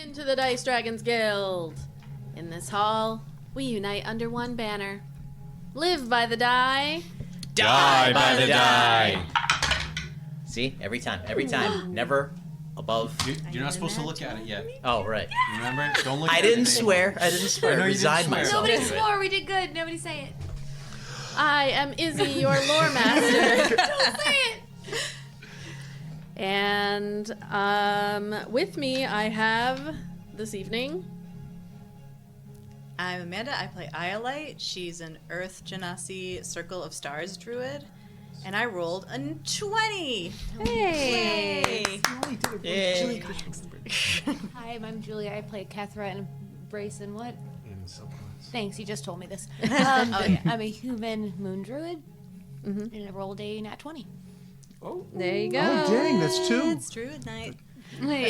Into the Dice Dragons Guild. In this hall, we unite under one banner. Live by the die. Die by the die. See? Every time. Never above. You're not supposed to look at it yet. Oh, right. Remember? Don't look at it. I didn't swear. I No, resigned myself Nobody to swore. We did good. Nobody say it. I am Izzi, your lore master. Don't say it. And with me, I have this evening. I'm Amanda. I play Iolite. She's an Earth Genasi Circle of Stars druid. And I rolled a 20. Hey! Yay. Hi, I'm Julia. I play Kethra and Brace and what? In supplements. Thanks, you just told me this. I'm a human moon druid. And I rolled a nat 20. Oh. There you go. Oh, dang, that's two. It's druid night. Okay.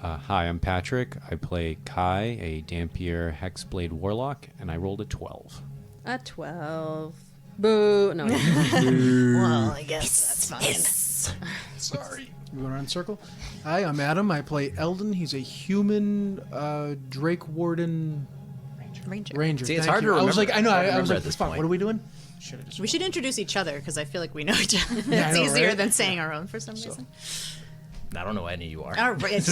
Hi, I'm Patrick. I play Kai, a Dampier Hexblade Warlock, and I rolled a 12. A 12. Boo. No. Well, I guess that's fine. Sorry. We go around in circle. Hi, I'm Adam. I play Eldon. He's a human Drake Warden Ranger. See, it's Thank hard you. to I was remember. like, I know. Hard to I was remember like, at this fuck, point. what are we doing? Should I just We should introduce each other because I feel like we know each other. Yeah, I It's know, easier right? than saying our own for some reason. I don't know what any of you are. All right.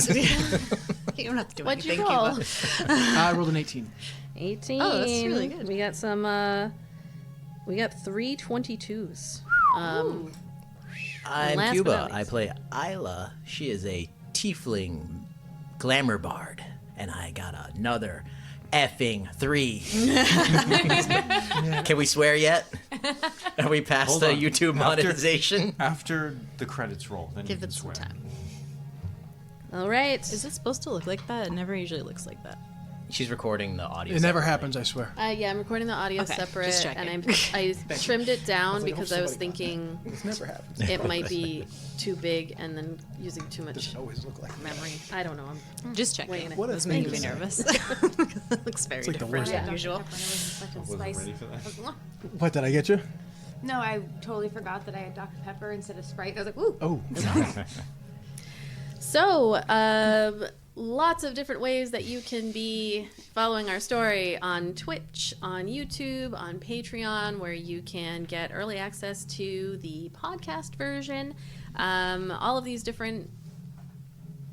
You don't have to do What'd you anything, roll? Cuba. I rolled an 18. 18. Oh, that's really good. We got some, we got 3 22s. I'm last but Cuba. not I least. play Ayla. She is a tiefling glamour bard. And I got another effing 3. Can we swear yet? Are we past Hold the on. YouTube monetization? After the credits roll, then Give you can it some swear. time. All right. Is it supposed to look like that? It never usually looks like that. She's recording the audio. It never separately. happens, I swear. Yeah, I'm recording the audio Okay, separate, just checking. and I trimmed it down like, because hope I was somebody got thinking This never happens. it might be too big and then using too much Doesn't always look like that. memory. I don't know. I'm Just checking. Wait a What It a was thing making to me say. nervous. It looks very like the different worst. than usual. Wasn't ready for that. What, did I get you? No, I totally forgot that I had Dr. Pepper instead of Sprite. I was like, ooh. Oh. So, lots of different ways that you can be following our story on Twitch, on YouTube, on Patreon, where you can get early access to the podcast version. All of these different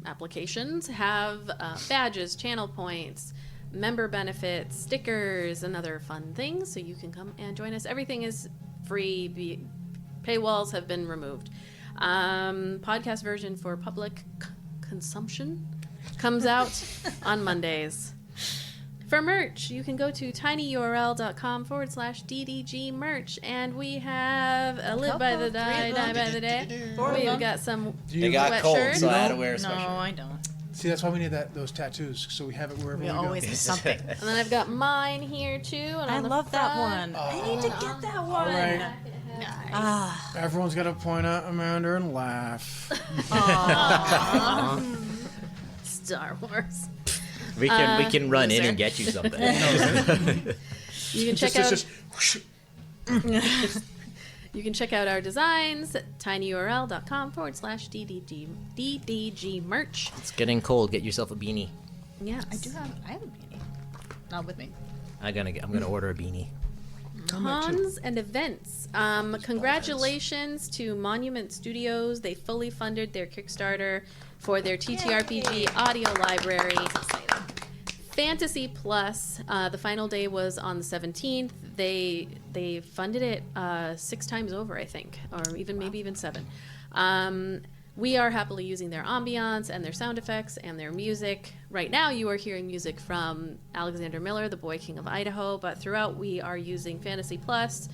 applications have badges, channel points, member benefits, stickers, and other fun things. So you can come and join us. Everything is free. Paywalls have been removed. Podcast version for public consumption comes out on Mondays. For merch, you can go to tinyurl.com/ddg merch, and we have a Live by the Die, Die by the Day. We've got some They got wet cold, shirts. so I had to No, wear a No, sweatshirt. I don't. See, that's why we need those tattoos, so we have it wherever we, We go. always have something. And then I've got mine here too. And I on the love that front- one. I need to get that one. All right. Ah, Everyone's got to point at Amanda and laugh. Star Wars. We can run in and get you something. You can check Just You can check out our designs at tinyurl.com/ddg merch. It's getting cold. Get yourself a beanie. Yes. I have a beanie. Not with me. I'm gonna order a beanie. Cons and events. Congratulations to Monument Studios. They fully funded their Kickstarter for their TTRPG audio library. Fantasy Plus. The final day was on the 17th. They funded it 6 times over, I think, or maybe even 7. We are happily using their ambiance and their sound effects and their music. Right now, you are hearing music from Alexander Miller, the Boy King of Idaho, but throughout we are using Fantasy Plus,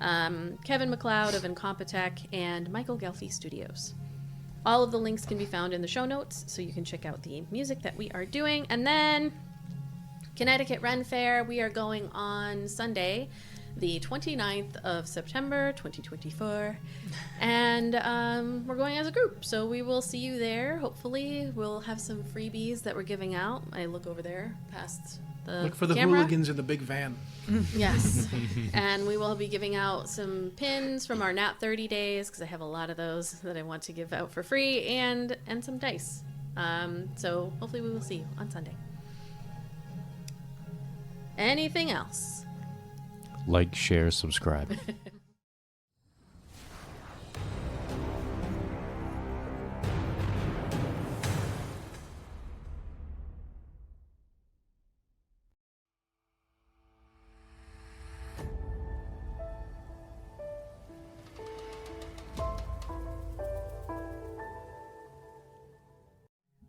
Kevin MacLeod of Incompetech, and Michael Gelfi Studios. All of the links can be found in the show notes, so you can check out the music that we are doing. And then Connecticut Ren Fair, we are going on Sunday, the 29th of September, 2024. And we're going as a group, so we will see you there. Hopefully, we'll have some freebies that we're giving out. I look over there past the Look for the camera. hooligans in the big van. Yes. And we will be giving out some pins from our Nat 30 days, because I have a lot of those that I want to give out for free, and some dice. So hopefully we will see you on Sunday. Anything else? Like, share, subscribe.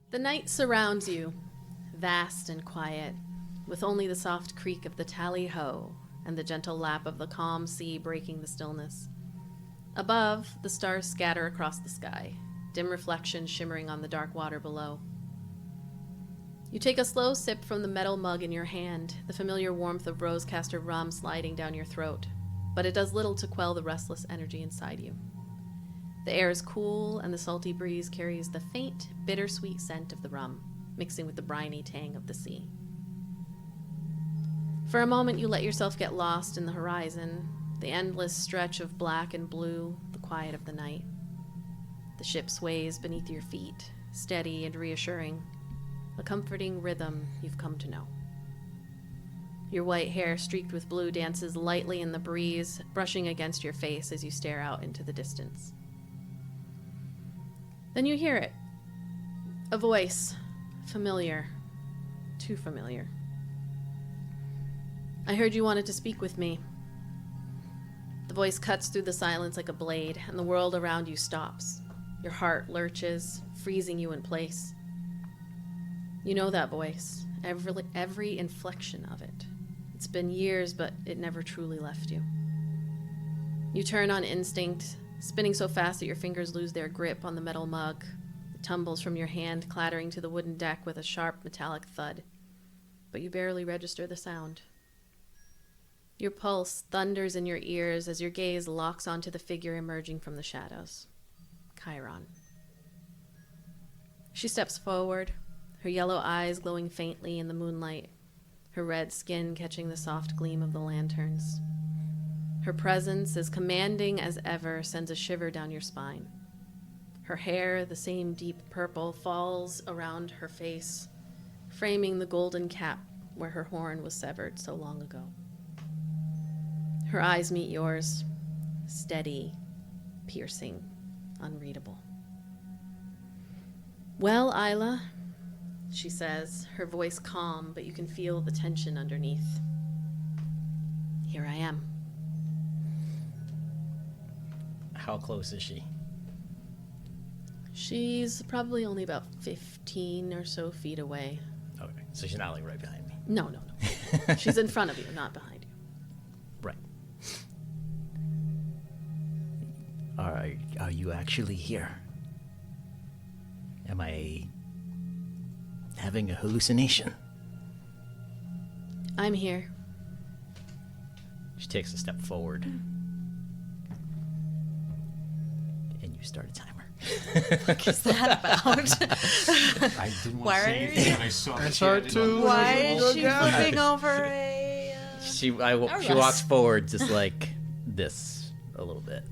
The night surrounds you, vast and quiet, with only the soft creak of the tally-ho and the gentle lap of the calm sea breaking the stillness. Above, the stars scatter across the sky, dim reflections shimmering on the dark water below. You take a slow sip from the metal mug in your hand, the familiar warmth of rose-caster rum sliding down your throat, but it does little to quell the restless energy inside you. The air is cool, and the salty breeze carries the faint, bittersweet scent of the rum, mixing with the briny tang of the sea. For a moment, you let yourself get lost in the horizon, the endless stretch of black and blue, the quiet of the night. The ship sways beneath your feet, steady and reassuring, a comforting rhythm you've come to know. Your white hair streaked with blue dances lightly in the breeze, brushing against your face as you stare out into the distance. Then you hear it. A voice. Familiar. Too familiar. I heard you wanted to speak with me. The voice cuts through the silence like a blade, and the world around you stops. Your heart lurches, freezing you in place. You know that voice, every inflection of it. It's been years, but it never truly left you. You turn on instinct, spinning so fast that your fingers lose their grip on the metal mug. It tumbles from your hand, clattering to the wooden deck with a sharp metallic thud. But you barely register the sound. Your pulse thunders in your ears as your gaze locks onto the figure emerging from the shadows. Chiron. She steps forward, her yellow eyes glowing faintly in the moonlight, her red skin catching the soft gleam of the lanterns. Her presence, as commanding as ever, sends a shiver down your spine. Her hair, the same deep purple, falls around her face, framing the golden cap where her horn was severed so long ago. Her eyes meet yours, steady, piercing, unreadable. "Well, Ayla," she says, her voice calm, but you can feel the tension underneath. "Here I am." How close is she? She's probably only about 15 or so feet away. Okay, so she's not like right behind me. No. She's in front of you, not behind you. Right. Are you actually here? Am I having a hallucination? I'm here. She takes a step forward. And you start a timer. What is that about? I didn't want Why to say are anything, you- and I saw I that saw she it had too. on. Why is she God. flipping over a... She walks forward just like this a little bit.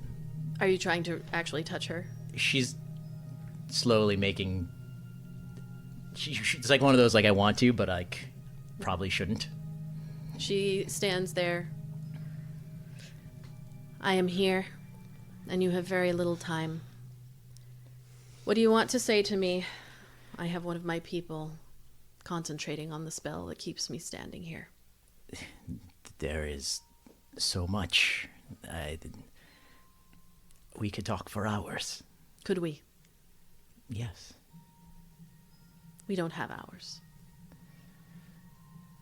Are you trying to actually touch her? She's slowly making... It's like one of those, like, I want to, but I probably shouldn't. She stands there. "I am here, and you have very little time. What do you want to say to me? I have one of my people concentrating on the spell that keeps me standing here." There is so much. We could talk for hours. Could we? Yes. We don't have hours.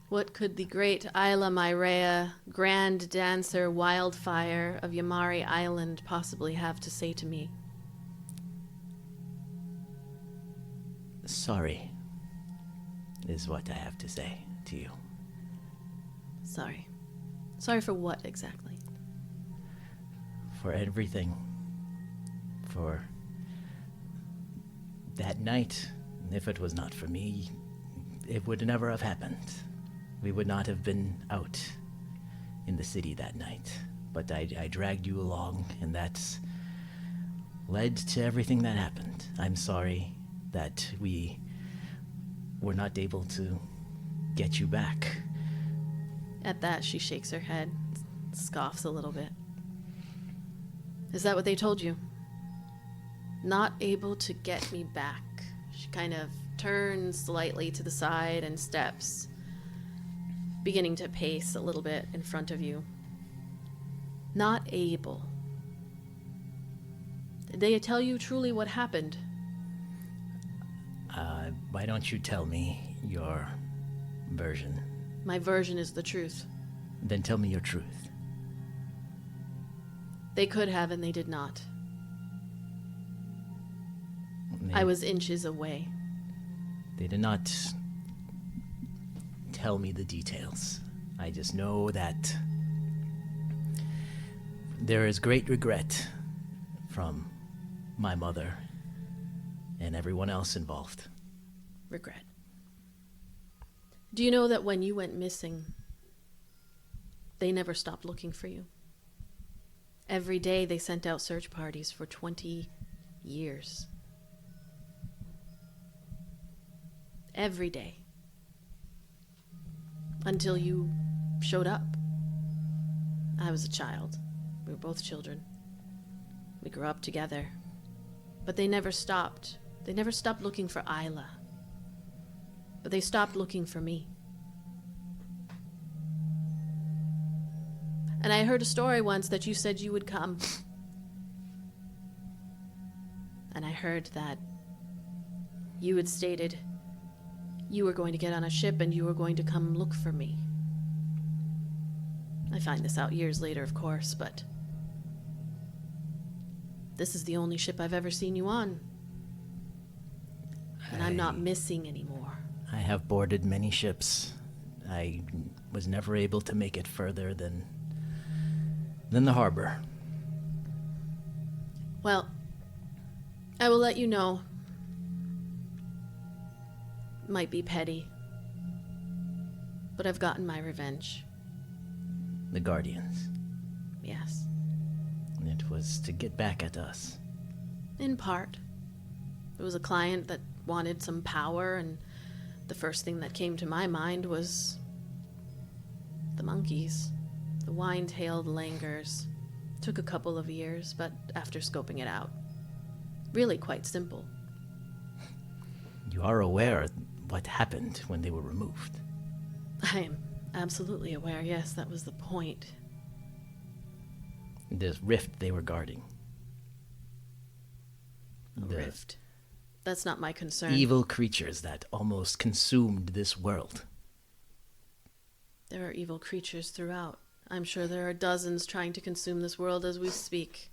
What could the great Ayla Myrea, grand dancer wildfire of Yamari Island, possibly have to say to me? Sorry, is what I have to say to you. Sorry. Sorry for what exactly? For everything. For that night. If it was not for me, it would never have happened. we would not have been out in the city that night. But I dragged you along, and that's led to everything that happened. I'm sorry that we were not able to get you back. At that, she shakes her head, scoffs a little bit. Is that what they told you? Not able to get me back. She kind of turns slightly to the side and steps, beginning to pace a little bit in front of you. Not able. Did they tell you truly what happened? Why don't you tell me your version? My version is the truth. Then tell me your truth. They could have and they did not. I was inches away. They did not tell me the details. I just know that there is great regret from my mother and everyone else involved. Regret. Do you know that when you went missing, they never stopped looking for you? Every day they sent out search parties for 20 years. Every day. Until you showed up. I was a child. We were both children. We grew up together. But they never stopped. They never stopped looking for Ayla. But they stopped looking for me. And I heard a story once that you said you would come. And I heard that you had stated you were going to get on a ship and you were going to come look for me. I find this out years later, of course, but this is the only ship I've ever seen you on. And I'm not missing anymore. I have boarded many ships. I was never able to make it further than the harbor. Well, I will let you know. Might be petty, but I've gotten my revenge. The Guardians. Yes. It was to get back at us. In part. There was a client that wanted some power, and the first thing that came to my mind was the monkeys. The wine-tailed langurs. Took a couple of years, but after scoping it out, really quite simple. You are aware what happened when they were removed? I am absolutely aware, yes, that was the point. The rift they were guarding. The Rift. That's not my concern. evil creatures that almost consumed this world. There are evil creatures throughout. I'm sure there are dozens trying to consume this world as we speak.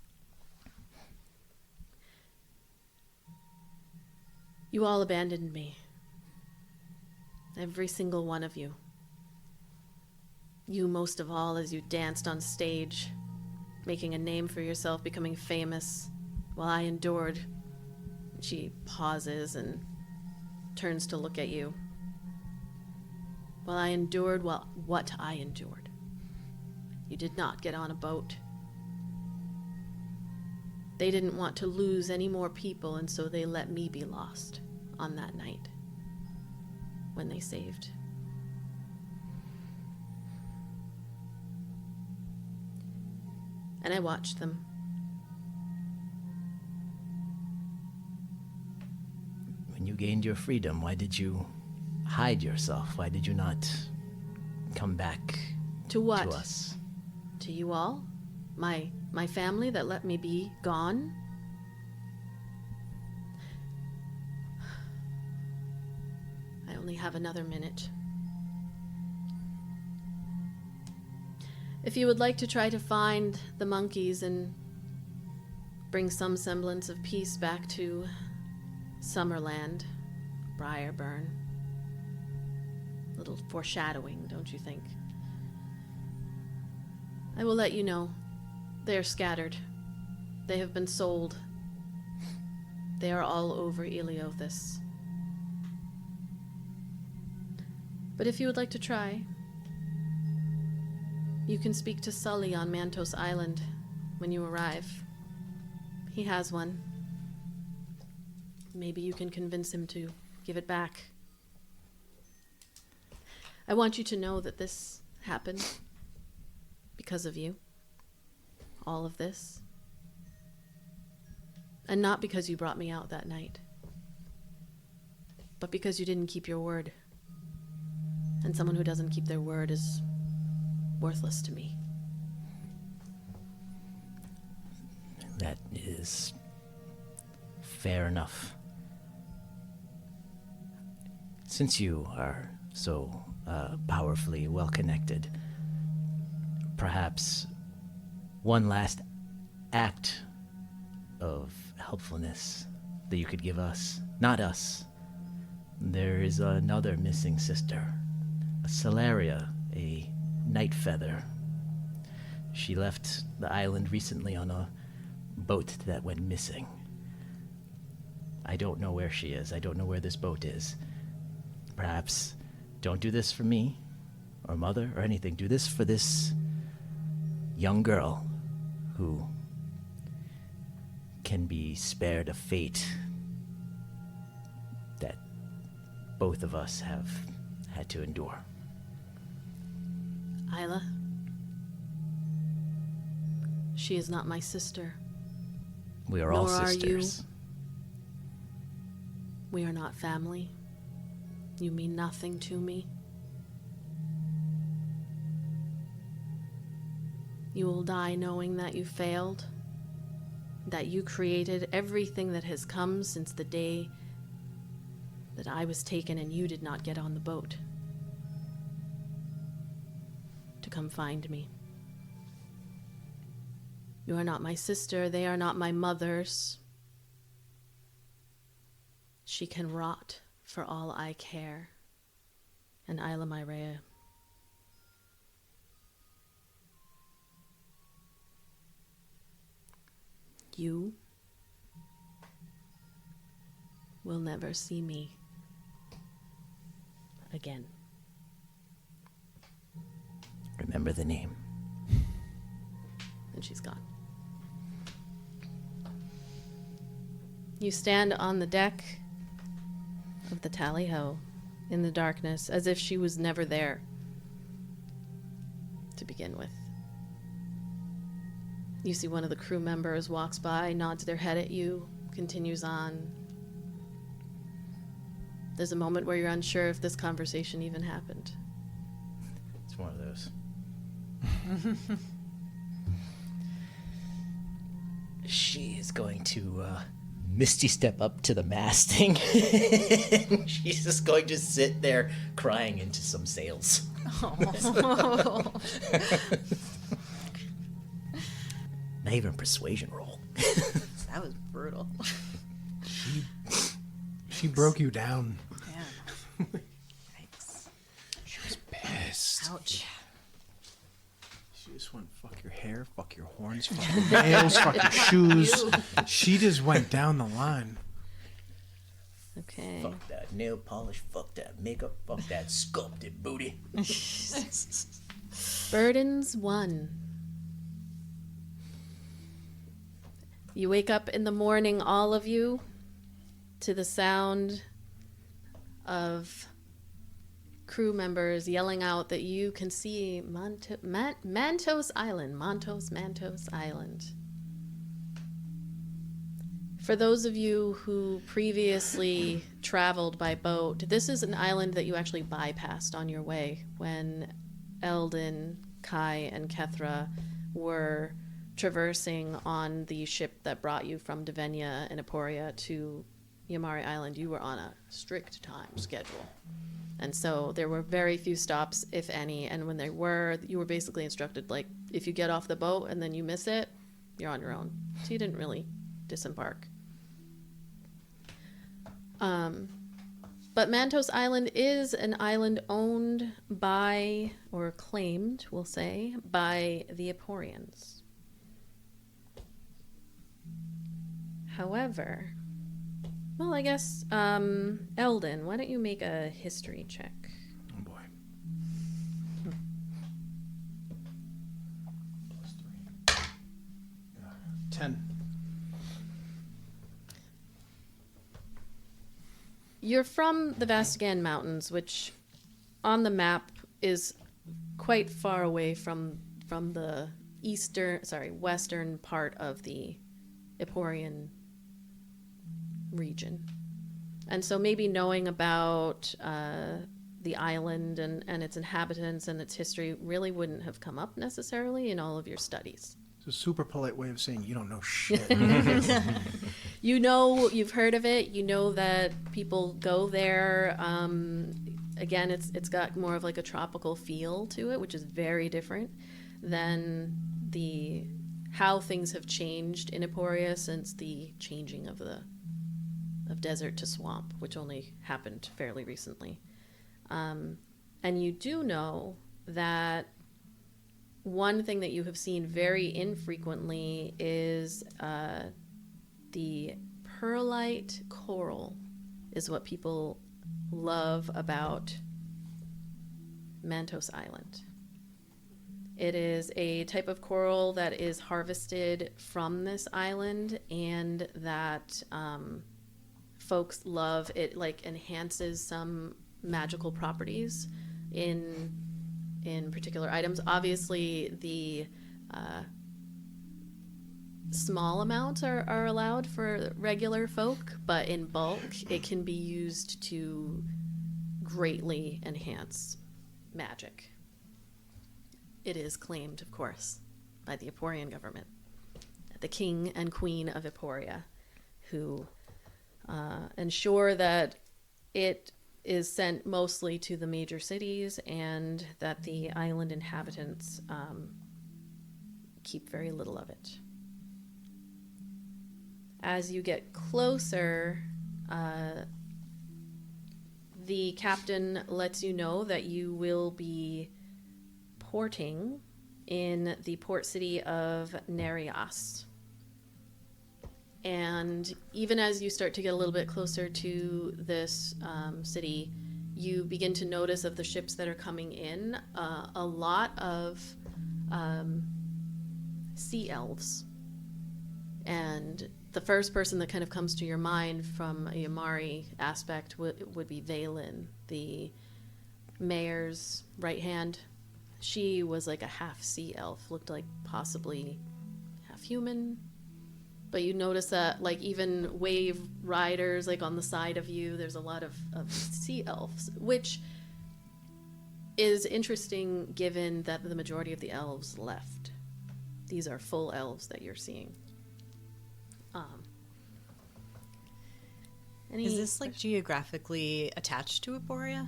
You all abandoned me. Every single one of you. You most of all as you danced on stage, making a name for yourself, becoming famous, while I endured. She pauses and turns to look at you. While I endured what I endured. You did not get on a boat. They didn't want to lose any more people, and so they let me be lost on that night when they saved. And I watched them. When you gained your freedom, why did you hide yourself? Why did you not come back To what? to us? To you all? My family that let me be gone? I only have another minute. If you would like to try to find the monkeys and bring some semblance of peace back to Summerland, Briarburn. Little foreshadowing, don't you think? I will let you know. They are scattered. They have been sold. They are all over Eleothis. But if you would like to try, You can speak to Sully on Mantos Island when you arrive. He has one. Maybe you can convince him to give it back. I want you to know that this happened because of you. All of this. And not because you brought me out that night, but because you didn't keep your word. And someone who doesn't keep their word is worthless to me. That is fair enough. Since you are so powerfully well connected, perhaps one last act of helpfulness that you could give us. Not us. There is another missing sister, a Celeria, a night feather. She left the island recently on a boat that went missing. I don't know where she is. I don't know where this boat is. Perhaps don't do this for me or mother or anything. Do this for this young girl who can be spared a fate that both of us have had to endure. Ayla, she is not my sister. We are all Nor are you. sisters. We are not family. You mean nothing to me. You will die knowing that you failed, that you created everything that has come since the day that I was taken and you did not get on the boat to come find me. You are not my sister. They are not my mothers. She can rot for all I care. And Ayla Myrea, you will never see me again. Remember the name. And she's gone. You stand on the deck of the Tally-Ho in the darkness as if she was never there to begin with. You see one of the crew members walks by, nods their head at you, continues on. There's a moment where you're unsure if this conversation even happened. It's one of those. She is going to Misty step up to the masting. She's just going to sit there crying into some sails. Oh. Not even a persuasion roll. That was brutal. She broke you down. Yeah. Yikes. She was pissed. Ouch. She just went, fuck your hair, fuck your horns, fuck your nails, fuck your shoes. She just went down the line. Okay. Fuck that nail polish, fuck that makeup, fuck that sculpted booty. Burdens 1. You wake up in the morning, all of you, to the sound of crew members yelling out that you can see Mantos Island. Mantos Island. For those of you who previously traveled by boat, this is an island that you actually bypassed on your way when Eldon, Kai, and Kethra were traversing on the ship that brought you from Devenia and Aporia to Yamari Island. You were on a strict time schedule. And so there were very few stops, if any, and when there were, you were basically instructed, like, if you get off the boat and then you miss it, you're on your own. So you didn't really disembark. But Mantos Island is an island owned by, or claimed, we'll say, by the Aporians. However, well, I guess, Eldon, why don't you make a history check? Oh boy. 10. You're from the Vastigan Mountains, which on the map is quite far away from the western part of the Eporian region. And so maybe knowing about the island and its inhabitants and its history really wouldn't have come up necessarily in all of your studies. It's a super polite way of saying you don't know shit. You know, you've heard of it. You know that people go there. Again, it's got more of like a tropical feel to it, which is very different than how things have changed in Eporia since the changing of desert to swamp, which only happened fairly recently. And you do know that one thing that you have seen very infrequently is the perlite coral is what people love about Mantos Island. It is a type of coral that is harvested from this island and that folks love. It like enhances some magical properties in particular items. Obviously, the small amounts are allowed for regular folk, but in bulk, it can be used to greatly enhance magic. It is claimed, of course, by the Eporian government, the king and queen of Eporia, who ensure that it is sent mostly to the major cities and that the island inhabitants keep very little of it. As you get closer, the captain lets you know that you will be porting in the port city of Nereus. And even as you start to get a little bit closer to this city, you begin to notice of the ships that are coming in, a lot of sea elves. And the first person that kind of comes to your mind from a Yamari aspect would be Valen, the mayor's right hand. She was like a half sea elf, looked like possibly half human. But you notice that, like, even wave riders, like, on the side of you, there's a lot of sea elves, which is interesting given that the majority of the elves left. These are full elves that you're seeing. Is this, like, geographically attached to Eporia?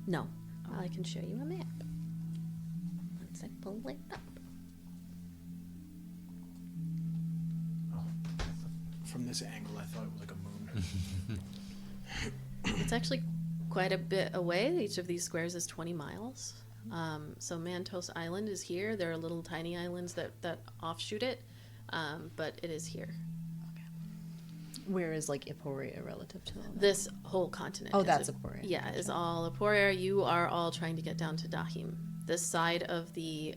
No. I can show you a map. Once I pull it up. From this angle, I thought it was like a moon. It's actually quite a bit away. Each of these squares is 20 miles. So Mantos Island is here. There are little tiny islands that offshoot it, but it is here. Where is like Eporia relative to all that? This whole continent. Oh, is that's Eporia. Yeah, Gotcha. is all Eporia. You are all trying to get down to Dahim. This side of the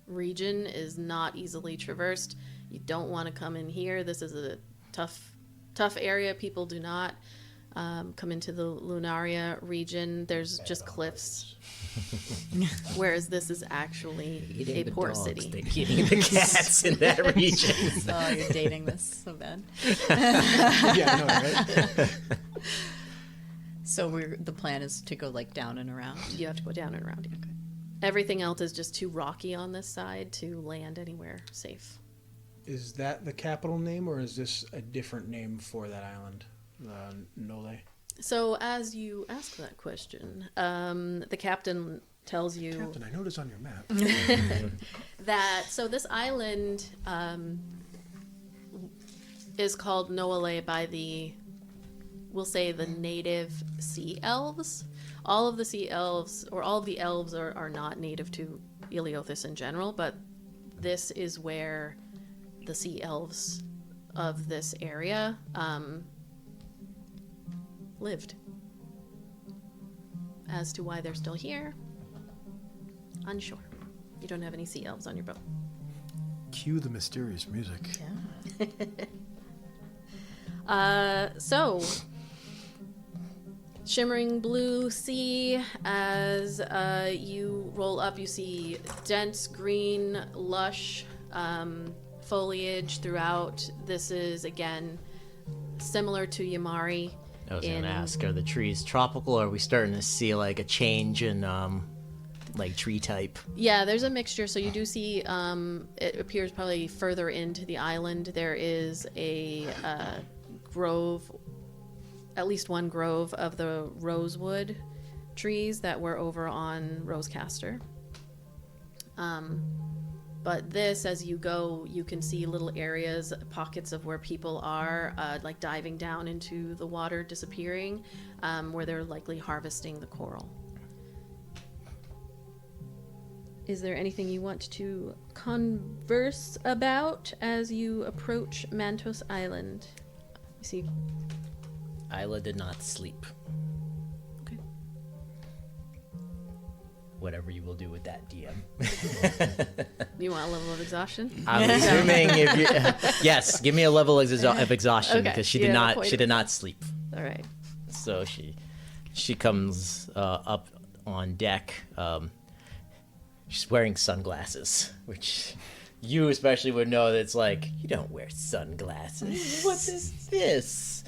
region is not easily traversed. You don't want to come in here. This is a tough area. People do not come into the Lunaria region. There's just cliffs. Whereas this is actually Eating a the port dogs, city. they're eating the cats in that region. Oh, you're dating this so bad. Yeah, I know, right? So the plan is to go, like, down and around? You have to go down and around. Okay. Everything else is just too rocky on this side to land anywhere safe. Is that the capital name, or is this a different name for that island? Nole? So as you ask that question, the captain tells you Captain, I noticed on your map. that so this island is called Noale by we'll say the native sea elves. All of the sea elves, or all of the elves are not native to Eleothis in general, but this is where the sea elves of this area lived. As to why they're still here, unsure. You don't have any sea elves on your boat. Cue the mysterious music. So, shimmering blue sea. As you roll up, you see dense green, lush foliage throughout. This is, again, similar to Yamari. I was gonna ask, are the trees tropical, or are we starting to see like a change in like tree type? Yeah, there's a mixture. So you do see, it appears probably further into the island, there is a grove, at least one grove of the rosewood trees that were over on Rosecaster. But this, as you go, you can see little areas, pockets of where people are, like diving down into the water, disappearing, where they're likely harvesting the coral. Is there anything you want to converse about as you approach Mantos Island? You see, Ayla did not sleep. okay. Whatever you will do with that, DM. You want a level of exhaustion? I'm assuming if you, yes, give me a level of exhaustion Okay, because she you did have a not point she of- did not sleep. All right. So she comes up on deck. She's wearing sunglasses, which you especially would know that it's like, you don't wear sunglasses. What is this?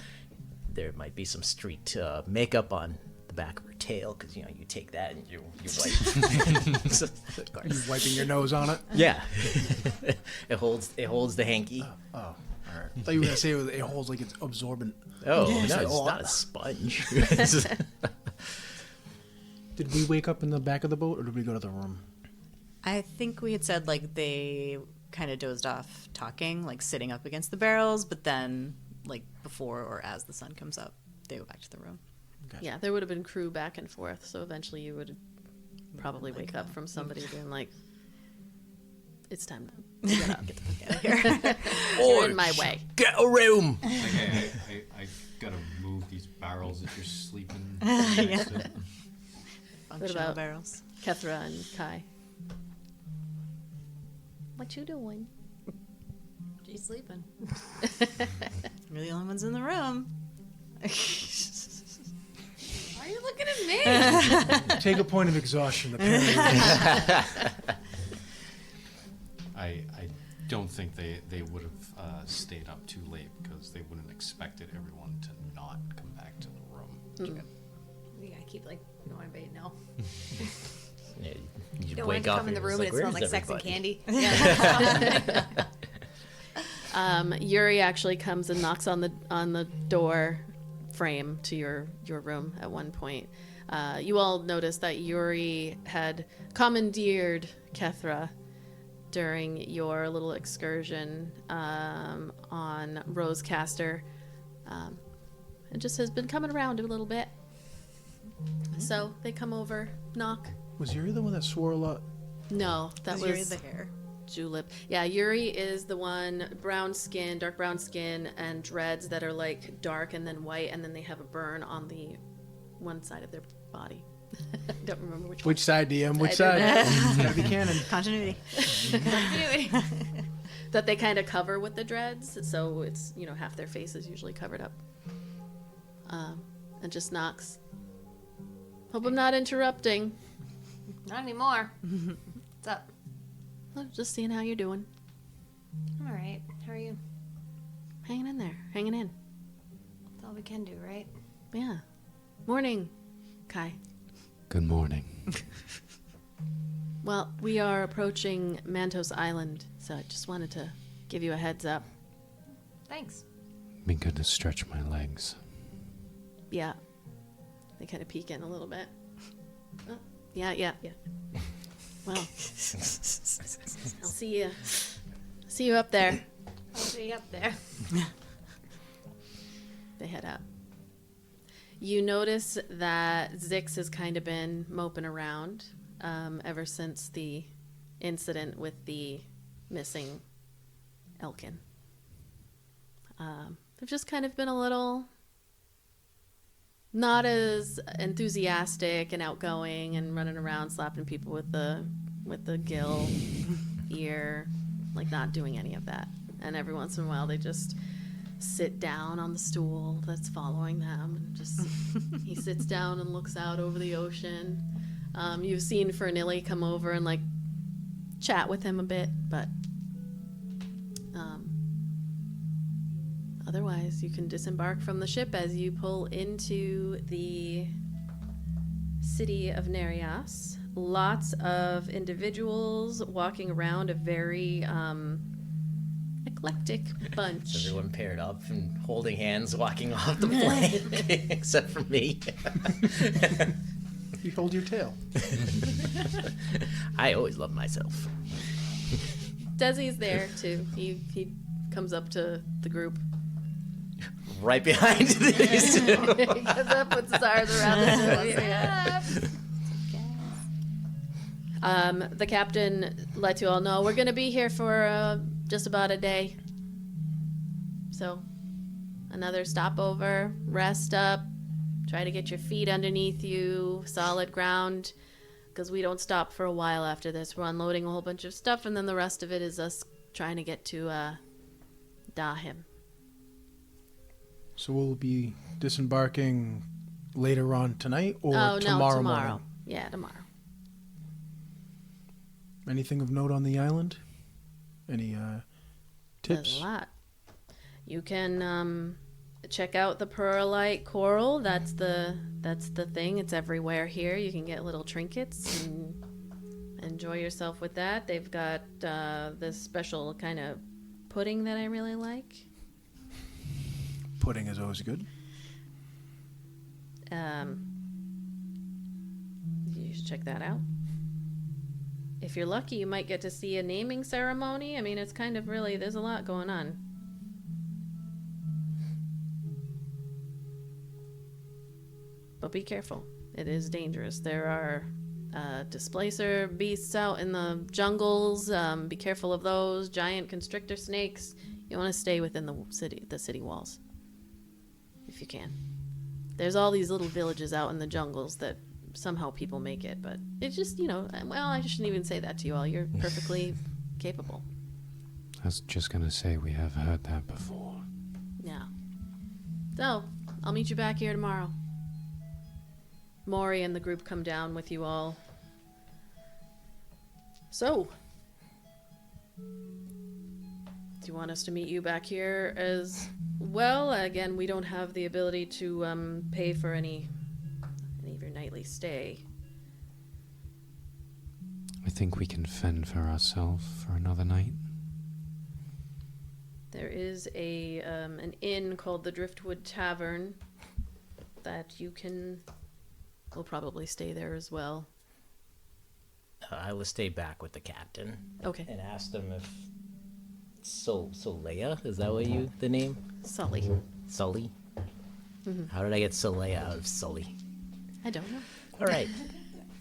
There might be some street makeup on the back of her tail because, you know, you take that and you wipe. Are you wiping your nose on it? Yeah. it holds the hanky. Oh, all right. I thought you were gonna say it holds like it's absorbent. Oh, Yeah. no, it's Oh, not a sponge. Did we wake up in the back of the boat, or did we go to the room? I think we had said like they kind of dozed off talking, like sitting up against the barrels, but then like before or as the sun comes up, they go back to the room. Yeah, there would have been crew back and forth, so eventually you would probably wake up from somebody being like, it's time to get up. Get the fuck out of here. You're in my way. Get a room! I gotta move these barrels that you're sleeping. Yeah. next to. Functional about- barrels. Kethra and Kai. What you doing? She's sleeping. We're the only ones in the room. Why are you looking at me? Take a point of exhaustion. Apparently. I don't think they would have stayed up too late because they wouldn't have expected everyone to not come back to the room. We gotta keep like, you don't want to no. Yeah, you Don't want wake to up come in the and room and it it's smells like "Where's sex and everybody?" candy. Yuri actually comes and knocks on the door frame to your room at one point. You all noticed that Yuri had commandeered Kethra during your little excursion on Rosecaster. It just has been coming around a little bit. So they come over, knock. Was Yuri the one that swore a lot? No, that Was was Yuri the hair? Julep. Yeah, Yuri is the one, brown skin, dark brown skin, and dreads that are like dark and then white, and then they have a burn on the one side of their body. I don't remember which one. Which side, DM? Which I side? don't Gotta be canon. Continuity. That they kind of cover with the dreads, so it's, you know, half their face is usually covered up. And just knocks. Hope I'm not interrupting. Not anymore. What's up? I'm just seeing how you're doing. I'm alright. How are you? Hanging in there. Hanging in. That's all we can do, right? Yeah. Morning, Kai. Good morning. Well, we are approaching Mantos Island, so I just wanted to give you a heads up. Thanks. Been good to stretch my legs. Yeah. They kind of peek in a little bit. Oh, yeah. Well, I'll see you up there. I'll see you up there. They head up. You notice that Zix has kind of been moping around ever since the incident with the missing Elkin. They've just kind of been a little not as enthusiastic and outgoing and running around slapping people with the gill ear, like not doing any of that. And every once in a while, they just sit down on the stool that's following them, and just he sits down and looks out over the ocean. You've seen Fernilli come over and like chat with him a bit, but otherwise you can disembark from the ship as you pull into the city of Nereas. Lots of individuals walking around, a very eclectic bunch. So everyone paired up and holding hands, walking off the plane, except for me. You hold your tail. I always love myself. Desi's there too. He comes up to the group. Right behind these two. He comes up, puts his arms around the The captain lets you all know we're going to be here for just about a day. So, another stopover, rest up, try to get your feet underneath you, solid ground, because we don't stop for a while after this. We're unloading a whole bunch of stuff, and then the rest of it is us trying to get to Dahim. So we'll be disembarking later on tonight or Oh, no, tomorrow tomorrow. morning? Yeah, tomorrow. Anything of note on the island? Any There's tips? a lot. You can check out the pearlite coral. That's the thing. It's everywhere here. You can get little trinkets and enjoy yourself with that. They've got this special kind of pudding that I really like. Pudding is always good. You should check that out. If you're lucky, you might get to see a naming ceremony. I mean, it's kind of really, there's a lot going on. But be careful. It is dangerous. There are displacer beasts out in the jungles. Be careful of those. Giant constrictor snakes. You want to stay within the city walls. If you can. There's all these little villages out in the jungles that somehow people make it, but it's just, well, I shouldn't even say that to you all. You're perfectly capable. I was just gonna say we have heard that before. Yeah. So, I'll meet you back here tomorrow. Maury and the group come down with you all. So, do you want us to meet you back here as well? Again, we don't have the ability to pay for any of your nightly stay. I think we can fend for ourselves for another night. There is an inn called the Driftwood Tavern that you can... We'll probably stay there as well. I will stay back with the captain. Okay. And ask them if Soleil, is that what the name? Sully. Sully? Mm-hmm. How did I get Soleil out of Sully? I don't know. All right.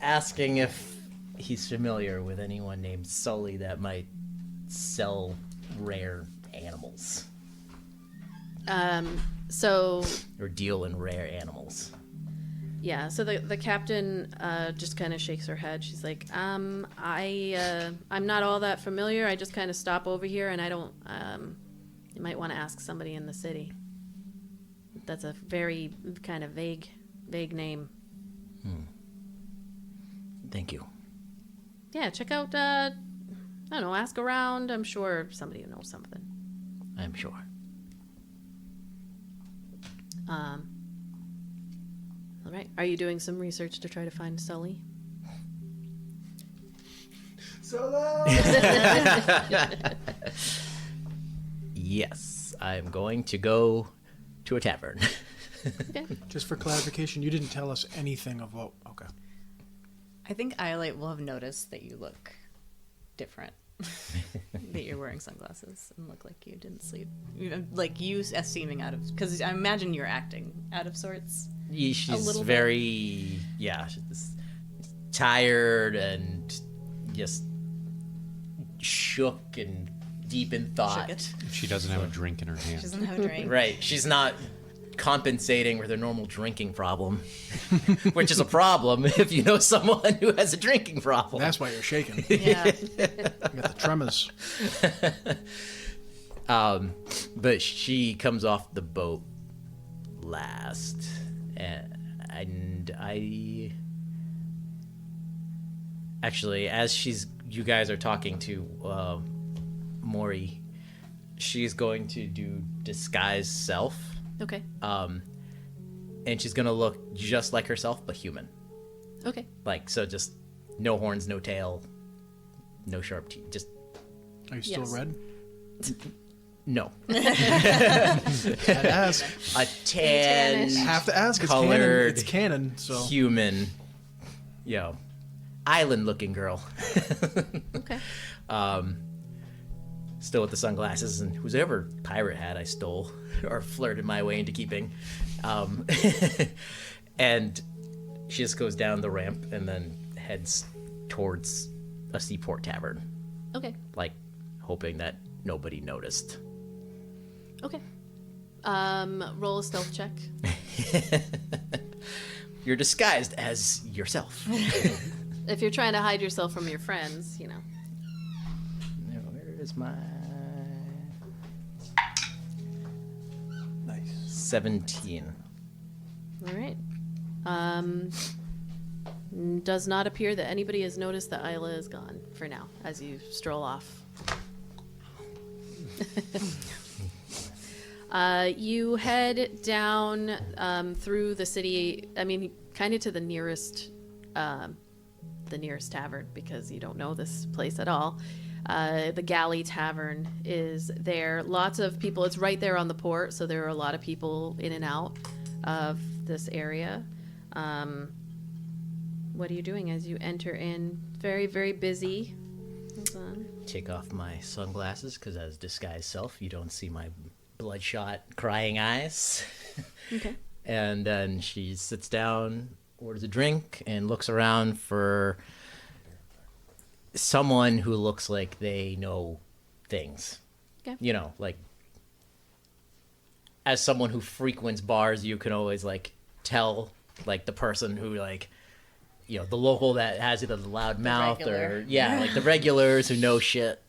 Asking if he's familiar with anyone named Sully that might sell rare animals. Or deal in rare animals. Yeah, so the captain just kind of shakes her head. She's like, I'm not all that familiar. I just kind of stop over here, and I don't, you might want to ask somebody in the city. That's a very kind of vague name. Thank you. Yeah, check out, I don't know, ask around. I'm sure somebody knows something. I'm sure. All right. Are you doing some research to try to find Sully? Yes, I'm going to go to a tavern. Okay. Just for clarification, you didn't tell us anything of what... Okay. I think Iolite will have noticed that you look different. That you're wearing sunglasses and look like you didn't sleep. Like you as seeming out of... Because I imagine you're acting out of sorts. Yeah, she's very... Yeah, she's tired and just shook and deep in thought. She doesn't have a drink in her hand. She doesn't have a drink. Right. She's not compensating for their normal drinking problem, which is a problem if you know someone who has a drinking problem. That's why you're shaking. Yeah. You got the tremors. But she comes off the boat last, and I actually, as you guys are talking to Mori, she's going to do disguise self. Okay. And she's gonna look just like herself, but human. Okay. Like, so just no horns, no tail, no sharp teeth. Just Are you still Yes. red? no. Had to ask. A tan, Have to ask. It's Colored, canon. It's canon. So human, island-looking girl. Okay. Still with the sunglasses, and whoever pirate hat I stole or flirted my way into keeping. And she just goes down the ramp and then heads towards a seaport tavern, Okay. like hoping that nobody noticed. Okay. Roll a stealth check. You're disguised as yourself. If you're trying to hide yourself from your friends, you know. Now, where is my... nice. 17. All right. Does not appear that anybody has noticed that Ayla is gone for now as you stroll off. You head down through the city. I mean, kind of to the nearest tavern because you don't know this place at all. The Galley Tavern is there. Lots of people. It's right there on the port, so there are a lot of people in and out of this area. What are you doing as you enter in? Very, very busy. Hold on. Take off my sunglasses, because as disguised self, you don't see my bloodshot, crying eyes. Okay. And then she sits down, orders a drink, and looks around for someone who looks like they know things. Okay. You know, like, as someone who frequents bars, you can always, like, tell, like, the person who, like, you know, the local that has either the loud mouth regular. or, yeah, like the regulars who know shit.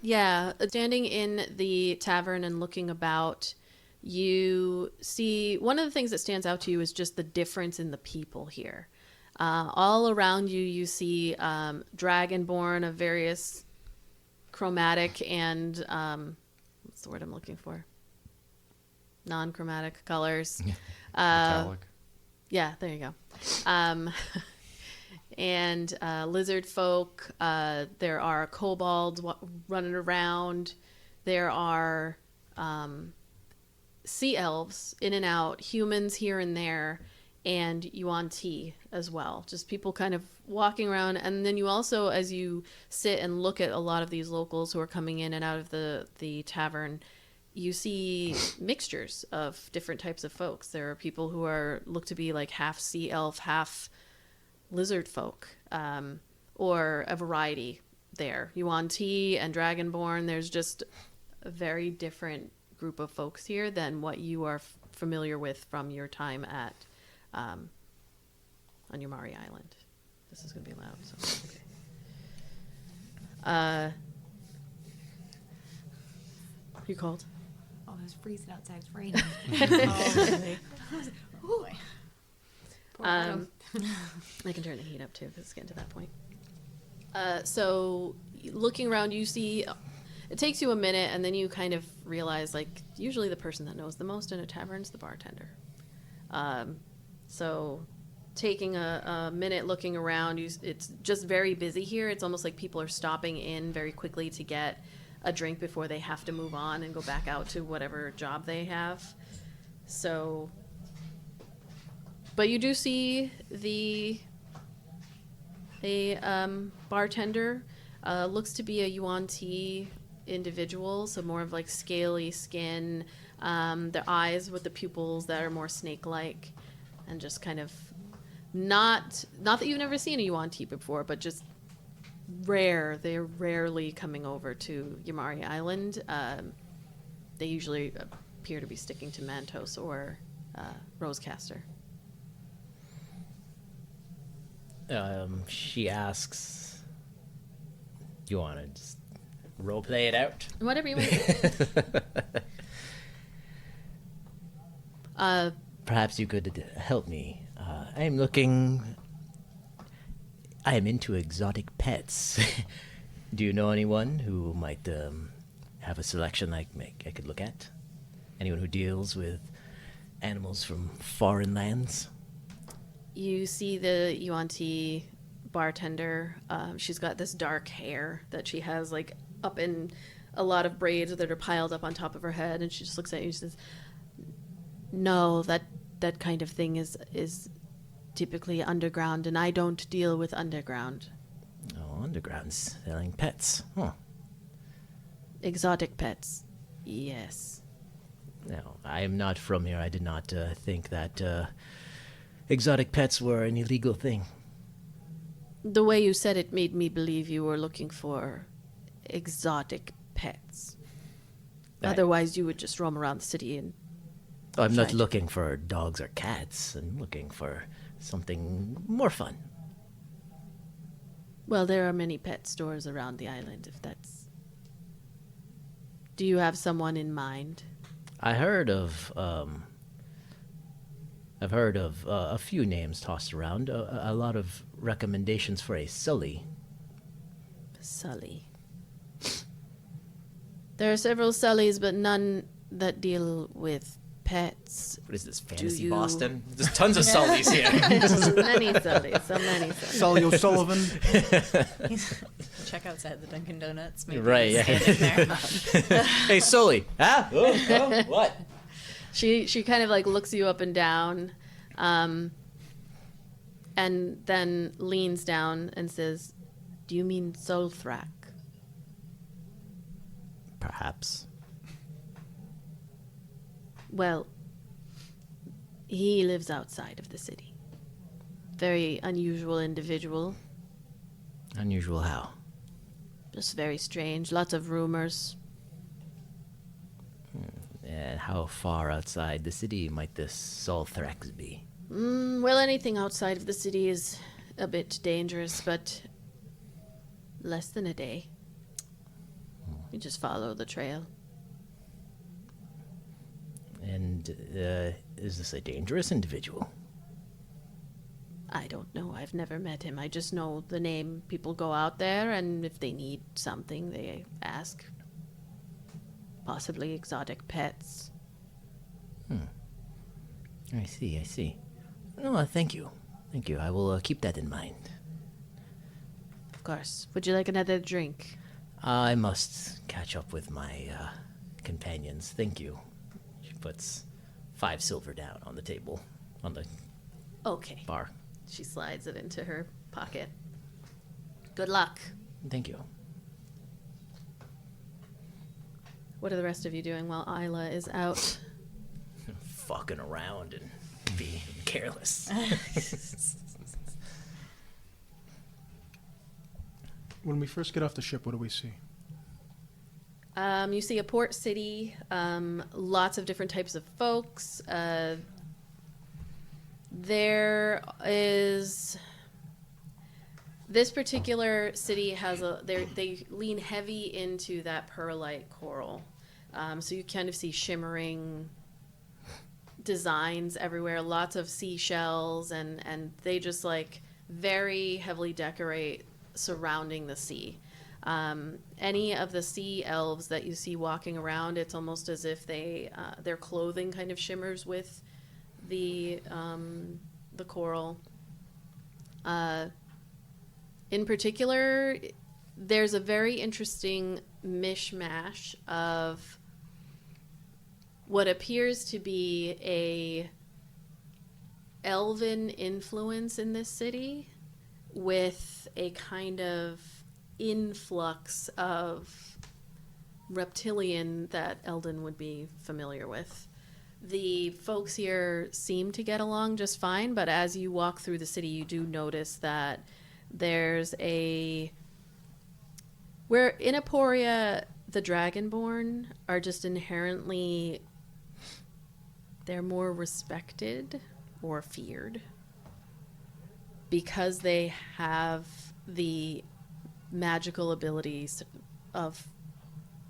Yeah, standing in the tavern and looking about, you see one of the things that stands out to you is just the difference in the people here. All around you, you see dragonborn of various chromatic and what's the word I'm looking for? Non-chromatic colors. Metallic. Yeah, there you go. And lizard folk. There are kobolds running around. There are sea elves in and out, humans here and there, and Yuan Ti as well. Just people kind of walking around. And then you also, as you sit and look at a lot of these locals who are coming in and out of the tavern, you see mixtures of different types of folks. There are people who look to be like half sea elf, half lizard folk, or a variety there. Yuan Ti and Dragonborn, there's just a very different group of folks here than what you are familiar with from your time at on Yumari Island. This is going to be loud, so okay. You called? Oh, it was freezing outside. It's raining. Ooh. I can turn the heat up too because it's getting to that point. So looking around, you see it takes you a minute, and then you kind of realize, like, usually the person that knows the most in a tavern is the bartender. So taking a minute looking around, it's just very busy here. It's almost like people are stopping in very quickly to get a drink before they have to move on and go back out to whatever job they have. So, but you do see a bartender, looks to be a Yuan Ti individual, so more of like scaly skin, their eyes with the pupils that are more snake-like, and just kind of not that you've never seen a Yuan Ti before, but just rare. They're rarely coming over to Yumari Island. They usually appear to be sticking to Mantos or Rosecaster. She asks, "You want to just role play it out?" Whatever you want. Perhaps you could help me. I am into exotic pets. Do you know anyone who might have a selection I could look at? Anyone who deals with animals from foreign lands? You see the Yuan-Ti bartender. She's got this dark hair that she has like up in a lot of braids that are piled up on top of her head, and she just looks at you and says, "No, that kind of thing is typically underground, and I don't deal with underground." Oh, underground's selling pets. Huh. Exotic pets. Yes. No, I am not from here. I did not think that exotic pets were an illegal thing. The way you said it made me believe you were looking for exotic pets. Otherwise, you would just roam around the city and... I'm not looking for dogs or cats. I'm looking for something more fun. Well, there are many pet stores around the island, if that's... Do you have someone in mind? I've heard of a few names tossed around. A lot of recommendations for a Sully. Sully. There are several Sullys, but none that deal with pets. What is this, fantasy you- Boston? There's tons of Sullys here. Many Sullys, so many Sullys. Sully O'Sullivan. Check outside the Dunkin' Donuts. Maybe Right, yeah. stand in there. Hey, Sully. Huh? Oh, what? She kind of like looks you up and down, and then leans down and says, "Do you mean Solthrak?" Perhaps. Well, he lives outside of the city. Very unusual individual. Unusual how? Just very strange. Lots of rumors. And how far outside the city might this Solthrax be? Well, anything outside of the city is a bit dangerous, but less than a day. You just follow the trail. And is this a dangerous individual? I don't know. I've never met him. I just know the name. People go out there, and if they need something, they ask. Possibly exotic pets. I see. No, thank you. Thank you. I will keep that in mind. Of course. Would you like another drink? I must catch up with my companions. Thank you. She puts 5 silver down on the table, on the Okay. bar. She slides it into her pocket. Good luck. Thank you. What are the rest of you doing while Ayla is out? Fucking around and being careless. When we first get off the ship, what do we see? You see a port city, lots of different types of folks. There is... This particular city has they lean heavy into that perlite coral. So you kind of see shimmering designs everywhere, lots of seashells, and they just like very heavily decorate surrounding the sea. Any of the sea elves that you see walking around, it's almost as if their clothing kind of shimmers with the coral. In particular, there's a very interesting mishmash of what appears to be a elven influence in this city with a kind of influx of reptilian that Eldon would be familiar with. The folks here seem to get along just fine, but as you walk through the city, you do notice that there's where in Aporia, the Dragonborn are just inherently they're more respected or feared because they have the magical abilities of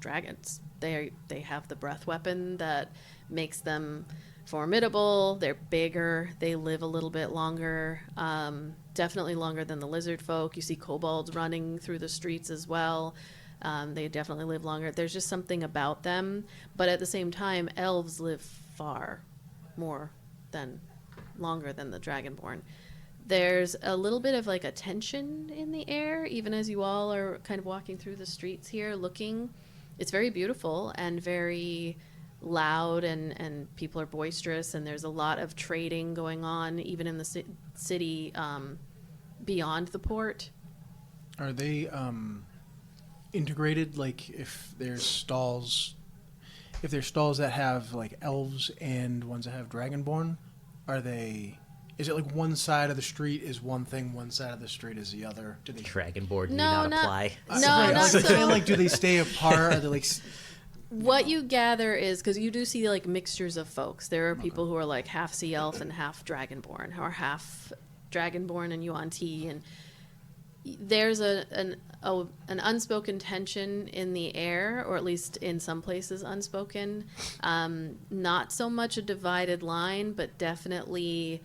dragons. They have the breath weapon that makes them formidable. They're bigger. They live a little bit longer. Definitely longer than the lizard folk. You see kobolds running through the streets as well. They definitely live longer. There's just something about them. But at the same time, elves live far more than longer than the dragonborn. There's a little bit of like a tension in the air, even as you all are kind of walking through the streets here looking. It's very beautiful and very loud, and people are boisterous, and there's a lot of trading going on, even in the city beyond the port. Are they integrated? Like, if there's stalls that have like elves and ones that have dragonborn, are they? Is it like one side of the street is one thing, one side of the street is the other? Do they Dragonborn need No, not not- apply. No, not like, so. I'm saying, like, do they stay apart? Are they like? What you gather is, because you do see like mixtures of folks. There are people who are like half sea elf and half dragonborn, or half dragonborn and Yuan-Ti, and there's an unspoken tension in the air, or at least in some places unspoken. Not so much a divided line, but definitely,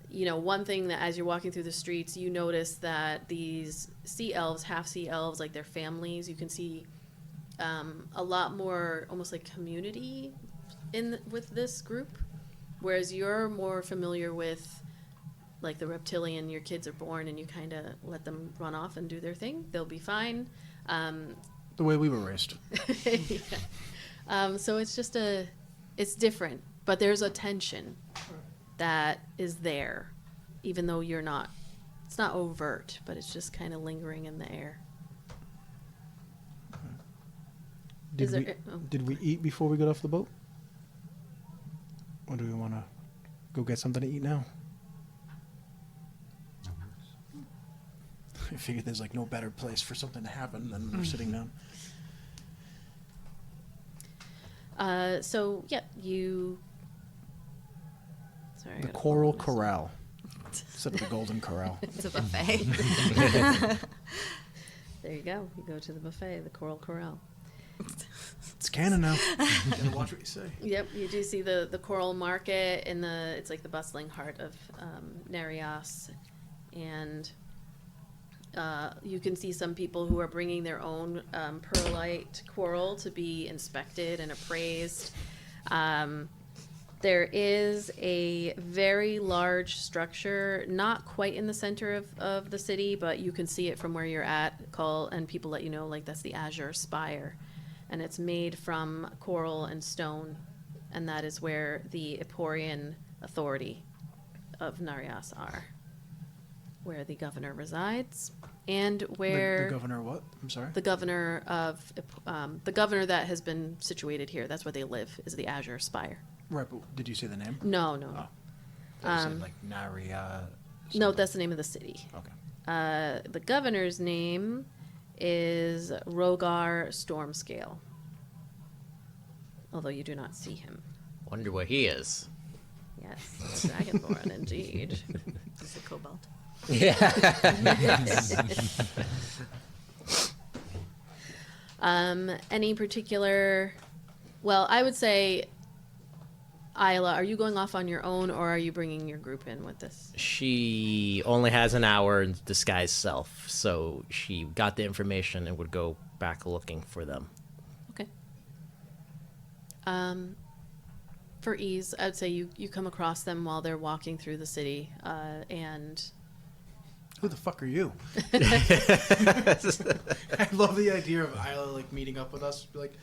you know, one thing that as you're walking through the streets, you notice that these sea elves, half sea elves, like their families, you can see a lot more almost like community with this group, whereas you're more familiar with like the reptilian. Your kids are born and you kind of let them run off and do their thing. They'll be fine. The way we were raised. Yeah. So it's just it's different, but there's a tension that is there, even though it's not overt, but it's just kind of lingering in the air. Is there- Did we eat before we got off the boat? Or do we want to go get something to eat now? I figured there's like no better place for something to happen than we're sitting down. So yeah, Sorry. I The gotta Coral follow this. Corral. Instead of the Golden Corral. It's a buffet. There you go. You go to the buffet, the Coral Corral. It's canon now. You gotta watch what you say. Yep, you do see the Coral Market in it's like the bustling heart of Nereos, and you can see some people who are bringing their own perlite coral to be inspected and appraised. There is a very large structure, not quite in the center of the city, but you can see it from where you're at, and people let you know, like, that's the Azure Spire. And it's made from coral and stone, and that is where the Eporian authority of Nereos are, where the governor resides, and where The governor what? I'm sorry? the governor of the governor that has been situated here. That's where they live. Is the Azure Spire. Right, but did you say the name? No. Oh. You said like Naria. No, something. that's the name of the city. Okay. The governor's name is Rogar Stormscale, although you do not see him. Wonder where he is. Yes, Dragonborn indeed. It's a cobalt. Any particular? Well, I would say, Ayla, are you going off on your own, or are you bringing your group in with this? She only has an hour in disguise self, so she got the information and would go back looking for them. Okay. For ease, I'd say you come across them while they're walking through the city, and Who the fuck are you? I love the idea of Ayla like meeting up with us. Be like,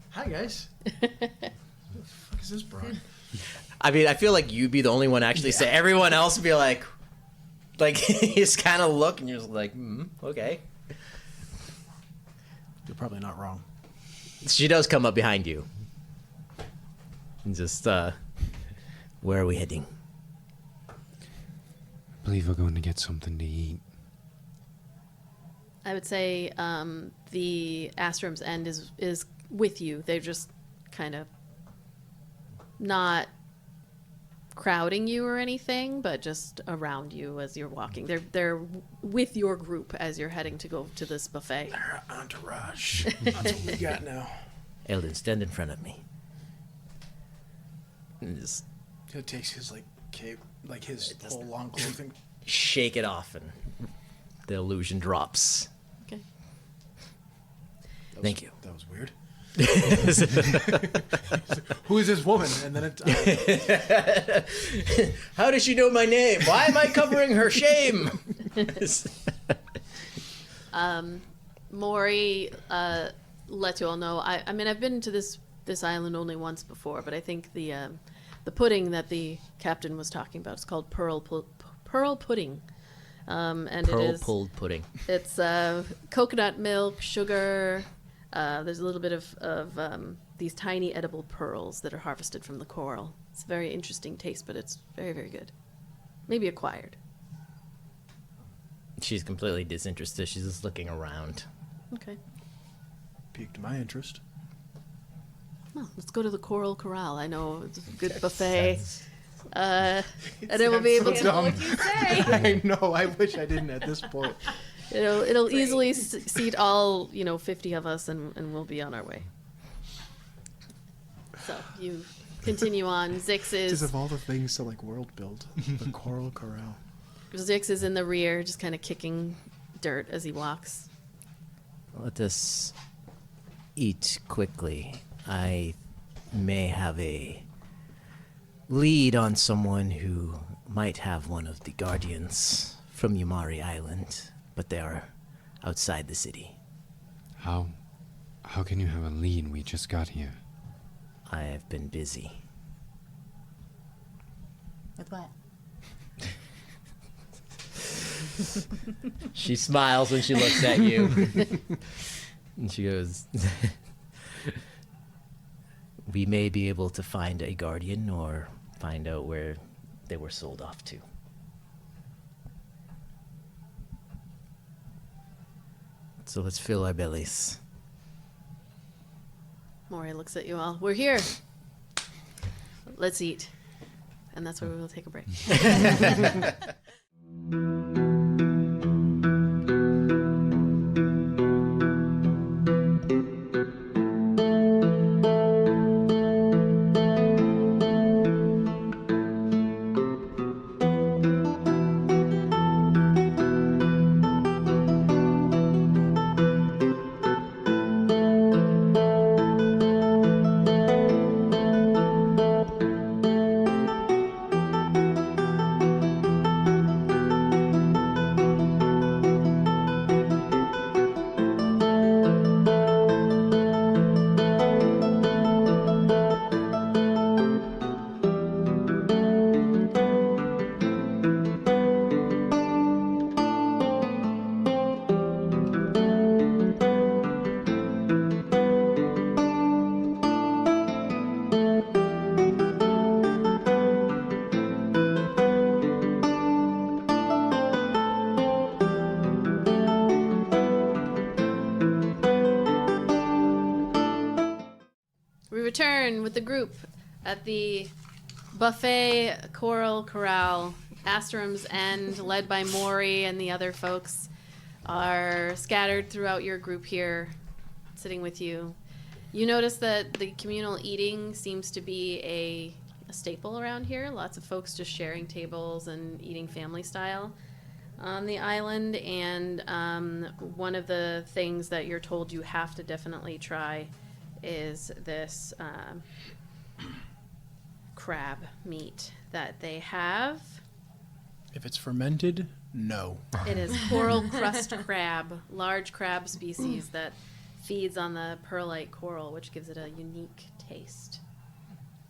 hi guys. Who the fuck is this broad? I mean, I feel like you'd be the only one actually say. Everyone else would be like you just kind of look and you're just like, okay. You're probably not wrong. She does come up behind you. And just, where are we heading? I believe we're going to get something to eat. I would say the Astrom's End is with you. They're just kind of not crowding you or anything, but just around you as you're walking. They're with your group as you're heading to go to this buffet. Our entourage. That's what we got now. Eldon, stand in front of me. And just He takes his like cape, like his whole long clothing. shake it off, and the illusion drops. Okay. Thank you. That was weird. Who is this woman? And then it's How does she know my name? Why am I covering her shame? Maury let you all know. I mean, I've been to this island only once before, but I think the pudding that the captain was talking about is called pearl pudding. And Pearl it is pulled pudding. It's coconut milk, sugar. There's a little bit of these tiny edible pearls that are harvested from the coral. It's a very interesting taste, but it's very, very good. Maybe acquired. She's completely disinterested. She's just looking around. Okay. piqued my interest. Well, let's go to the Coral Corral. I know it's a good buffet. And it will be able to. What you say? I know. I wish I didn't at this point. It'll easily seat all 50 of us, and we'll be on our way. So you continue on. Zix Just is of all the things to like world build, the Coral Corral. Zix is in the rear, just kind of kicking dirt as he walks. Let us eat quickly. I may have a lead on someone who might have one of the guardians from Yumari Island, but they are outside the city. How can you have a lead? We just got here. I have been busy. With what? She smiles when she looks at you. And she goes, we may be able to find a guardian or find out where they were sold off to. So let's fill our bellies. Maury looks at you all. We're here. Let's eat. And that's where we will take a break. We return with the group at the buffet Coral Corral. Astrum's End, led by Maury and the other folks, are scattered throughout your group here, sitting with you. You notice that the communal eating seems to be a staple around here. Lots of folks just sharing tables and eating family style on the island. And one of the things that you're told you have to definitely try is this crab meat that they have. If it's fermented, no. It is coral crust crab, large crab species that feeds on the perlite coral, which gives it a unique taste.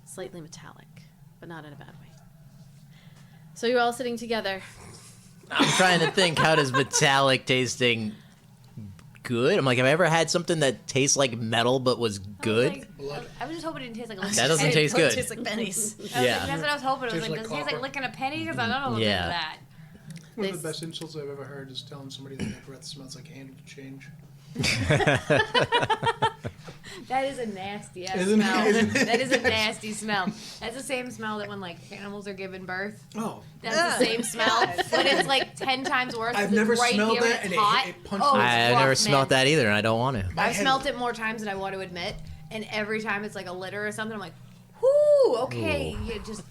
Slightly metallic, but not in a bad way. So you're all sitting together. I'm trying to think, how does metallic tasting good? I'm like, have I ever had something that tastes like metal but was good? I was just hoping it didn't taste like That doesn't taste good. Tastes like pennies. Yeah. That's what I was hoping. It was Tastes like, like does it taste like copper. licking a penny? Because I don't know what Yeah. that. One of the best insults I've ever heard is telling somebody that their breath smells like handle change. That is a nasty ass Isn't it? smell. Isn't it? That is a nasty smell. That's the same smell that when like animals are giving birth. Oh, That's the same smell, but it's like 10 times worse. I've 'cause never it's right smelled here that, and and it's hot. it punched Oh, me. it's I rough, never smelled man. that either, and I don't want to. My I've head- smelt it more times than I want to admit, and every time it's like a litter or something, I'm like, whoo, okay,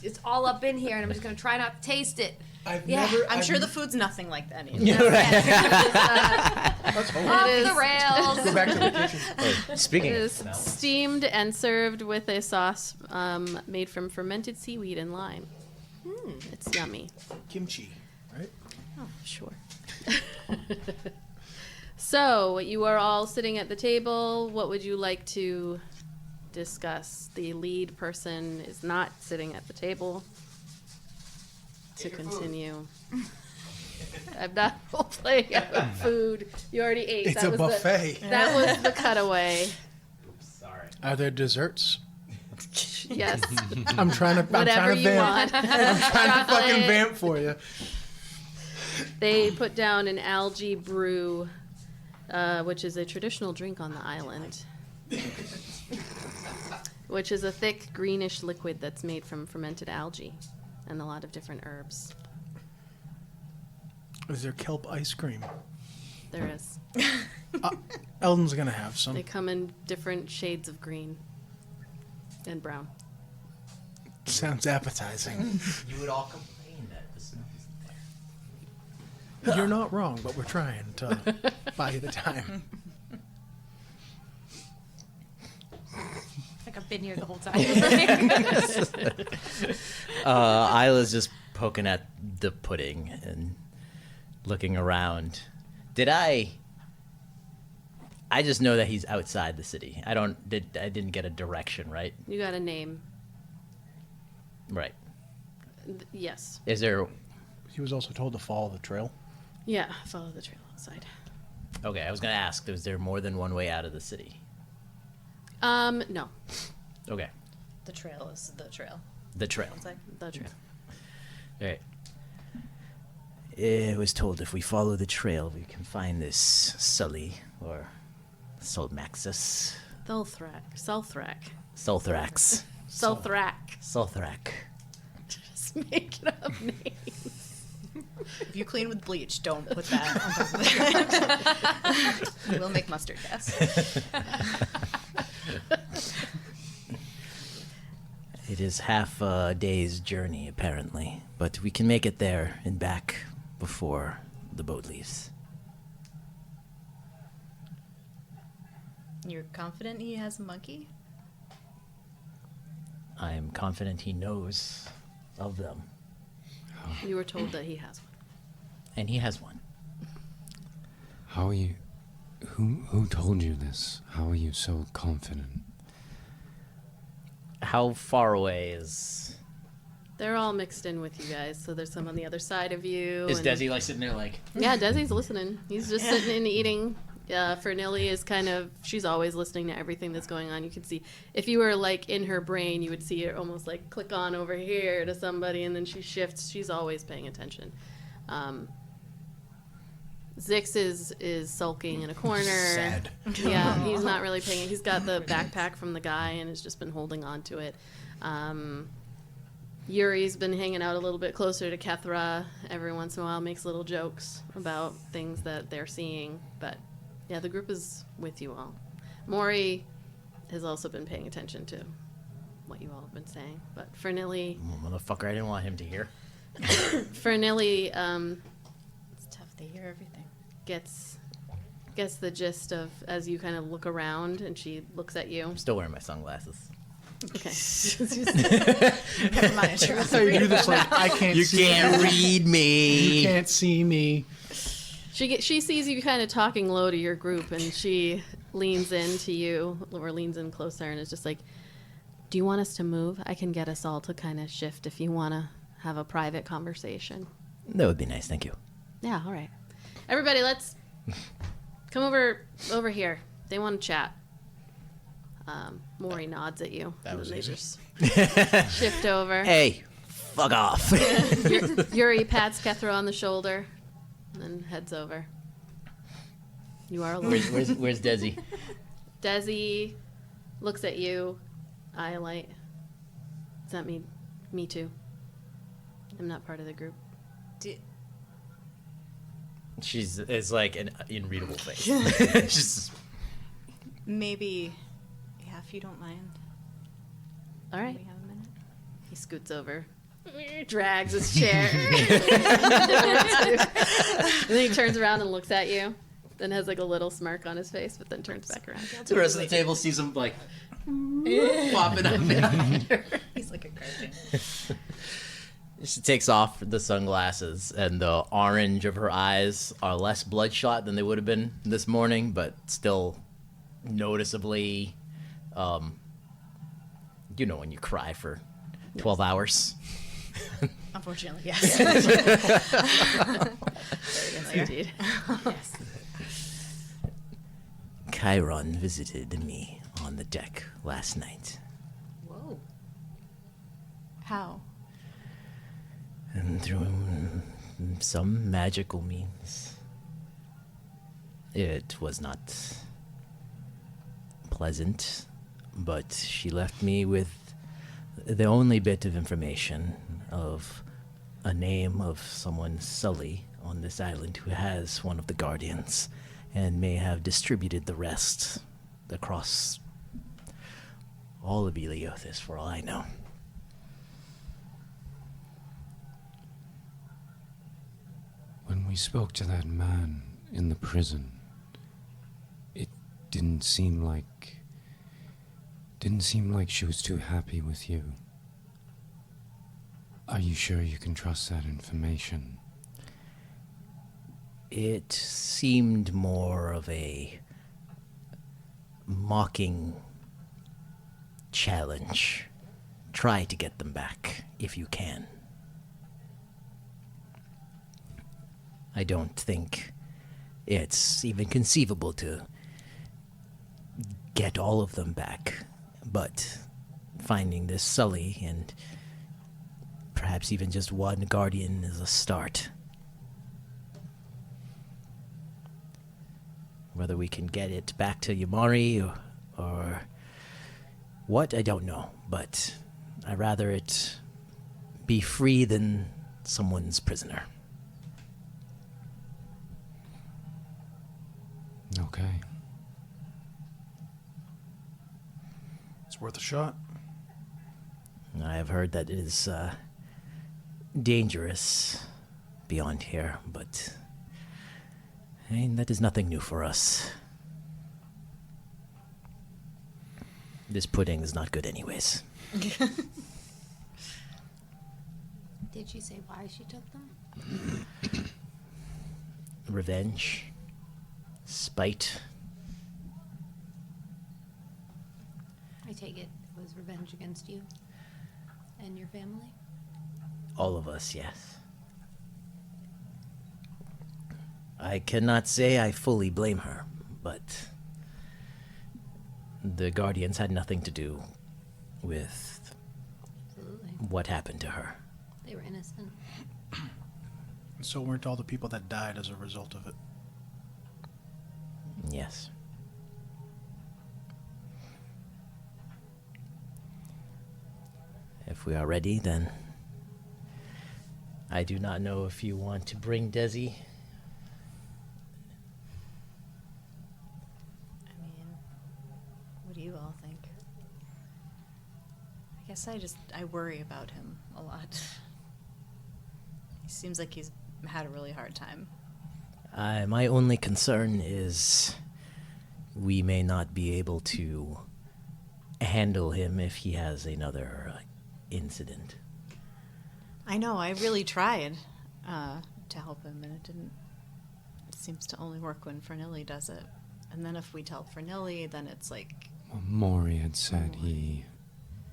it's all up in here, and I'm just gonna try not to taste it. I'm sure the food's nothing like that. Either. Let's hope. Off is- the rails. Go back to the kitchen. Speaking It of is smell, steamed and served with a sauce made from fermented seaweed and lime. It's yummy. Kimchi, right? Oh, sure. So, you are all sitting at the table. What would you like to discuss? The lead person is not sitting at the table. To continue. I'm not role-playing about food. You already ate. It's a buffet. That was the cutaway. sorry. Are there desserts? Yes. I'm trying to. I'm Whatever trying to you vamp. want. I'm trying to fucking vamp for you. They put down an algae brew, which is a traditional drink on the island. Which is a thick greenish liquid that's made from fermented algae and a lot of different herbs. Is there kelp ice cream? There is. Eldon's gonna have some. They come in different shades of green and brown. Sounds appetizing. You would all complain that the smell isn't there. You're not wrong, but we're trying to buy you the time. Like I've been here the whole time. Isla's just poking at the pudding and looking around. I just know that he's outside the city. I didn't get a direction, right? You got a name. Right. Yes. Is there... He was also told to follow the trail. Yeah, follow the trail outside. Okay, I was going to ask, is there more than one way out of the city? No. Okay. The trail is the trail. The trail. The trail. All right. It was told if we follow the trail, we can find this Sully, or Solmaxus, Thulthrak. Sulthrak. Sulthrax, Sulthrak. Sulthrak. Just making up names. If you clean with bleach, don't put that on top of it. We'll make mustard gas. It is half a day's journey, apparently, but we can make it there and back before the boat leaves. You're confident he has a monkey? I am confident he knows of them, You were told that he has one. and he has one. How are you? Who told you this? How are you so confident? How far away is... They're all mixed in with you guys, so there's some on the other side of you. Is and- Desi like sitting there like... Yeah, Desi's listening. He's just sitting and eating. Fernilly is kind of, she's always listening to everything that's going on. You can see, if you were like in her brain, you would see her almost like click on over here to somebody and then she shifts. She's always paying attention. Zix is sulking in a corner. Sad. Yeah, he's not really paying. He's got the backpack from the guy and has just been holding on to it. Yuri's been hanging out a little bit closer to Kethra. Every once in a while makes little jokes about things that they're seeing. But yeah, the group is with you all. Maury has also been paying attention to what you all have been saying. But Fernilly, Motherfucker, I didn't want him to hear. Fernilly It's tough to hear everything. gets the gist of, as you kind of look around and she looks at you. I'm still wearing my sunglasses. Okay. Never mind. That's how you do this. Like, I can't see you. read me. You can't see me. She sees you kind of talking low to your group, and she leans in to you, or leans in closer, and is just like, "Do you want us to move? I can get us all to kind of shift if you want to have a private conversation." That would be nice, thank you. Yeah, all right. Everybody, let's come over here. They want to chat. Maury nods at you. That and was then they easy. just shift over. Hey, fuck off. Yuri pats Kethra on the shoulder and then heads over. You are alone. Where's Desi? Desi looks at you. Iolite. Does that mean me too? I'm not part of the group. It's like an unreadable face. She's Maybe, yeah, if you don't mind. All right. We have a minute. He scoots over, drags his chair. And then he turns around and looks at you. Then has like a little smirk on his face, but then turns back around. the rest of the table sees him like popping up behind her. He's like a cartoon. She takes off the sunglasses, and the orange of her eyes are less bloodshot than they would have been this morning, but still noticeably, you know, when you cry for 12 hours. Unfortunately, yes. Yes, indeed. Yes. Chiron visited me on the deck last night, Whoa. How? and through some magical means. It was not pleasant, but she left me with the only bit of information of a name of someone Sully on this island who has one of the guardians and may have distributed the rest across all of Eleothis for all I know. When we spoke to that man in the prison, it didn't seem like she was too happy with you. Are you sure you can trust that information? It seemed more of a mocking challenge. Try to get them back if you can. I don't think it's even conceivable to get all of them back, but finding this Sully and perhaps even just one guardian is a start. Whether we can get it back to Yamari or what, I don't know, but I'd rather it be free than someone's prisoner. Okay. It's worth a shot. I have heard that it is dangerous beyond here, but that is nothing new for us. This pudding is not good anyways. Did she say why she took them? Revenge. Spite. I take it was revenge against you and your family? All of us, yes. I cannot say I fully blame her, but the Guardians had nothing to do with Absolutely. what happened to her. They were innocent. And so weren't all the people that died as a result of it. Yes. If we are ready, then I do not know if you want to bring Desi. I mean, what do you all think? I guess I worry about him a lot. He seems like he's had a really hard time. My only concern is we may not be able to handle him if he has another incident. I know, I really tried to help him, and it seems to only work when Fernilli does it. And then if we tell Fernilli, then it's like... Well, Maury had said he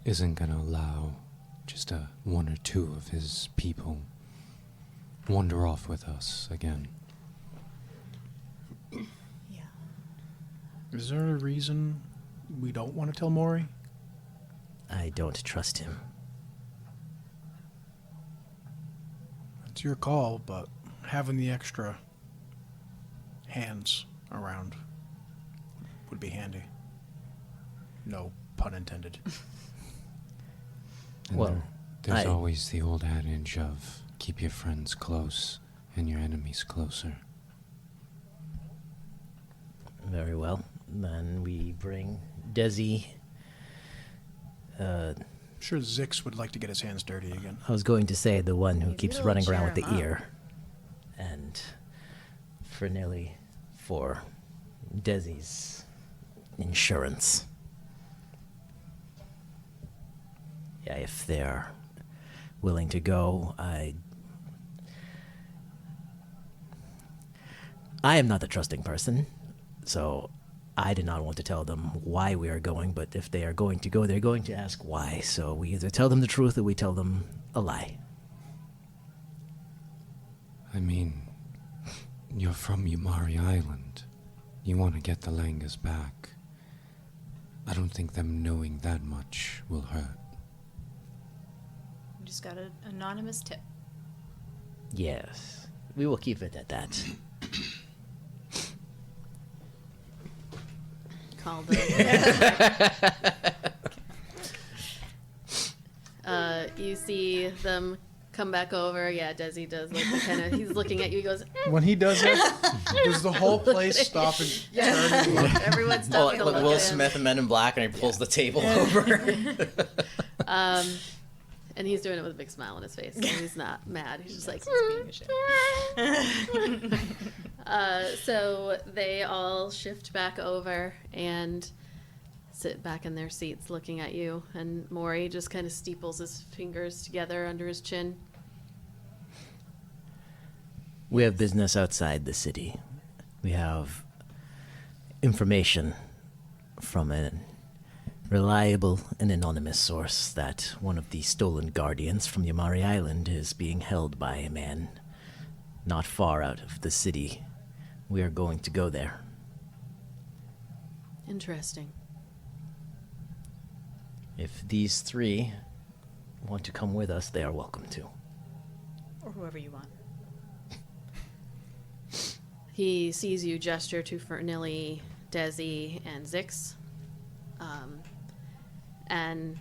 isn't going to allow just one or two of his people wander off with us again. Yeah. Is there a reason we don't want to tell Maury? I don't trust him. It's your call, but having the extra hands around would be handy. No pun intended. And Well, there's I- always the old adage of keep your friends close and your enemies closer. Very well. Then we bring Desi. I'm sure Zix would like to get his hands dirty again. I was going to say the one who You keeps really running around with cheer the him up. ear. And Fernelli for Desi's insurance. Yeah, if they're willing to go, I am not a trusting person, so I did not want to tell them why we are going, but if they are going to go, they're going to ask why. So we either tell them the truth or we tell them a lie. I mean, you're from Yamari Island. You want to get the Langas back. I don't think them knowing that much will hurt. We just got an anonymous tip. Yes, we will keep it at that. Called it. You see them come back over. Yeah, Desi does like the kind of. He's looking at you. He goes, When he does that, does the whole place stop and turn and look? everyone's stopping to look at him. and Men in Black, and he pulls the table over. And he's doing it with a big smile on his face. So he's not mad. He's just like, so they all shift back over and sit back in their seats looking at you. And Maury just kind of steeples his fingers together under his chin. We have business outside the city. We have information from a reliable and anonymous source that one of the stolen guardians from Yamari Island is being held by a man not far out of the city. We are going to go there. Interesting. If these three want to come with us, they are welcome to. Or whoever you want. He sees you gesture to Fernilli, Desi, and Zix. And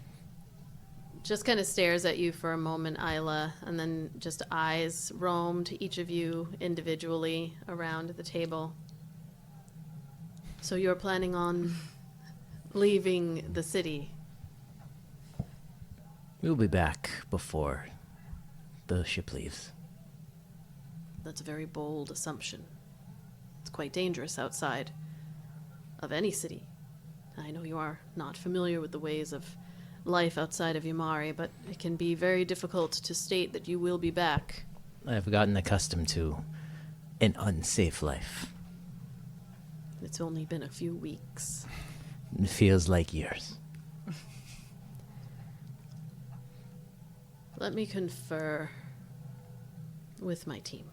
just kind of stares at you for a moment, Ayla, and then just eyes roam to each of you individually around the table. So you're planning on leaving the city? We'll be back before the ship leaves. That's a very bold assumption. It's quite dangerous outside of any city. I know you are not familiar with the ways of life outside of Yamari, but it can be very difficult to state that you will be back. I've gotten accustomed to an unsafe life. It's only been a few weeks. It feels like years. Let me confer with my team.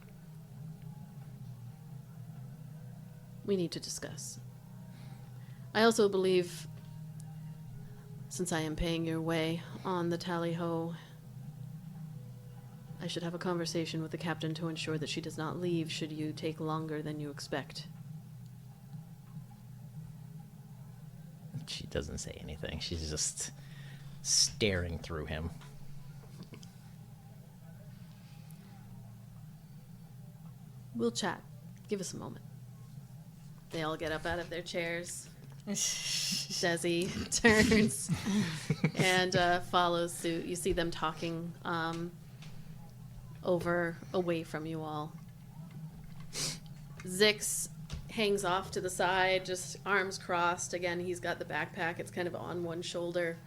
We need to discuss. I also believe, since I am paying your way on the tally-ho, I should have a conversation with the captain to ensure that she does not leave should you take longer than you expect. She doesn't say anything. She's just staring through him. We'll chat. Give us a moment. They all get up out of their chairs. Desi turns and follows suit. You see them talking away from you all. Zix hangs off to the side, just arms crossed. Again, he's got the backpack. It's kind of on one shoulder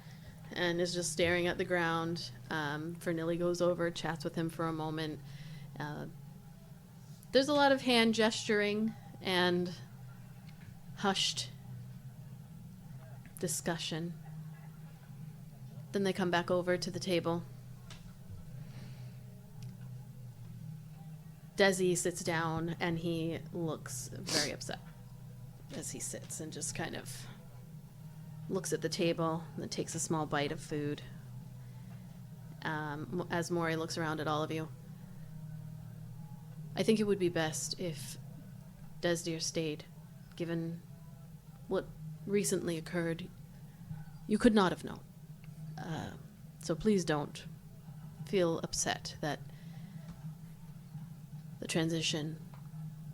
and is just staring at the ground. Fernilli goes over, chats with him for a moment. There's a lot of hand gesturing and hushed discussion. Then they come back over to the table. Desi sits down and he looks very upset as he sits and just kind of looks at the table and then takes a small bite of food. As Maury looks around at all of you. I think it would be best if Desdir stayed given what recently occurred, you could not have known. So please don't feel upset that the transition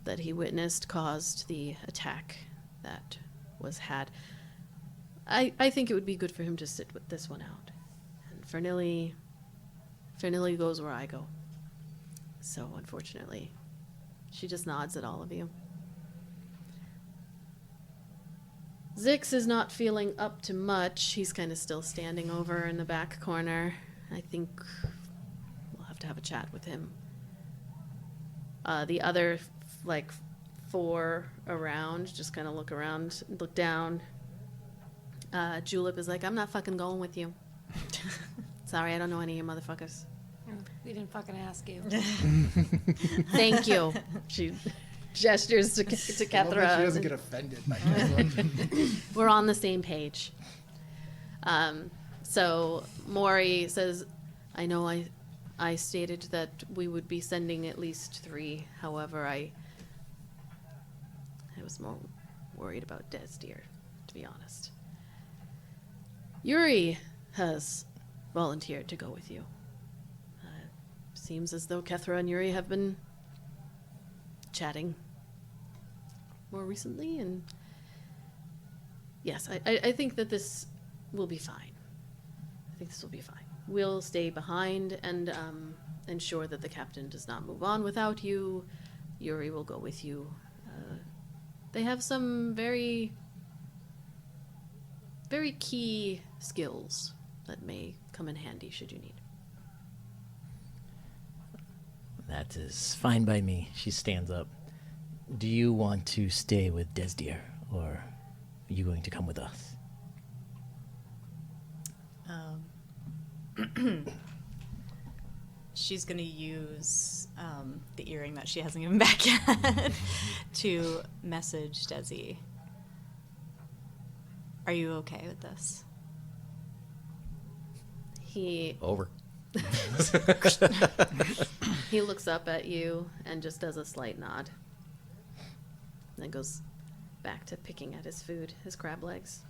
that he witnessed caused the attack that was had. I think it would be good for him to sit with this one out. And Fernilly goes where I go. So unfortunately, she just nods at all of you. Zix is not feeling up to much. He's kind of still standing over in the back corner. I think we'll have to have a chat with him. The other, like, 4 around just kind of look around, look down. Julep is like, I'm not fucking going with you. Sorry, I don't know any of you motherfuckers. We didn't fucking ask you. Thank you. She gestures to I love that she Kethra. doesn't get offended by Kethra. We're on the same page. So Maury says, I know I stated that we would be sending at least 3. However, I was more worried about Desdeer, to be honest. Yuri has volunteered to go with you. Seems as though Kethra and Yuri have been chatting more recently, and yes, I think that this will be fine. I think this will be fine. We'll stay behind and ensure that the captain does not move on without you. Yuri will go with you. They have some very, very key skills that may come in handy should you need. That is fine by me. She stands up. Do you want to stay with Desdeer, or are you going to come with us? She's going to use the earring that she hasn't given back yet to message Desi. Are you okay with this? He Over. He looks up at you and just does a slight nod. And then goes back to picking at his food, his crab legs.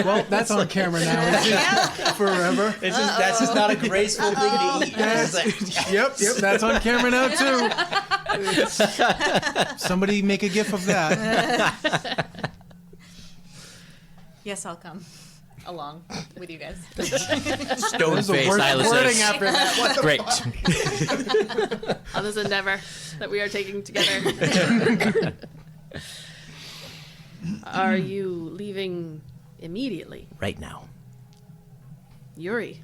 Well, that's on camera now. Forever. That's just not a graceful thing to eat. Yep, that's on camera now too. Somebody make a gif of that. Yes, I'll come along with you guys. Stone There's the face, worst Ayla wording says. after that. What the Great. On this endeavor that we are taking together. Are you leaving immediately? Right now. Yuri.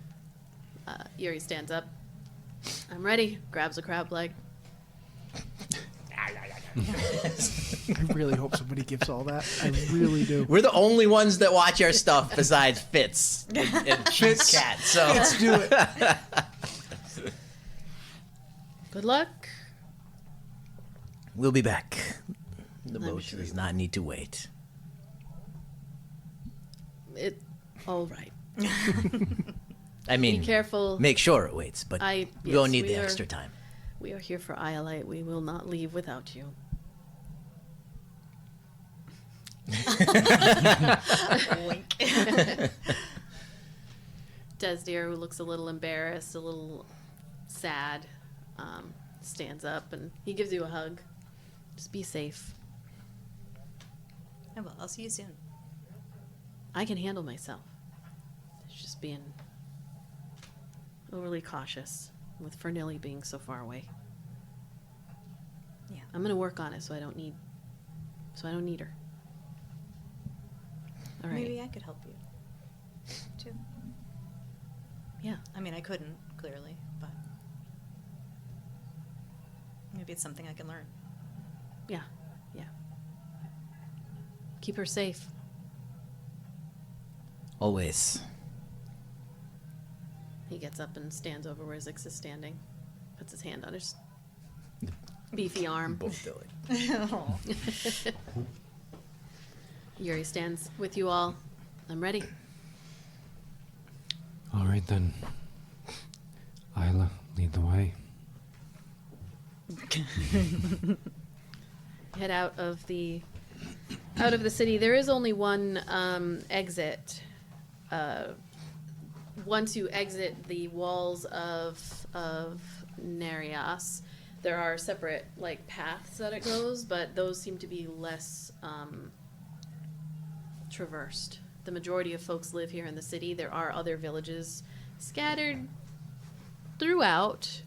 Yuri stands up. I'm ready. Grabs a crab leg. I really hope somebody gives all that. I really do. We're the only ones that watch our stuff besides Fitz and Fitz. Cat. So Let's do it. Good luck. we'll be back. The I'm boat sure does you not need to wait. All right. I mean, Be careful. make sure it waits, but we don't yes, need we the are- extra time. We are here for Iolite. We will not leave without you. Wink. Desdeer, who looks a little embarrassed, a little sad, stands up and he gives you a hug. Just be safe. I will. I'll see you soon. I can handle myself. It's just being overly cautious with Fernilly being so far away. Yeah. I'm gonna work on it so I don't need her. All right. Maybe I could help you too. Yeah. I mean, I couldn't clearly, but maybe it's something I can learn. Yeah. Yeah. Keep her safe. Always. He gets up and stands over where Zix is standing. Puts his hand on his beefy arm. Both do it. Yuri stands with you all. I'm ready. All right then. Ayla, lead the way. Head out of the city. There is only one exit. Once you exit the walls of Nereas, there are separate like paths that it goes, but those seem to be less traversed. The majority of folks live here in the city. There are other villages scattered throughout,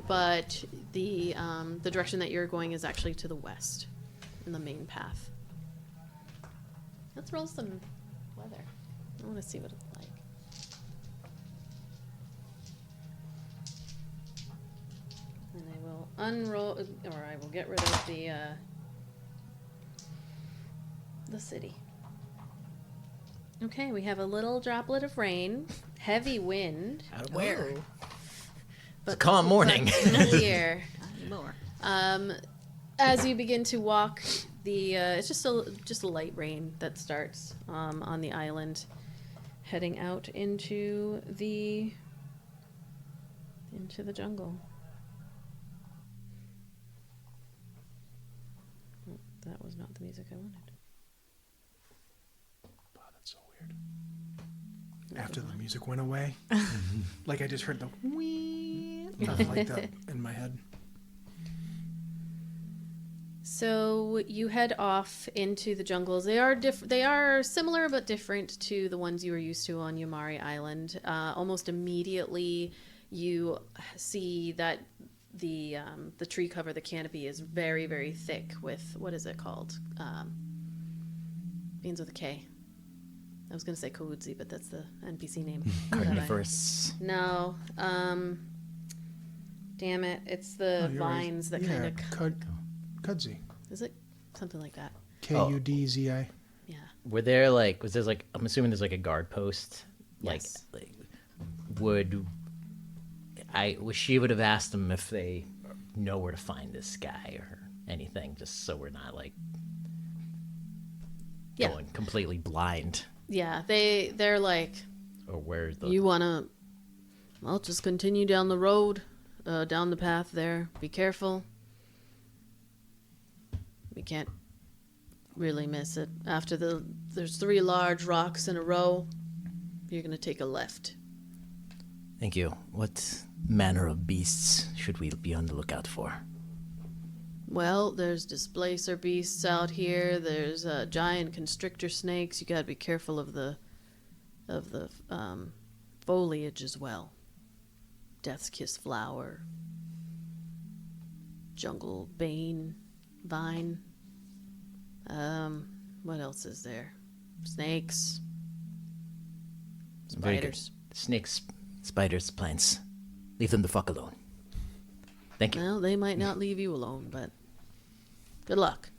but the direction that you're going is actually to the west, in the main path. Let's roll some weather. I want to see what it's like. And I will unroll, or I will get rid of the city. Okay, we have a little droplet of rain, heavy wind. Out of where? But It's a calm morning. Clear. Lower. As you begin to walk, it's just a light rain that starts on the island, heading out into the jungle. Oh, that was not the music I wanted. Wow, that's so weird. After the music went away, like I just heard the wee like that in my head. So you head off into the jungles. They are similar but different to the ones you were used to on Yamari Island. Almost immediately, you see that the tree cover, the canopy, is very, very thick with, what is it called? Beans with a K. I was going to say Kawudzi, but that's the NPC name. Carnivorous. No. Damn it. It's the vines that kind of... Kudzi. Is it something like that? Kudzi. Yeah. Was there like, I'm assuming there's like a guard post? Yes. She would have asked them if they know where to find this guy or anything, just so we're not like going completely blind. Yeah, they're like, Or where the... you wanna, well, just continue down the road, down the path there. Be careful. We can't really miss it. After there's 3 large rocks in a row. You're gonna take a left. Thank you. What manner of beasts should we be on the lookout for? Well, there's displacer beasts out here. There's giant constrictor snakes. You gotta be careful of the foliage as well. Death's kiss flower, jungle bane, vine. What else is there? Snakes, Very good. spiders. Snakes, spiders, plants. Leave them the fuck alone. Thank you. Well, they might not leave you alone, but good luck.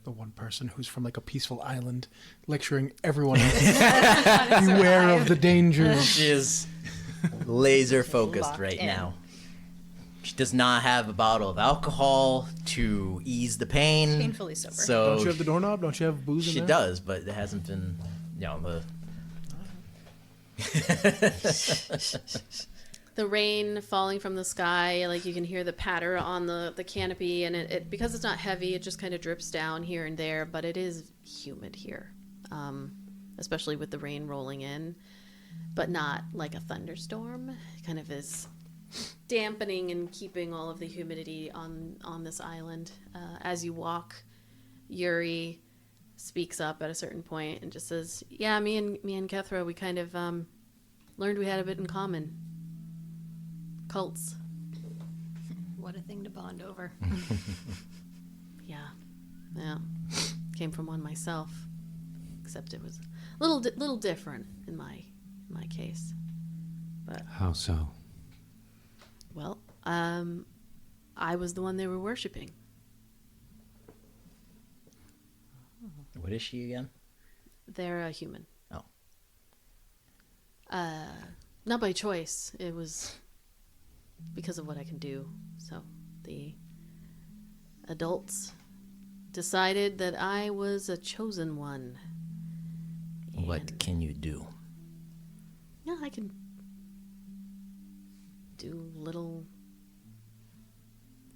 The one person who's from like a peaceful island lecturing everyone else. Beware of the dangers. She is laser focused right in. now. She does not have a bottle of alcohol to ease the pain. Painfully sober. So Don't you have the doorknob? Don't you have booze in she there? does, but it hasn't been, The rain falling from the sky, like you can hear the patter on the canopy, and it because it's not heavy, it just kind of drips down here and there, but it is humid here, especially with the rain rolling in, but not like a thunderstorm. It kind of is dampening and keeping all of the humidity on this island. As you walk, Yuri speaks up at a certain point and just says, "Yeah, me and Kethra, we kind of learned we had a bit in common. Cults." What a thing to bond over. Yeah. Came from one myself, except it was a little different in my case. But How so? well, I was the one they were worshiping. what is she again? They're a human. Oh. Not by choice. It was because of what I can do. So the adults decided that I was a chosen one. What And, can you do? yeah, I can do little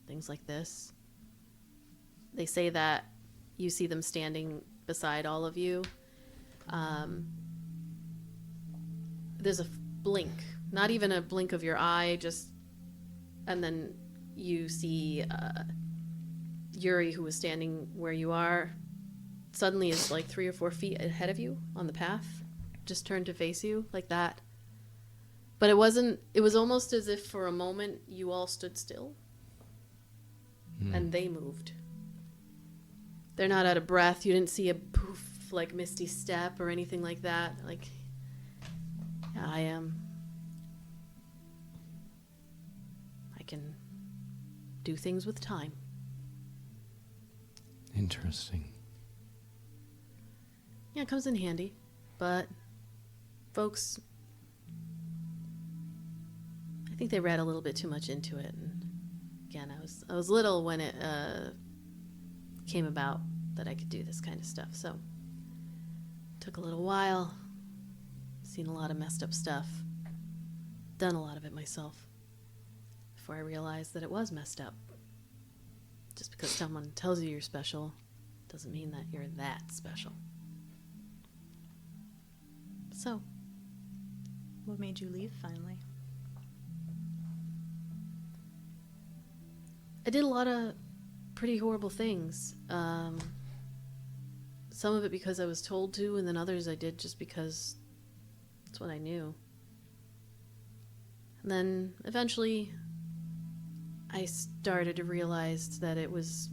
things like this. They say that you see them standing beside all of you. There's a blink, not even a blink of your eye, and then you see Yuri, who was standing where you are, suddenly is like 3 or 4 feet ahead of you on the path, just turned to face you like that. But it was almost as if for a moment you all stood still and they moved. They're not out of breath. You didn't see a poof, like misty step or anything like that. Like, yeah, I can do things with time. Interesting. Yeah, it comes in handy. But folks, I think they read a little bit too much into it. And again, I was little when it came about that I could do this kind of stuff. So it took a little while. Seen a lot of messed up stuff. Done a lot of it myself before I realized that it was messed up. Just because someone tells you you're special doesn't mean that you're that special. So, What made you leave finally? I did a lot of pretty horrible things. Some of it because I was told to, and then others I did just because that's what I knew. And then eventually I started to realize that it was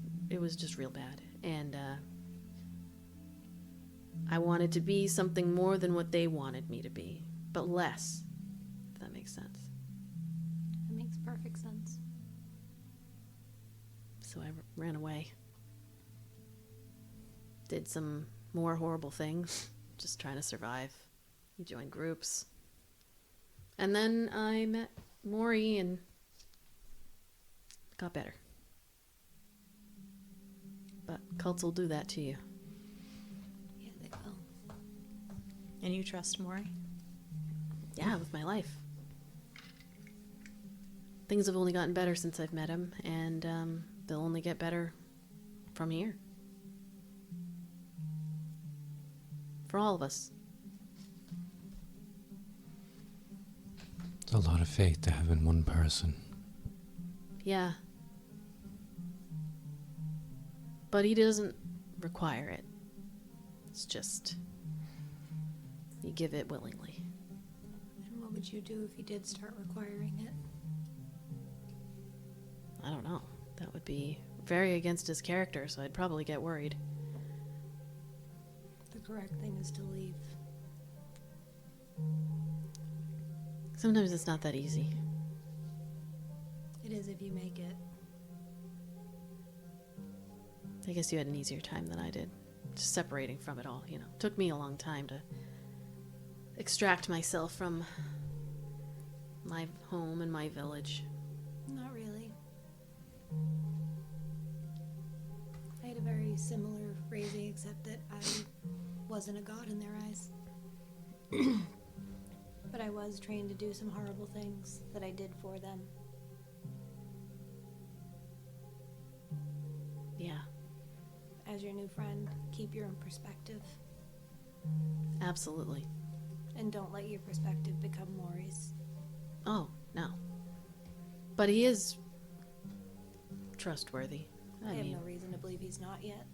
just real bad. And I wanted to be something more than what they wanted me to be, but less, if that makes sense. That makes perfect sense. So I ran away. Did some more horrible things, just trying to survive. Joined groups. And then I met Maury and got better. But cults will do that to you. Yeah, they will. And you trust Maury? Yeah, with my life. Things have only gotten better since I've met him, and they'll only get better from here. For all of us. It's a lot of faith to have in one person. Yeah. But he doesn't require it. It's just you give it willingly. And what would you do if he did start requiring it? I don't know. That would be very against his character, so I'd probably get worried. The correct thing is to leave. Sometimes it's not that easy. It is if you make it. I guess you had an easier time than I did. Just separating from it all, you know. Took me a long time to extract myself from my home and my village. Not really. I had a very similar raising, except that I wasn't a god in their eyes. But I was trained to do some horrible things that I did for them. Yeah, As your new friend, keep your own perspective. absolutely. And don't let your perspective become Maury's. Oh, no. But he is trustworthy. I have mean, no reason to believe he's not yet.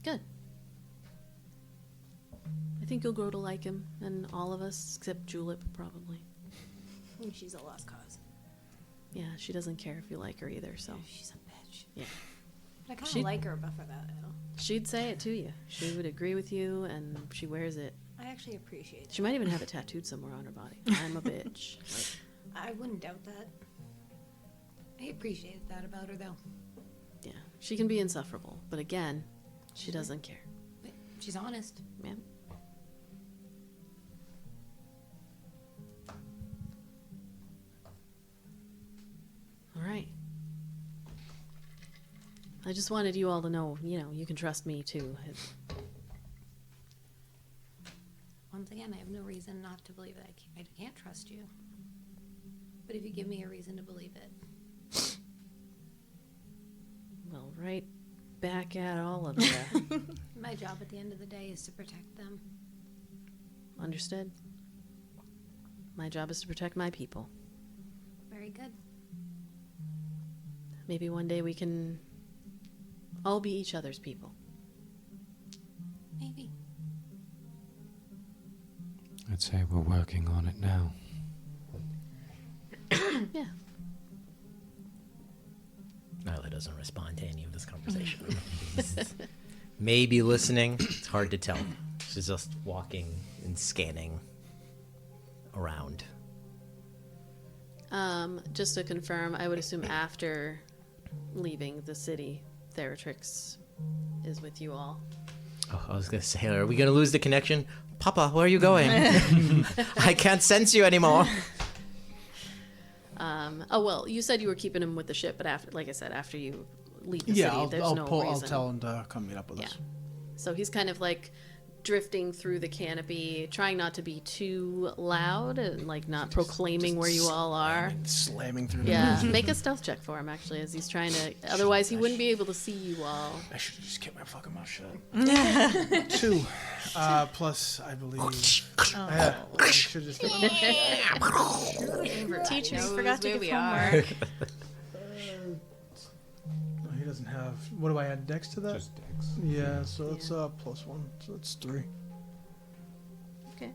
good. I think you'll grow to like him, and all of us, except Julep, probably. And she's a lost cause. Yeah, she doesn't care if you like her either, so. She's a bitch. Yeah. I kind She- of like her, but for that, I don't. She'd say it to you. She would agree with you, and she wears it. I actually appreciate it. She might even have it tattooed somewhere on her body. I'm a bitch. Like, I wouldn't doubt that. I appreciated that about her, though. yeah, she can be insufferable, but again, she doesn't care. But she's honest. Yeah. All right. I just wanted you all to know, you know, you can trust me too. Once again, I have no reason not to believe that I can't trust you. But if you give me a reason to believe it. Well, right back at all of you. My job at the end of the day is to protect them. Understood. My job is to protect my people. Very good. Maybe one day we can all be each other's people. Maybe. I'd say we're working on it now. Yeah. Ayla doesn't respond to any of this conversation. Maybe listening. It's hard to tell. She's just walking and scanning around. Just to confirm, I would assume after leaving the city, Theratrix is with you all. Oh, I was going to say, are we going to lose the connection? Papa, where are you going? I can't sense you anymore. Oh, well, you said you were keeping him with the ship, but after, like I said, after you leave the city, there's no reason. I'll tell him to come meet up with us. So he's kind of like drifting through the canopy, trying not to be too loud and like not proclaiming where you all are. Slamming through. Yeah, make a stealth check for him actually, as he's trying to. Otherwise, he wouldn't be able to see you all. I should have just kept my fucking mouth shut. 2, plus I believe. Yeah, I should just. Teachers forgot to where give we homework. No, he doesn't have. What do I add dex to that? Just Dex. Yeah, so it's +1, so it's 3. Okay.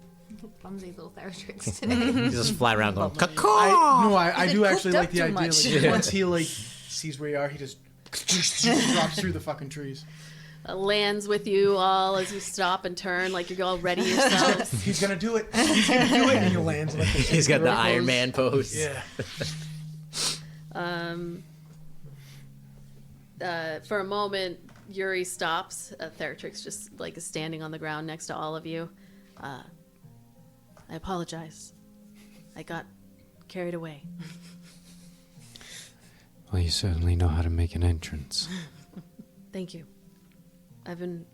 Clumsy little Theratrix today. You just fly around going, I do actually cooked like up the too idea. much? Like, once he like sees where you are, he just drops through the fucking trees. Lands with you all as you stop and turn, like you're all ready yourselves. He's gonna do it. He's gonna do it, and he lands. Like He's got the Iron Man pose. Yeah. For a moment, Yuri stops. Theratrix just like is standing on the ground next to all of you. I apologize. I got carried away. Well, you certainly know how to make an entrance. Thank you. I've been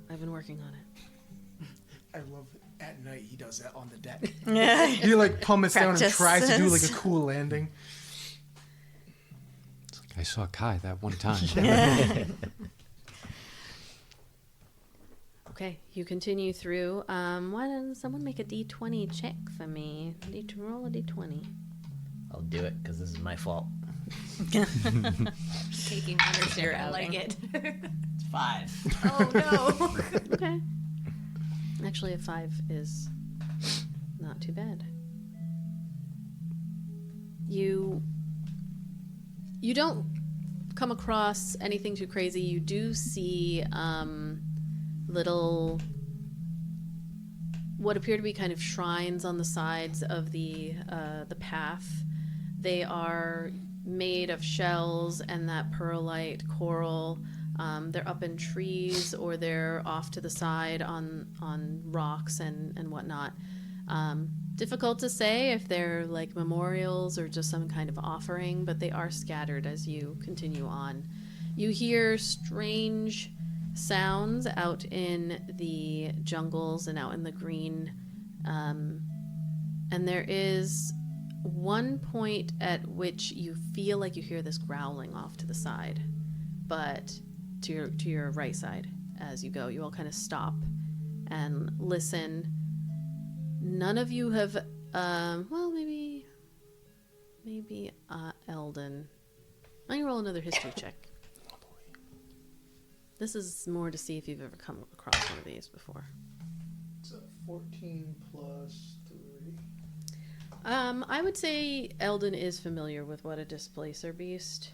working on it. I love that at night he does that on the deck. He like plummets down and tries to do like a cool landing. It's like I saw Kai that one time. Okay, you continue through. Why doesn't someone make a D20 check for me? Roll a D20. I'll do it because this is my fault. Taking ownership. I like it. It's 5. Oh no. Okay. Actually, a 5 is not too bad. You don't come across anything too crazy. You do see little, what appear to be kind of shrines on the sides of the path. They are made of shells and that pearlite coral. They're up in trees or they're off to the side on rocks and whatnot. Difficult to say if they're like memorials or just some kind of offering, but they are scattered as you continue on. You hear strange sounds out in the jungles and out in the green. And there is one point at which you feel like you hear this growling off to the side, but to your right side as you go. You all kind of stop and listen. None of you have, well, maybe Eldon. Let me roll another history check. This is more to see if you've ever come across one of these before. It's a 14 plus 3. I would say Eldon is familiar with what a displacer beast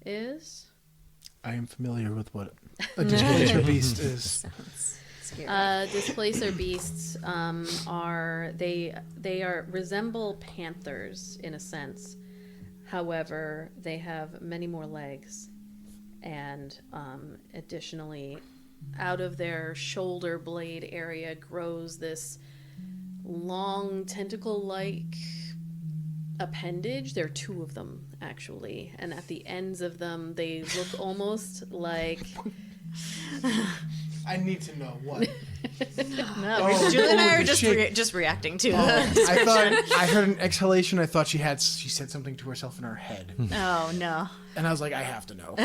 is. I am familiar with what a displacer beast is. Displacer beasts resemble panthers in a sense. However, they have many more legs, and additionally, out of their shoulder blade area grows this long tentacle-like appendage. There are 2 of them actually, and at the ends of them, they look almost like. I need to know what. No, Julie and I are holy just shit. just reacting to I thought I heard an exhalation. I thought she said something to herself in her head, Oh no. and I was like, I have to know.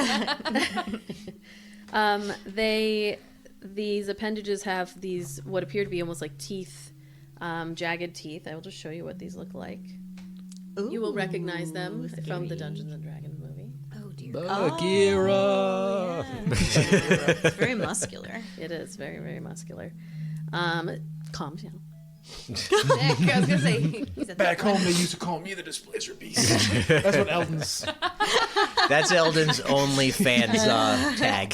These appendages have these what appear to be almost like teeth, jagged teeth. I will just show you what these look like. You will recognize them from the Dungeons and Dragons movie. Oh dear. Bagheera! It's very muscular. It is very, very muscular. Calm down. I was gonna say he's at Back home, they used to call me the Displacer Beast. That's what Eldon's. That's Eldon's OnlyFans tag.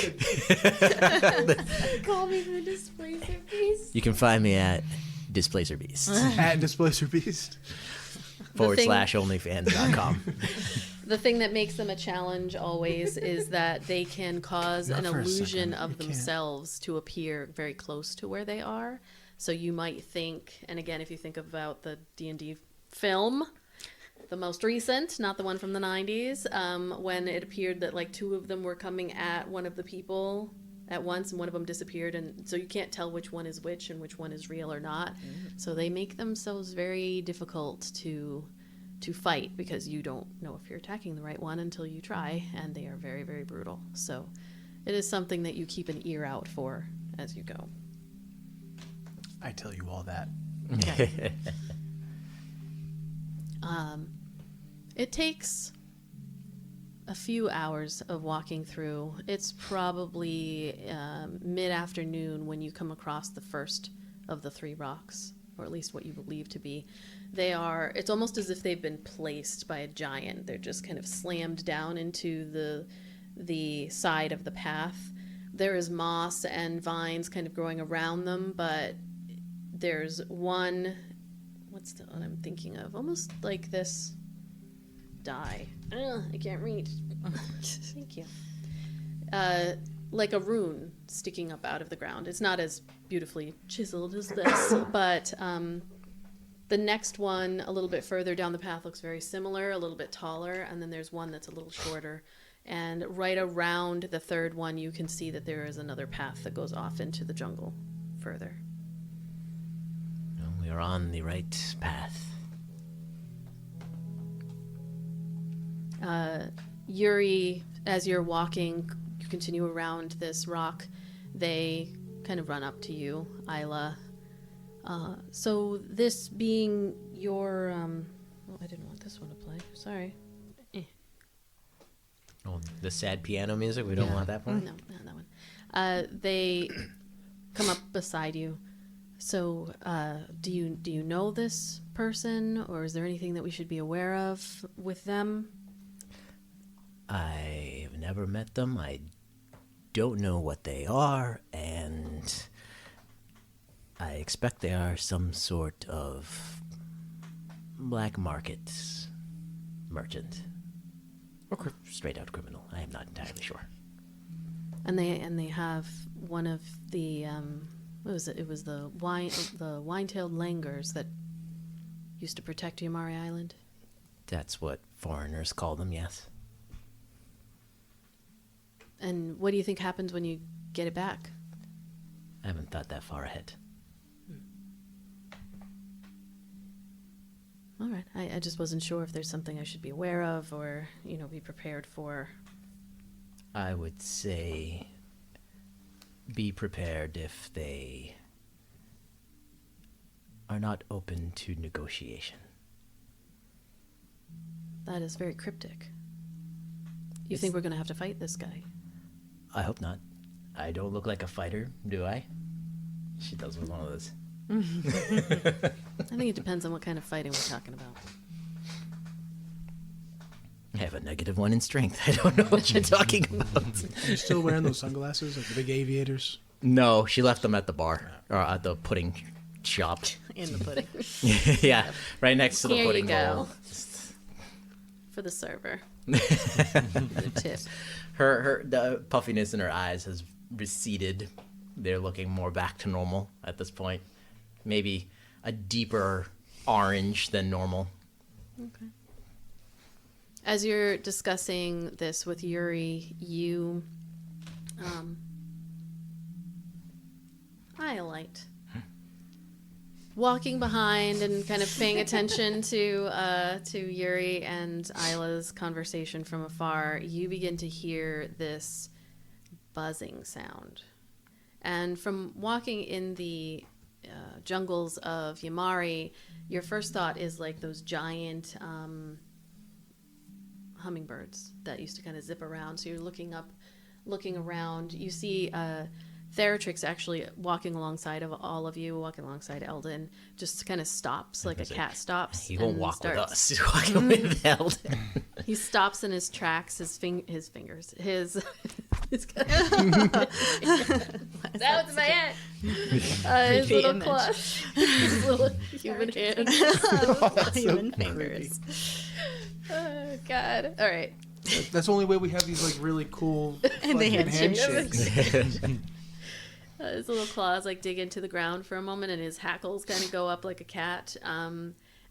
call me the displacer beast. You can find me at Displacer Beast At Displacer Beast. / OnlyFans.com. The thing that makes them a challenge always is that they can cause Not an for a illusion second. of You can't. themselves to appear very close to where they are. So you might think, and again, if you think about the D&D film, the most recent, not the one from the 90s, when it appeared that like two of them were coming at one of the people at once and one of them disappeared, and so you can't tell which one is which and which one is real or not. So they make themselves very difficult to fight because you don't know if you're attacking the right one until you try, and they are very, very brutal. So it is something that you keep an ear out for as you go. I tell you all that. It takes a few hours of walking through. It's probably mid-afternoon when you come across the first of the three rocks, or at least what you believe to be. It's almost as if they've been placed by a giant. They're just kind of slammed down into the side of the path. There is moss and vines kind of growing around them, but there's one, what's the one I'm thinking of? Almost like this die. Ugh, I can't reach. Thank you. Like a rune sticking up out of the ground. It's not as beautifully chiseled as this, but the next one a little bit further down the path looks very similar, a little bit taller, and then there's one that's a little shorter. And right around the third one, you can see that there is another path that goes off into the jungle further. Well, we are on the right path. Yuri, as you're walking, you continue around this rock. They kind of run up to you, Ayla. So this being your, oh, I didn't want this one to play. Sorry. Oh, the sad piano music. We don't want that one. No, not that one. They come up beside you. So, do you know this person, or is there anything that we should be aware of with them? I have never met them. I don't know what they are, and I expect they are some sort of black market merchant. Or straight out criminal. I am not entirely sure. And they have one of the what was it? It was the wine-tailed langurs that used to protect Yamari Island. That's what foreigners call them, yes. And what do you think happens when you get it back? I haven't thought that far ahead. All right. I just wasn't sure if there's something I should be aware of or, be prepared for. I would say be prepared if they are not open to negotiation. That is very cryptic. You think we're going to have to fight this guy? I hope not. I don't look like a fighter, do I? She does with one of those. I think it depends on what kind of fighting we're talking about. I have a -1 in strength. I don't know what you're talking about. Are you still wearing those sunglasses, like the big aviators? No, she left them at the bar, or at the pudding shop. In the pudding. Yeah, right next to the Here you pudding go. bowl. For the server. The tip. The puffiness in her eyes has receded. They're looking more back to normal at this point. Maybe a deeper orange than normal. Okay. As you're discussing this with Yuri, you Iolite. Walking behind and kind of paying attention to Yuri and Ayla's conversation from afar, you begin to hear this buzzing sound. And from walking in the jungles of Yamari, your first thought is like those giant hummingbirds that used to kind of zip around. So you're looking around. You see Theratrix actually walking alongside of all of you, walking alongside Eldon, just kind of stops, like a cat stops. He won't and walk with starts- us. He's walking with Eldon. He stops in his tracks, his fingers, his that was my hand. His little image. claws, his little human hands. Human fingers. Oh God! All right. That's the only way we have these like really cool And the fucking handshakes. handshakes. His little claws like dig into the ground for a moment, and his hackles kind of go up like a cat.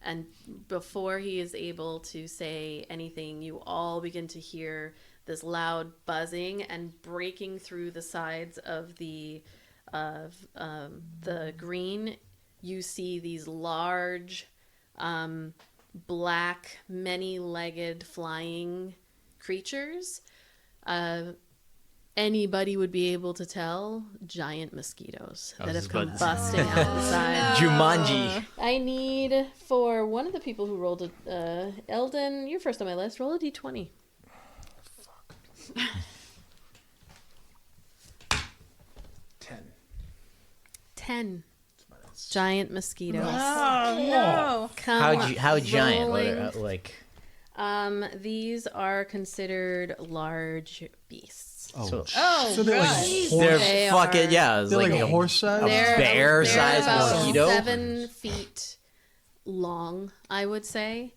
And before he is able to say anything, you all begin to hear this loud buzzing, and breaking through the sides of the green, you see these large, black, many-legged flying creatures. Anybody would be able to tell, giant mosquitoes that have come busting out the side. Jumanji. I need, for one of the people who rolled a, Eldon, you're first on my list, roll a d20. 10 giant mosquitoes. Oh no! Come How giant? What rolling. are, like, These are considered large beasts. so, So they're like they're They fucking, are- yeah. It's they're like like a horse size. They're bear-sized about mosquito? 7 feet long, I would say,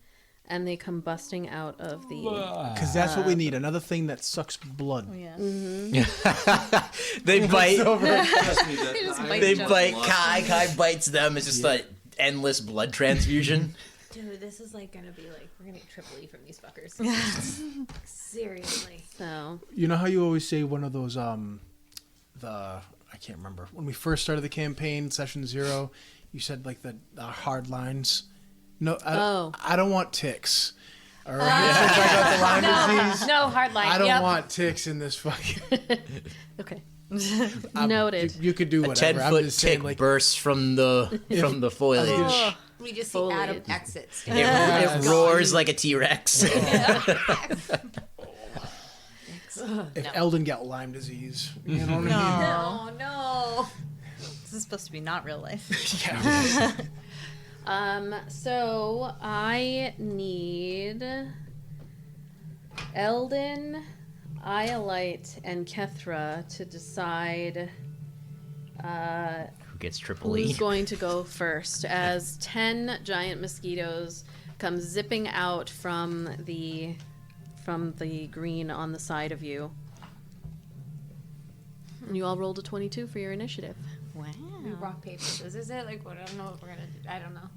and they come busting out of the. Because that's what we need. Another thing that sucks blood. Yeah. They bite. Trust me, that just I bite They each other. bite. Kai bites them. It's just like endless blood transfusion. Dude, this is like gonna be like we're gonna get triple E from these fuckers. Seriously. So You know how you always say one of those I can't remember when we first started the campaign, session 0. You said like the hard lines. No, I don't want ticks. All right, since I got the Lyme disease, No hard line. I don't Yep. want ticks in this fucking. okay, noted. You could do A whatever. I'm 10-foot just saying, tick like, bursts from the foliage. We just Foliage. see Adam exits. It roars like a T-Rex. if Eldon got Lyme disease, you know what I No. Oh no. This is supposed to be not real life. mean? Yeah. So I need Eldon, Iolite, and Kethra to decide Who gets triple E? who's going to go first, as 10 giant mosquitoes come zipping out from the green on the side of you. And you all rolled a 22 for your initiative. Wow. We rock paper scissors it. Like what? I don't know what we're gonna do. I don't know.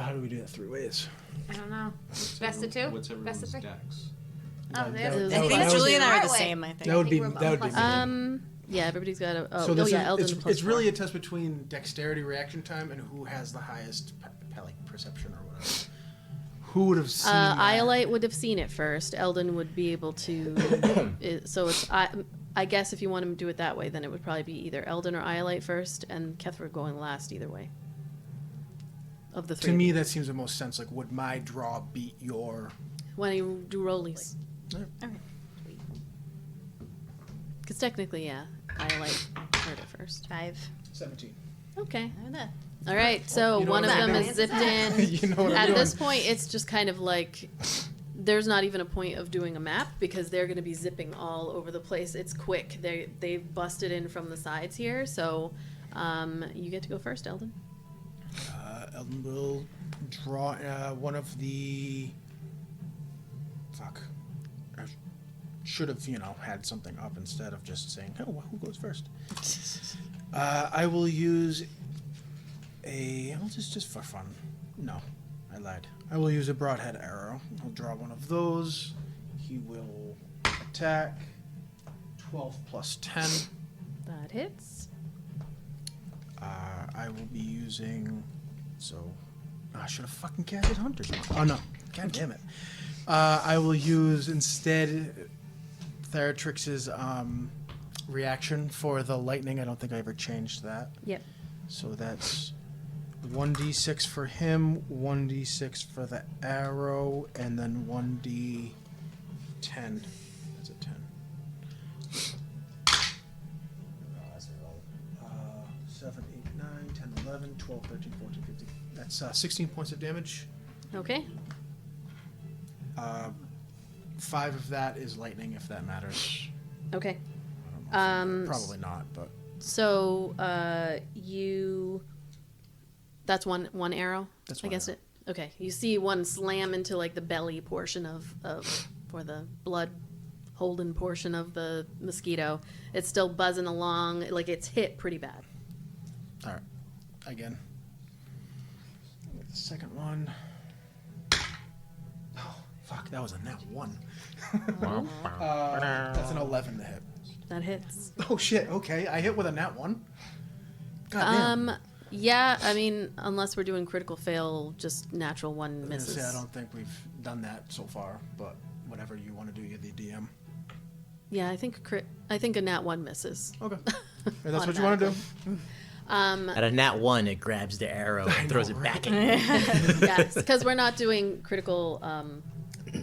How do we do that 3 ways? I don't know. Best of 2. What's Best everyone's of 3. dex? Oh, That there's. would- I that think would- Julie and I are the That way. same. I think. That would be we're that would be. both me. Yeah, everybody's got a. Oh, So this yeah, is, Eldon's it's, plus it's really 4. a test between dexterity reaction time and who has the highest like perception or whatever. Who would have seen that? Iolite would have seen it first. Eldon would be able to. So it's. I guess if you want to do it that way, then it would probably be either Eldon or Iolite first, and Kethra going last either way. Of the 3. To me, that seems the most sense. Like, would my draw beat your? When you do rollies. Yeah. Because technically, yeah, Iolite heard it first. 5. 17. Okay. Look at that. All right. So You know one of what I'm them doing. is zipped in. You know what I'm At doing. this point, it's just kind of like there's not even a point of doing a map because they're going to be zipping all over the place. It's quick. They've busted in from the sides here, so you get to go first, Eldon. Eldon will draw one of the. Fuck. I should have, had something up instead of just saying, "Oh, well, who goes first?" I will use just for fun. No, I lied. I will use a broadhead arrow. I'll draw one of those. He will attack. 12 plus 10. That hits. I will be using. So, I should have fucking casted Hunter's Mark. Oh no! God damn it! I will use instead Theratrix's reaction for the lightning. I don't think I ever changed that. Yep. So that's 1d6 for him, 1d6 for the arrow, and then 1d10. That's a 10. 7, 8, 9, 10, 11, 12, 13, 14, 15. That's 16 points of damage. Okay. 5 of that is lightning, if that matters. Okay. I don't know probably not, but So you. That's one arrow. That's I one guess arrow. it. Okay. You see one slam into like the belly portion of for the blood holden portion of the mosquito. It's still buzzing along, like it's hit pretty bad. all right. Again. The second one. Oh, fuck! That was a nat 1. That's an 11 to hit. That hits. Oh shit! Okay, I hit with a nat 1. God damn. Yeah, I mean, unless we're doing critical fail, just natural one I was misses. gonna say, I don't think we've done that so far, but whatever you want to do, you're the DM. Yeah, I think a nat one misses. Okay. If that's what you want to do. At a nat 1, it grabs the arrow and throws it back at you. Yes, because we're not doing critical.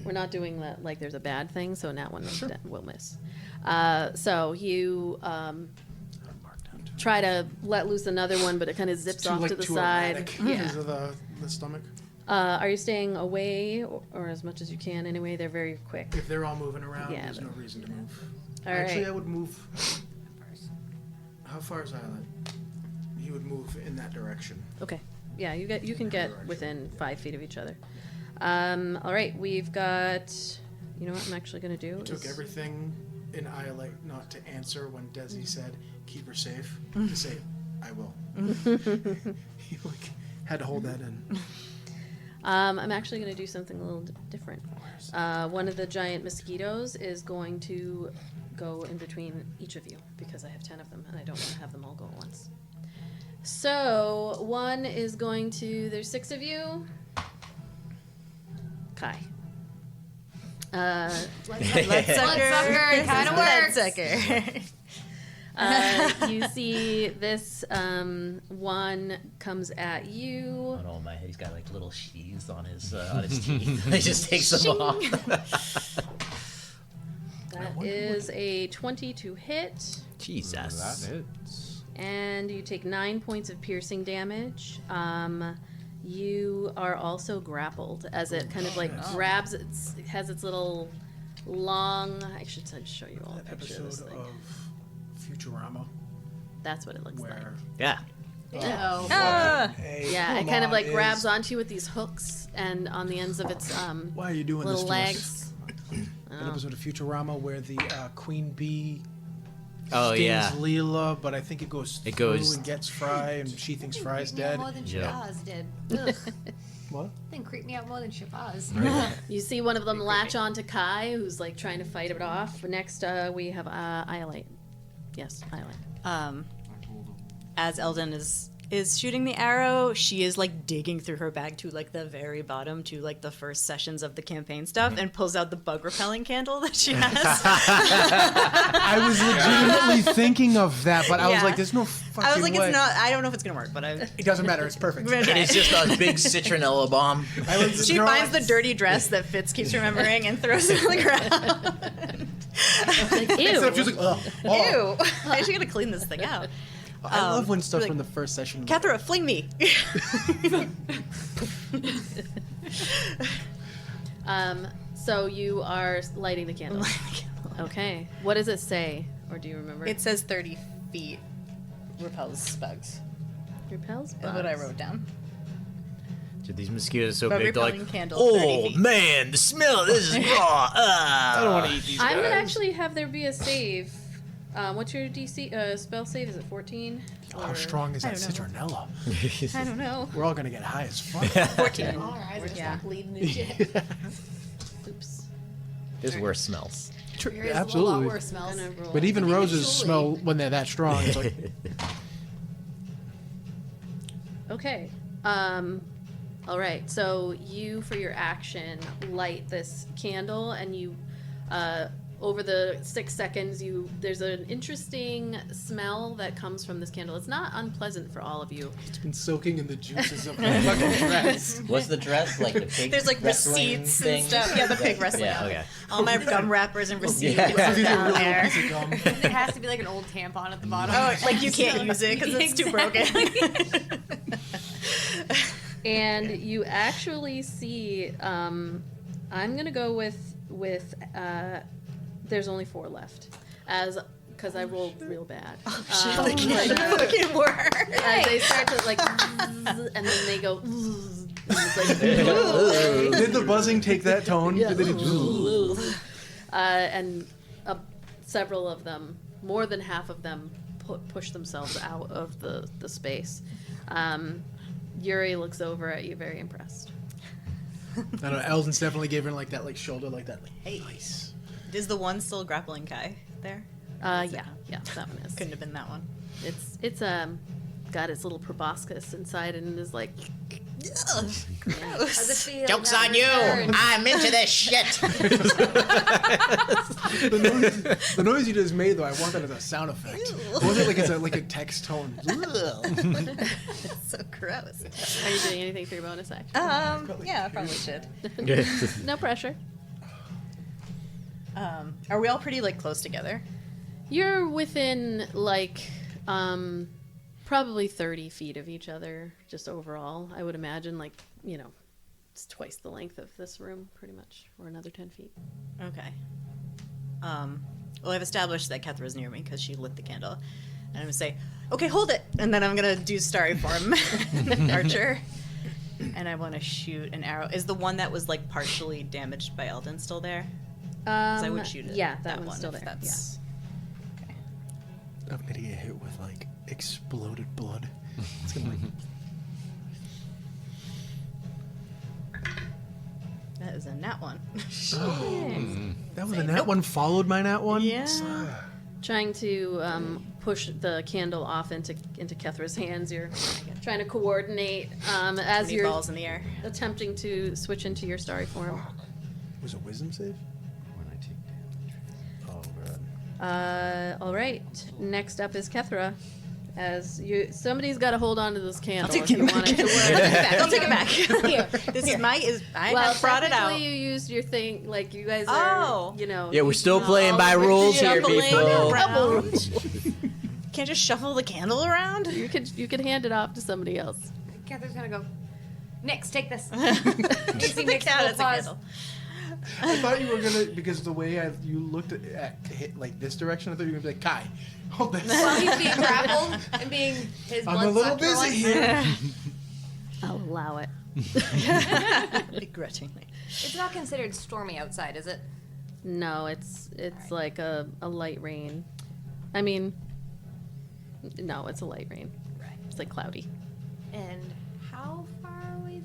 We're not doing that like there's a bad thing, so nat one will miss. So you try to let loose another one, but it kind of zips off to the side. Erratic Yeah. because of the stomach. Are you staying away or as much as you can? Anyway, they're very quick. If they're all moving around, Yeah, there's no but- reason to move. All Actually, right. I would move. How far is Ayla? He would move in that direction. Okay. Yeah, you can get within 5 feet of each other. All right, we've got. You know what I'm actually gonna do? Took is- everything in Iolite not to answer when Desi said, "Keep her safe," to say, "I will." He had to hold that in. I'm actually going to do something a little different. One of the giant mosquitoes is going to go in between each of you because I have 10 of them and I don't want to have them all go at once. So one is going to. There's 6 of you. Kai. Bloodsucker, it kind of works. Bloodsucker. You see this one comes at you. Oh my! He's got like little sheaths on his teeth. He just takes them off. That is a 20 to hit. Jesus. That hits. And you take 9 points of piercing damage. You are also grappled as it kind of like grabs it has its little long. I should show you all a That picture of this episode thing. of Futurama That's what it looks like. where Yeah. Oh. hey, Yeah, it come kind of on, like Iz, grabs onto you with these hooks and on the ends of its Why are you doing little this to legs. us? An episode of Futurama where the queen bee Oh stings yeah. Leela, but I think it goes It through goes- and gets Fry, and she thinks Fry's dead. More than Yeah. Shabazz did. Ugh. What? Didn't creep me out more than Shabazz. You see one of them latch on to Kai, who's like trying to fight it off. Next, we have Iolite. Yes, Iolite. As Eldon is shooting the arrow, she is like digging through her bag to like the very bottom to like the first sessions of the campaign stuff and pulls out the bug repelling candle that she has. I was legitimately thinking of that, but I was Yeah. like, "There's no fucking I was like, way." it's not. I don't know if it's gonna work, but It doesn't matter. It's perfect. It's just a big citronella bomb. she finds the dirty dress that Fitz keeps remembering and throws it on the ground. Like, ew. So she's like, "Ugh, oh." Ew! I actually gotta clean this thing out. I love when stuff like, from the first session. Kethra, fling me. So you are lighting the candle. Okay. What does it say, or do you remember? It says 30 feet repels bugs. repels bugs. That's what I wrote down. Dude, these mosquitoes are so But big. They're like, repelling candle, 30 oh feet." man, the smell of this is raw. I don't want to eat these I guys. would actually have there be a save. What's your DC spell save? Is it 14? How strong is I that don't know. citronella? I don't know. We're all gonna get high as fuck. 14. All our eyes are just Yeah. like bleeding and shit. Oops. There's worse smells. There is a lot Absolutely. worse smells. Gonna roll. But even Even roses Julie. smell when they're that strong. It's like, Okay. All right. So you, for your action, light this candle, and you, over the 6 seconds, there's an interesting smell that comes from this candle. It's not unpleasant for all of you. It's been soaking in the juices of my fucking dress. What's the dress? Like the pig There's like wrestling receipts thing? and stuff. Yeah, the pig wrestling. Yeah, okay. All my gum wrappers and receipts Yeah. These are down really there. piece of gum. It has to be like an old tampon at the bottom. Oh, like you can't use it because it's too broken. And you actually see, I'm gonna go with there's only 4 left, because I rolled real bad. They can't fucking work. As they start to like, and then they go. And it's like, Did the buzzing take that tone? yeah. Did it And several of them, more than half of them, push themselves out of the space. Yuri looks over at you, very impressed. I don't know. Eldon's definitely giving like that, like shoulder, like that. Like, Hey. nice. Is the one still grappling Kai there? Yeah, that one is. Couldn't have been that one. It's got its little proboscis inside and is like. How's it feel? Joke's Now on you! return? I'm into this shit! The noise you just made, though, I want that as a sound effect. Was it like a text tone? It's so gross. Are you doing anything for your bonus action? Yeah, I probably should. No pressure. Are we all pretty like close together? You're within like probably 30 feet of each other, just overall. I would imagine, like, it's twice the length of this room, pretty much, or another 10 feet. Okay. Well, I've established that Kethra's near me because she lit the candle. And I'm going to say, okay, hold it. And then I'm going to do starry form archer. And I want to shoot an arrow. Is the one that was like partially damaged by Eldon still there? Because I would shoot it. Yeah, that one's one still if there. That's... Okay. I'm gonna get hit with like exploded blood. It's gonna like. That is a nat one. That was a nat one followed by nat one. Yeah. Trying to push the candle off into Kethra's hands. You're trying to coordinate as Many you're balls in the air. attempting to switch into your starry form. Was it wisdom save? When I take damage. Oh god. All right. Next up is Kethra. Somebody's got to hold on to this candle take if you it want it to work. I'll take it back. Here. This is my. I have brought it out. technically you used your thing. Like you guys are. Oh. Yeah, we're still playing by all of rules your here, shuffling people. around. Can't just shuffle the candle around. You could hand it off to somebody else. Catherine's gonna go. Nix, take this. Just Nix count will as a pause. candle. I thought you were gonna, because the way you looked at hit like this direction, I thought you were gonna be like, Kai, hold this. While he's being grappled and being his blood I'm a little sucked for busy once. here. I'll allow it. Begrudgingly. It's not considered stormy outside, is it? No, it's like a light rain. I mean, no, it's a light rain. Right. It's like cloudy. And how far away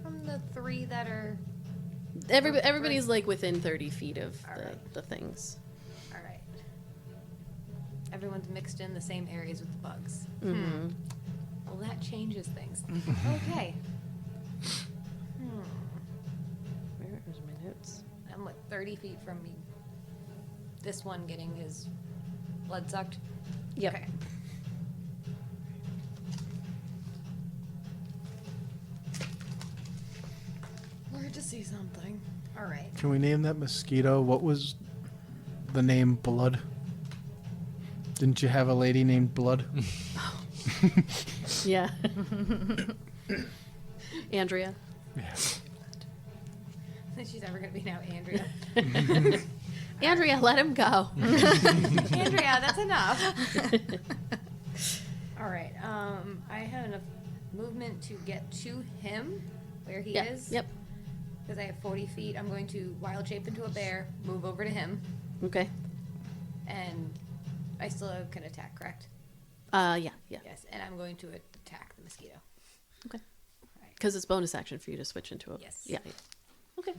from the 3 that are? Everybody's like within 30 feet of Alright. the things. All right. Everyone's mixed in the same areas with the bugs. Mm-hmm. Well, that changes things. Okay. Where are my notes? I'm 30 feet from me. This one getting his blood sucked. Yep. Okay. We're to see something. All right. Can we name that mosquito? What was the name Blood? Didn't you have a lady named Blood? Yeah. Andrea. Yeah. She's ever gonna be now Andrea. Andrea, let him go. Andrea, that's enough. All right. I have enough movement to get to him where he is. Yep. Because I have 40 feet, I'm going to wild shape into a bear, move over to him, Okay. and I still can attack, correct? Yeah. Yes, and I'm going to attack the mosquito. Okay. Because it's bonus action for you to switch into a. Yes. Yeah. Okay.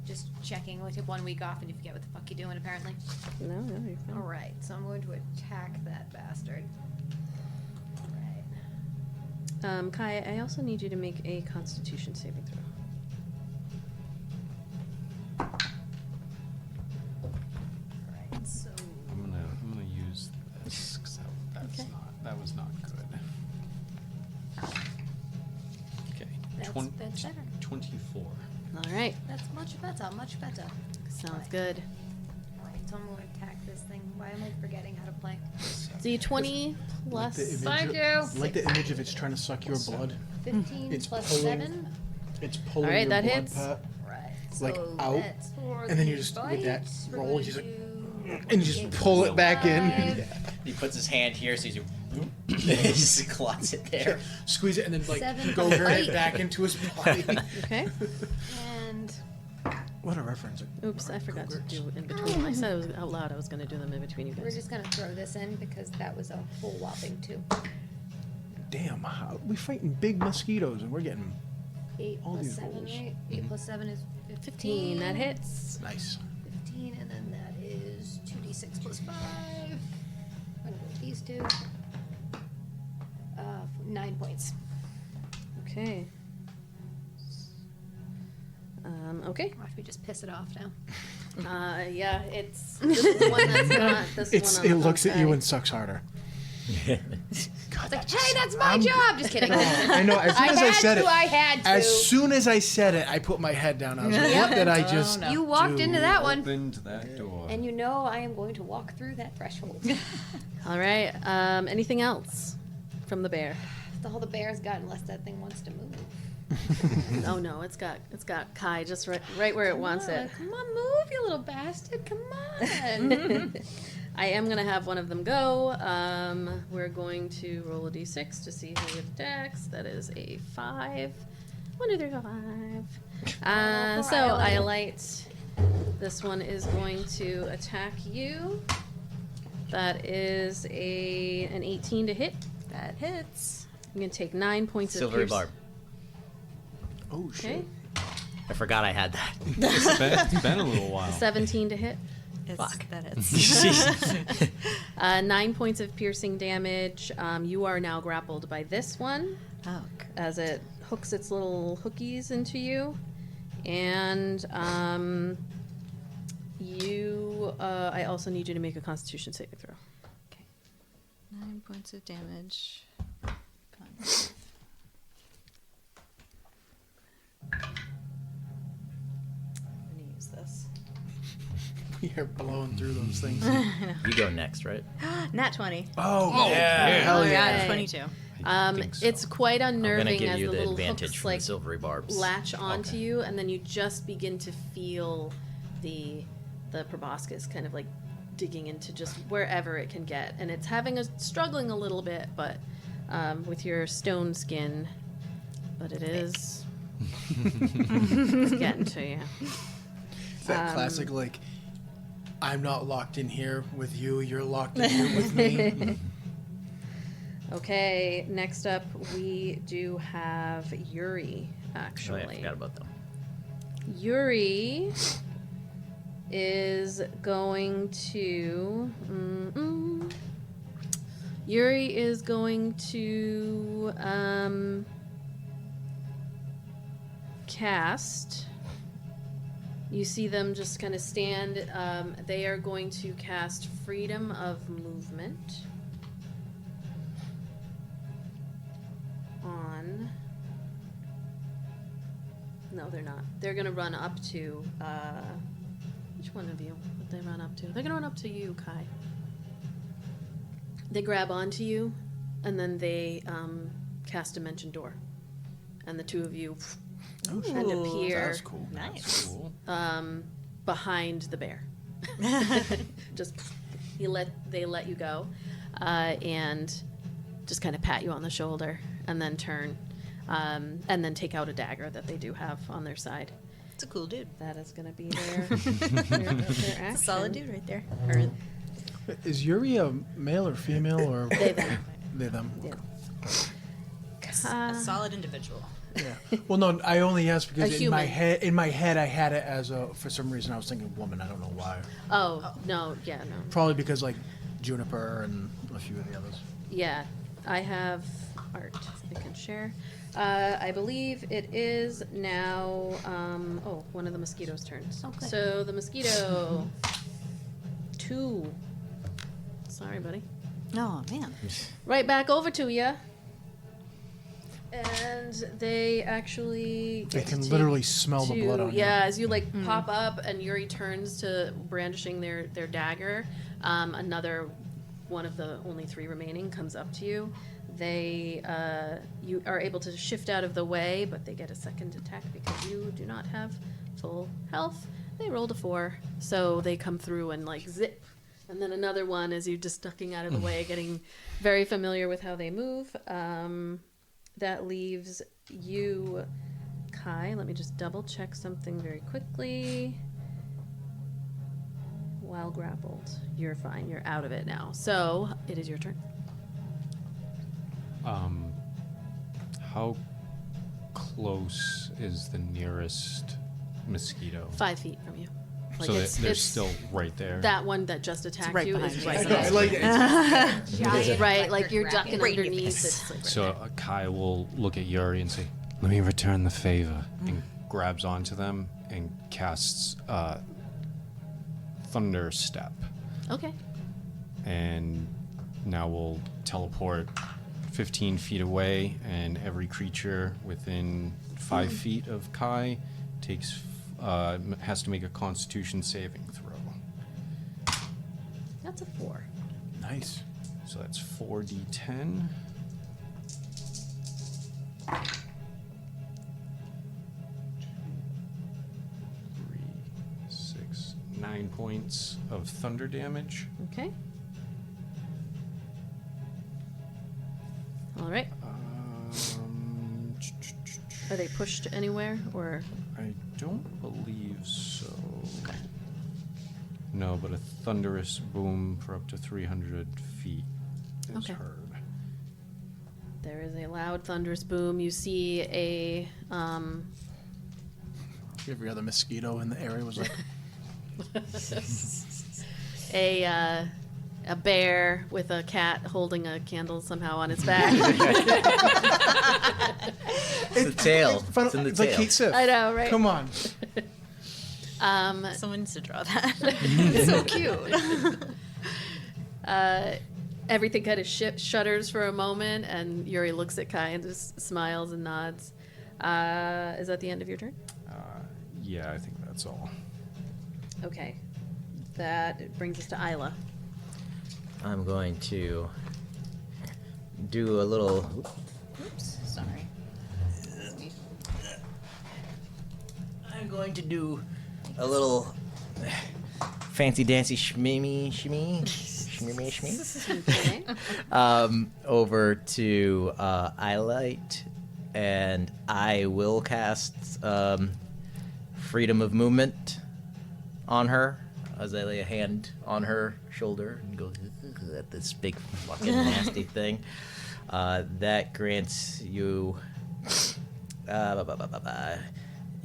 Just checking. We took 1 week off, and you forget what the fuck you're doing, apparently. No, you're fine. All right, so I'm going to attack that bastard. All right. Kai, I also need you to make a Constitution saving throw. Alright, so I'm gonna use this because Okay. that was not good. Okay. That's better. 24. All right, That's much better, much better. sounds good. Alright, so I'm gonna attack this thing. Why am I forgetting how to play? D20 plus. Thank you. I like the image of it's trying to suck your blood. 15 It's plus pulling- 7. It's pulling All right, your that blood, hits. Pat. Right. Like, so out, that's for and then you the just, with that bites, we're roll, gonna you just, do and you just pull it back in. 5, He puts his hand here, so he's he just clots it there. Squeeze it and then like 7 go plus right 8. back into his body. Okay. And What a reference. Oops, I forgot to do in between. I said it was out loud. I was going to do them in between you we're guys. just gonna throw this in because that was a whole whopping 2. Damn, we fighting big mosquitoes and we're getting 8 All plus these 7, rolls. right? 8 plus 7 is 15. That hits. nice. 15, and then that is 2d6 plus 5. I'm gonna go with these two. 9 points. Okay. Okay. Watch me just piss it off now. Yeah, it's this is the one that's not this It's one. it on the looks at you side. and sucks harder. God, It's like, hey, that's my job. Just kidding. I know. As soon as I said it, I had to. as soon as I said it, I put my head down. I was like, "What did I just?" no. You walked do? into that one, Opened that door. and you know I am going to walk through that threshold. All right. Anything else from the bear? That's all the bear's got, unless that thing wants to move. Oh no, it's got Kai just right where it wants it. Come on, move, you little bastard. Come on. I am gonna have one of them go. We're going to roll a d6 to see who it attacks. That is a 5. 1, 2, 3, 4, 5. poor So Ayla. Iolite, this one is going to attack you. That is an 18 to hit. That hits. I'm gonna take 9 points of Silvery pierce. barb. Oh shit! Okay, I forgot I had that. It's been a little while. 17 to hit. Fuck. That hits. 9 points of piercing damage. You are now grappled by this one Oh, as it hooks its little hookies into you, and I also need you to make a Constitution saving throw. okay. 9 points of damage. I'm gonna use this. You're blowing through those things. You go next, right? Nat 20. Oh, yeah! Hell All yeah! right. 22. I think so. It's quite I'm gonna unnerving give as you the the little advantage hooks from like the silvery barbs. latch onto Okay. you, and then you just begin to feel the proboscis kind of like digging into just wherever it can get, and it's struggling a little bit, but with your stone skin, but it is it's getting to you. It's that classic like, I'm not locked in here with you. You're locked in here with me. Okay, next up we do have Yuri. Oh, Actually, yeah, I forgot about them. Yuri is going to. Yuri is going to cast. You see them just kind of stand. They are going to cast Freedom of Movement on. No, they're not. They're gonna run up to. Which one of you would they run up to? They're gonna run up to you, Kai. They grab onto you, and then they cast Dimension Door, and the two of you and appear That's cool. Nice. Cool. behind the bear. Just they let you go, and just kind of pat you on the shoulder, and then turn, and then take out a dagger that they do have on their side. It's a cool dude. That is going to be their action. Solid dude right there. Or Is Yuri a male or female or They them. they them? Yeah. a solid individual. Yeah. Well, no, I only asked because A in my human. head, I had it as a. For some reason, I was thinking woman. I don't know why. Oh, no, yeah, no. Probably because like Juniper and a few of the others. Yeah. I have art I can share. I believe it is now, one of the mosquitoes' turns. Oh, good. So the mosquito, 2. Sorry, buddy. Oh man. Right back over to you. And they actually They get can to literally take smell the blood on you. Yeah, as you like pop up and Yuri turns to brandishing their dagger, another one of the only 3 remaining comes up to you. They you are able to shift out of the way, but they get a second attack because you do not have full health. They rolled a 4, so they come through and like zip. And then another one as you just ducking out of the way, getting very familiar with how they move. That leaves you, Kai. Let me just double check something very quickly. While grappled. You're fine. You're out of it now. So it is your turn. How close is the nearest mosquito? 5 feet from you. Like So it's, they're it's still right there. that one that just attacked right you behind is you. right I behind like you. it. Giant Right, like electric you're racket. ducking Right in your underneath. face. It's like right So there. Kai will look at Yuri and say, "Let me return the favor," and grabs onto them and casts Thunder Step. Okay. And now we'll teleport 15 feet away, and every creature within 5 feet of Kai has to make a Constitution saving throw. That's a 4. Nice. So that's 4d10. 3, 6, 9 points of thunder damage. Okay. All right. Are they pushed anywhere or? I don't believe so. No, but a thunderous boom for up to 300 feet is Okay. heard. There is a loud thunderous boom. You see a Every other mosquito in the area was like, a bear with a cat holding a candle somehow on its back. It's the tail. It's in the it's like tail. Kate Sif. I know, right? Come on. Someone needs to draw that. It's so cute. Everything kind of shudders for a moment, and Yuri looks at Kai and just smiles and nods. Is that the end of your turn? Yeah, I think that's all. Okay. That brings us to Ayla. I'm going to do a little. Oops, sorry. I'm going to do a little fancy dancy shmee Okay. over to Iolite, and I will cast freedom of movement on her as I lay a hand on her shoulder and go at this big fucking nasty thing. That grants you.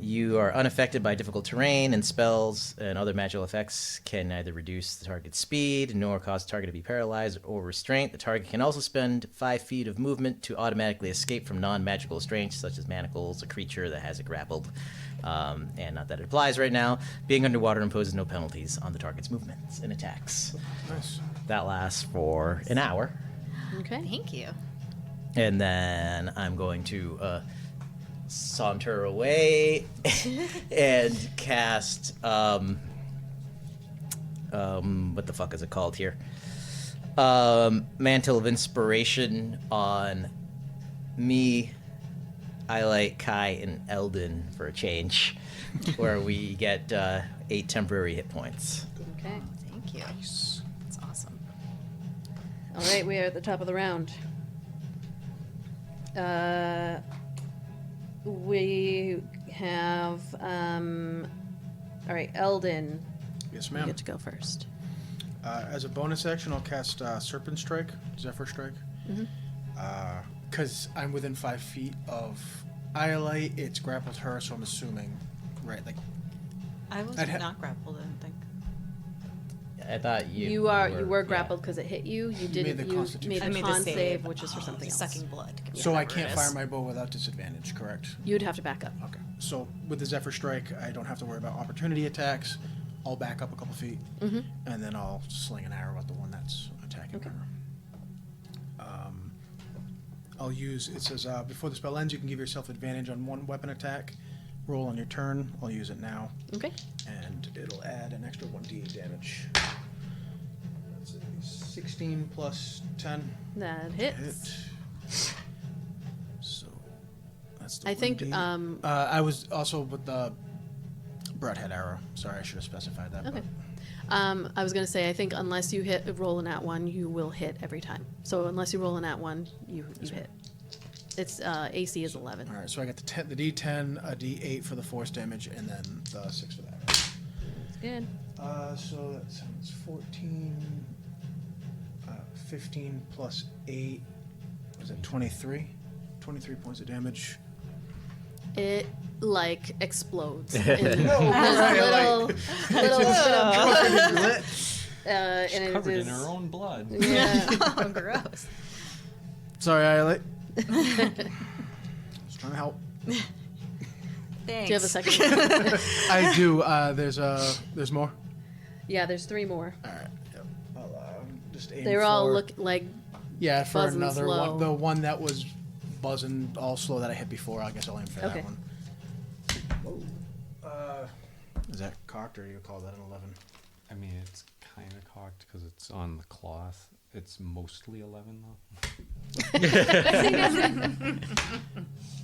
You are unaffected by difficult terrain, and spells and other magical effects can neither reduce the target's speed nor cause the target to be paralyzed or restrained. The target can also spend 5 feet of movement to automatically escape from non-magical restraints, such as manacles, a creature that has it grappled, and not that it applies right now. Being underwater imposes no penalties on the target's movements and attacks. Nice. That lasts for an hour, Okay. Thank you. and then I'm going to saunter away and cast what the fuck is it called here? Mantle of Inspiration on me, Iolite, Kai, and Eldon for a change, where we get 8 temporary hit points. Okay. Thank you. Nice. That's awesome. All right, we are at the top of the round. We have, all right, Eldon, Yes, you ma'am. get to go first. As a bonus action, I'll cast Serpent Strike, Zephyr Strike. Because I'm within 5 feet of Iolite, it's grappled her, so I'm assuming, right, like, I was I'd not grappled, I don't think. I thought You were yeah. grappled because it hit you. You didn't. the You Constitution. made I a made con the save, which is for something else. Sucking blood. So I Whatever can't it fire is. my bow without disadvantage, correct? You'd have to back up. Okay. So with the Zephyr Strike, I don't have to worry about opportunity attacks. I'll back up a couple feet, and then I'll sling an arrow at the one that's attacking Okay. her. I'll use, it says, before the spell ends, you can give yourself advantage on one weapon attack. Roll on your turn. I'll use it now. Okay. And it'll add an extra 1d8 damage. That's 16 plus 10. That hits. Hit. So that's the I think. 1d8. I was also with the broadhead arrow. Sorry, I should have specified that. Okay. but- I was gonna say I think unless you roll an at one, you will hit every time. So unless you roll an at one, you hit. It's AC is 11. All right, so I got the D10, a D8 for the force damage, and then the 6 for that. That's good. So that sounds 14, 15 plus 8. Was it 23? 23 points of damage. It like explodes. In right, little bit of and it Covered is, in her own blood. Yeah. Oh, gross. Sorry, Iolite. Just trying to help. Thanks. Do you have a second? I do. There's more. Yeah, there's 3 more. All right. Yep. I'll just aim They were for, all look like Yeah, for buzzing another slow. one. The one that was buzzing all slow that I hit before. I guess I'll aim for Okay. that one. Is that cocked, or you call that an 11? I mean, it's kind of cocked because it's on the cloth. It's mostly 11 though.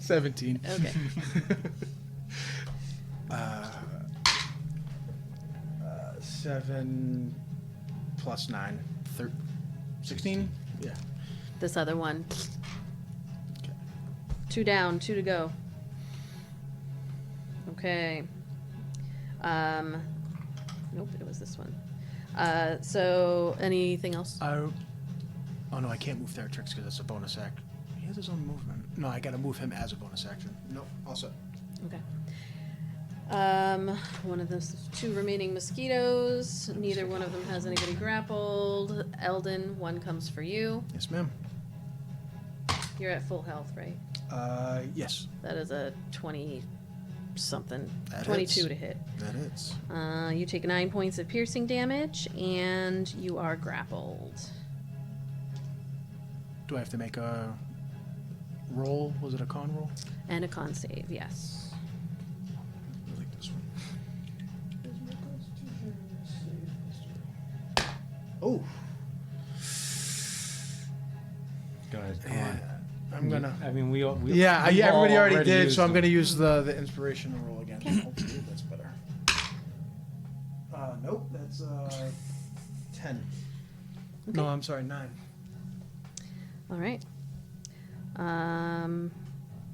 17. okay. 7 plus 9. 16? Yeah. This other one. 2 down, 2 to go. Okay. Nope, it was this one. So anything else? Oh no, I can't move Theratrix because it's a bonus act. He has his own movement. No, I gotta move him as a bonus action. Nope, also. Okay. One of the 2 remaining mosquitoes. Neither one of them has anybody grappled. Eldon, one comes for you. Yes, ma'am. You're at full health, right? Yes. That is a 20 something. That 22 hits. to hit. That is. You take 9 points of piercing damage, and you are grappled. Do I have to make a roll? Was it a con roll? And a con save, yes. I like this one. Oh. Guys, come Yeah. on. I'm gonna. I mean, we Yeah, we've all everybody already did, used so I'm them. gonna use the inspiration roll again. Hopefully that's better. Nope, that's 10. No, I'm sorry, 9. All right. All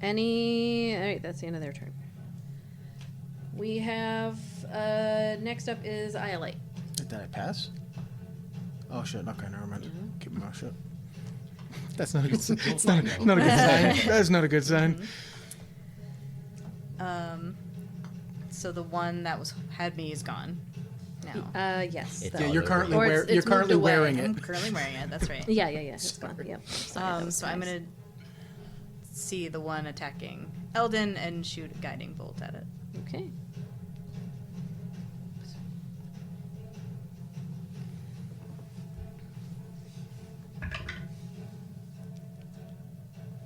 right, that's the end of their turn. We have, next up is Iolite. Did I pass? Oh shit, okay, never mind. Keep my mouth shut. That's not a good sign. It's not a good sign. That's not a good sign. So the one that had me is gone now. Yes. It's that- Yeah, all you're over. currently Or it's you're currently moved away. wearing I'm it. currently wearing it. That's right. Yeah, it's gone. Yep. Sorry, that was So I'm nice. gonna see the one attacking Eldon and shoot a guiding bolt at it. Okay.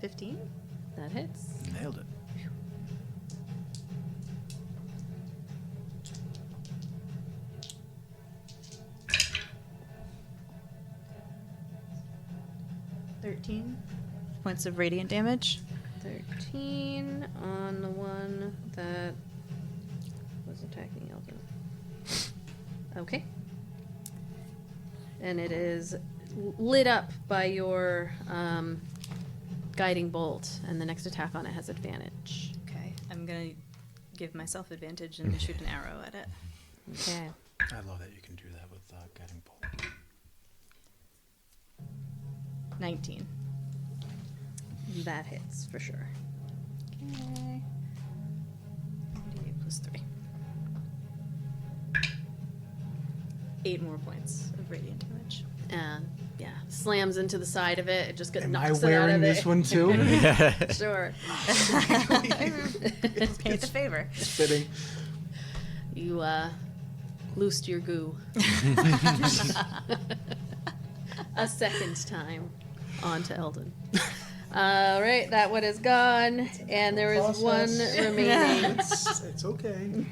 $15. That hits. Nailed it. Points of radiant damage. 13 on the one that was attacking Eldon. Okay. And it is lit up by your guiding bolt, and the next attack on it has advantage. Okay, I'm gonna give myself advantage and shoot an arrow at it. Okay. I love that you can do that with guiding bolt. 19. That hits for sure. Okay. 98 plus 3. 8 more points of radiant damage. And yeah, slams into the side of it. It just Am knocks I it out wearing of this it. one too? Sure. Paint the favor. Fitting. You loosed your goo. A second time onto Eldon. All right, that one is gone, and there is one remaining. It's okay.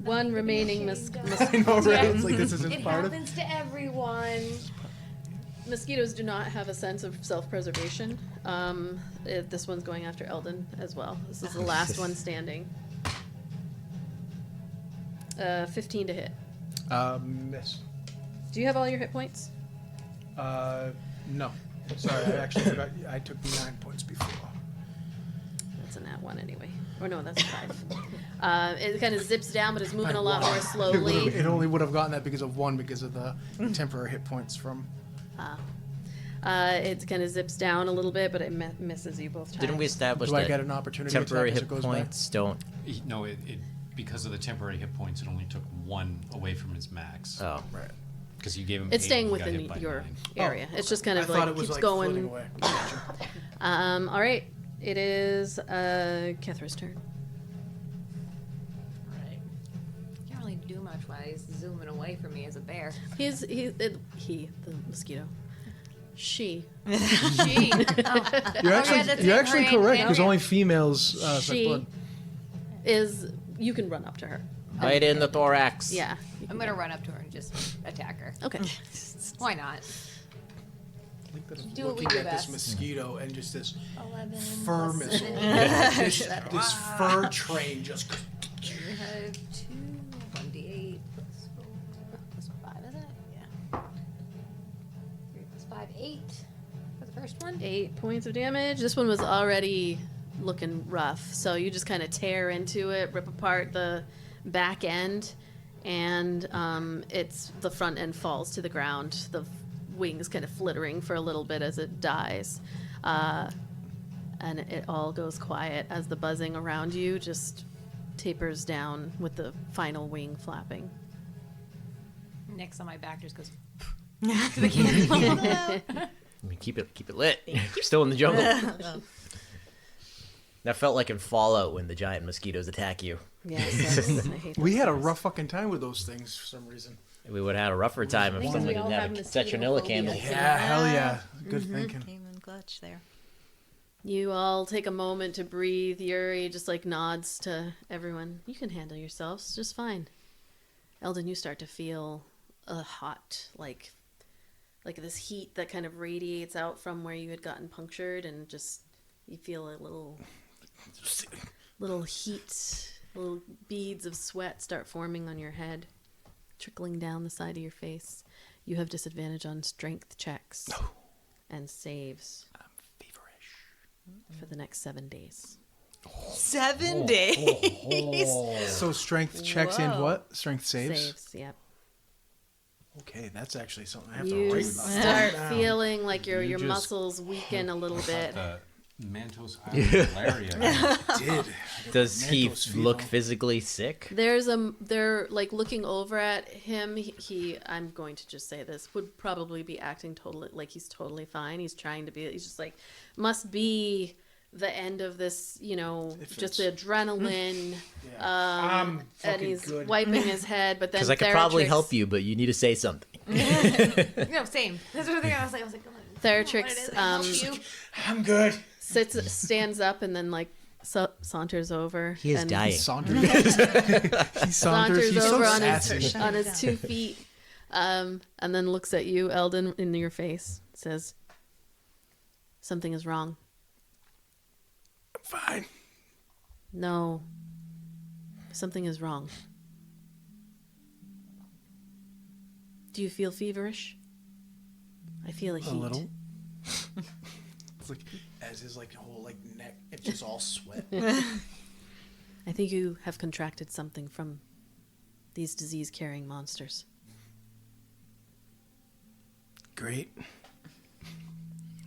One remaining I know, right? It's like this isn't It part of. happens to everyone. Mosquitoes do not have a sense of self-preservation. This one's going after Eldon as well. This is the last one standing. 15 to hit. Miss. Do you have all your hit points? No. Sorry, I actually forgot. I took 9 points before. That's a nat 1 anyway. Or no, that's a 5. It kind of zips down, but it's moving a lot more slowly. It only would have gotten that because of the temporary hit points from. It kind of zips down a little bit, but it misses you both times. Didn't we establish Do I that get an opportunity temporary attack as hit it goes by? points don't? No, it because of the temporary hit points, it only took 1 away from his max. Oh, Right. Because you gave him. It's 8, staying he got within hit by your 9. area. It's just kind of I thought like it was keeps like going. floating away. Gotcha. All right, it is Kethra's turn. Right. Can't really do much while he's zooming away from me as a bear. He, the mosquito. She. She. You're actually, that's you're it, actually right? correct Yeah. because only females suck She blood. is. You can run up to her. right in the thorax. Yeah. I'm gonna run up to her and just attack her. Okay. Why not? I think that I'm Do what we looking do at best. this mosquito and just this 11 fur plus missile. 7. this fur train just. We have 2, 1d8 plus 4, plus 5, is it? Yeah. 3 plus 5, 8 for the first one. 8 points of damage. This one was already looking rough, so you just kind of tear into it, rip apart the back end, and it's the front end falls to the ground. The wings kind of flittering for a little bit as it dies, and it all goes quiet as the buzzing around you just tapers down with the final wing flapping. Nyx on my back just goes. I mean, keep it lit. You're still in the jungle. That felt like in Fallout when the giant mosquitoes attack you. Yeah, so I hate We those had a things. rough fucking time with those things for some reason. We would have had a rougher time if Because someone we all didn't have have a mosquito citronella phobia. candle. Yeah, hell yeah. Good thinking. Came in clutch there. You all take a moment to breathe. Yuri just like nods to everyone. You can handle yourselves just fine. Eldon, you start to feel hot, like this heat that kind of radiates out from where you had gotten punctured, and just you feel a little heat, little beads of sweat start forming on your head, trickling down the side of your face. You have disadvantage on strength checks and saves. For the next 7 days. 7 days. So strength checks and Whoa. what? Strength saves? Saves, yep. Okay, that's actually something I have to You write start down. feeling like your You just muscles weaken a little bit. The Mantos Island malaria. Did. Does he Mentos look fever. physically sick? They're like looking over at him. He I'm going to just say this, would probably be acting totally like he's totally fine. He's trying to be, he's just like, must be the end of this, just the adrenaline. I'm And fucking he's good. wiping his head, but then Because I could probably Theratrix- help you, but you need to say something. No, same. That's what I was like. Come on. Theratrix I'm good. stands up and then like saunters over. He is and dying. Saunters. He saunters. Saunters He's over so on sassy. his 2 feet, and then looks at you, Eldon, in your face. Says, "Something is wrong." Fine. No. Something is wrong. Do you feel feverish? I feel a heat. A little. It's like as his whole neck, it's just all sweat. I think you have contracted something from these disease-carrying monsters. Great.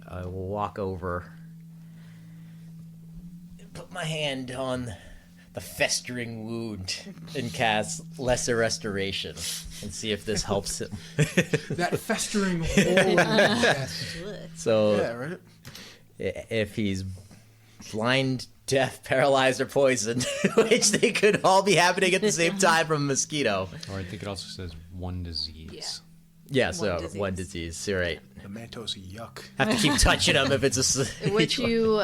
I will walk over and put my hand on the festering wound and cast Lesser Restoration and see if this helps him. That festering hole in his chest. So Yeah, right? if he's blind, deaf, paralyzed, or poisoned, which they could all be happening at the same time from a mosquito. Or I think it also says one disease. Yeah, so one disease. You're right. The Mantos yuck. Have to keep touching him if it's a Which you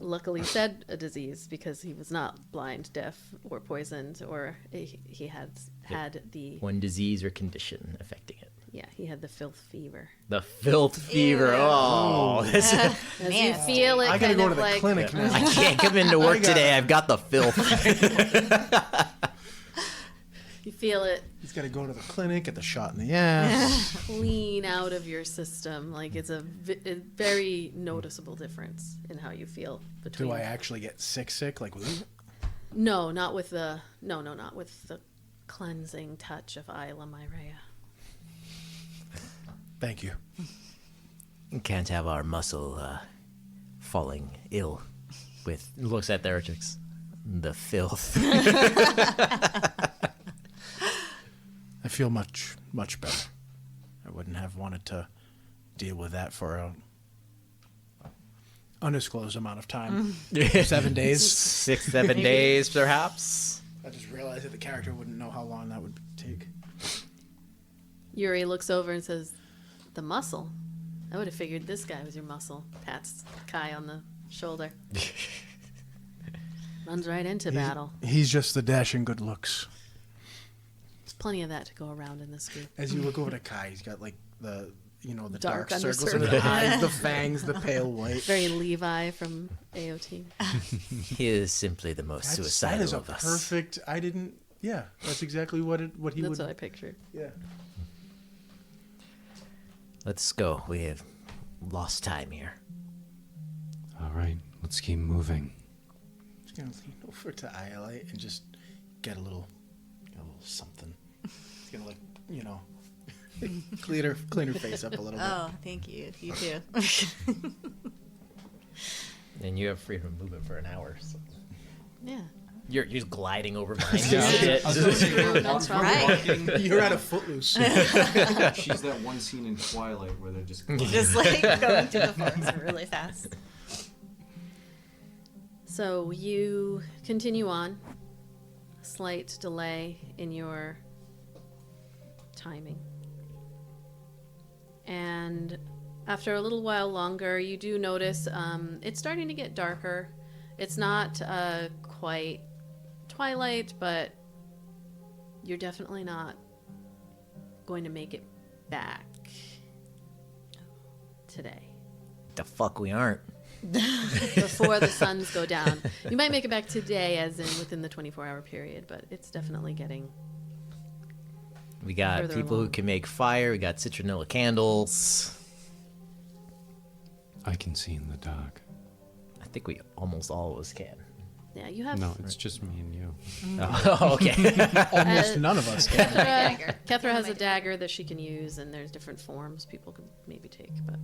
luckily said a disease because he was not blind, deaf, or poisoned, or he had the one disease or condition affecting it. he had the filth fever. The filth fever. Oh, As you feel it, I gotta kind go to of the like clinic now. I can't come into work today. I've got the filth. you feel it He's got to go to the clinic, get the shot in the ass. clean out of your system. Like it's a very noticeable difference in how you feel between. Do I actually get sick? Like, No, not with the not with the cleansing touch of Ayla, my Rhea. thank you. Can't have our muscle falling ill with looks at Theratrix. The filth. I feel much better. I wouldn't have wanted to deal with that for a undisclosed amount of time. 7 days. 6-7 days, perhaps. I just realized that the character wouldn't know how long that would take. Yuri looks over and says, "The muscle. I would have figured this guy was your muscle." Pats Kai on the shoulder. Runs right into battle. He's just the dashing good looks. There's plenty of that to go around in this group. As you look over to Kai, he's got like the the Dark dark circles undercircle. under the eyes, the fangs, the pale white. Very Levi from AOT. He is simply the most That suicidal is a of us. perfect. I didn't. Yeah, that's exactly what he That's would. what I pictured. Yeah. Let's go. We have lost time here. All right, let's keep moving. Just gonna lean over to Iolite and just get a little something. It's gonna like clean her face up a little bit. Oh, thank you. You too. And you have freedom of movement for an hour. So. Yeah. You're just gliding over behind Yeah. shit. That's Right. You're out of Footloose. She's that one scene in Twilight where they're just Just like going through the forest really fast. So you continue on. A slight delay in your timing. And after a little while longer, you do notice it's starting to get darker. It's not quite twilight, but you're definitely not going to make it back today. The fuck we aren't. Before the suns go down. You might make it back today, as in within the 24-hour period, but it's definitely getting... We got Further people who along. can make fire. We got citronella candles. I can see in the dark. I think we almost always can. Yeah, you have... No, it's just me and you. Oh, okay. Almost none of us can. Kethra has a dagger that she can use, and there's different forms people could maybe take, but...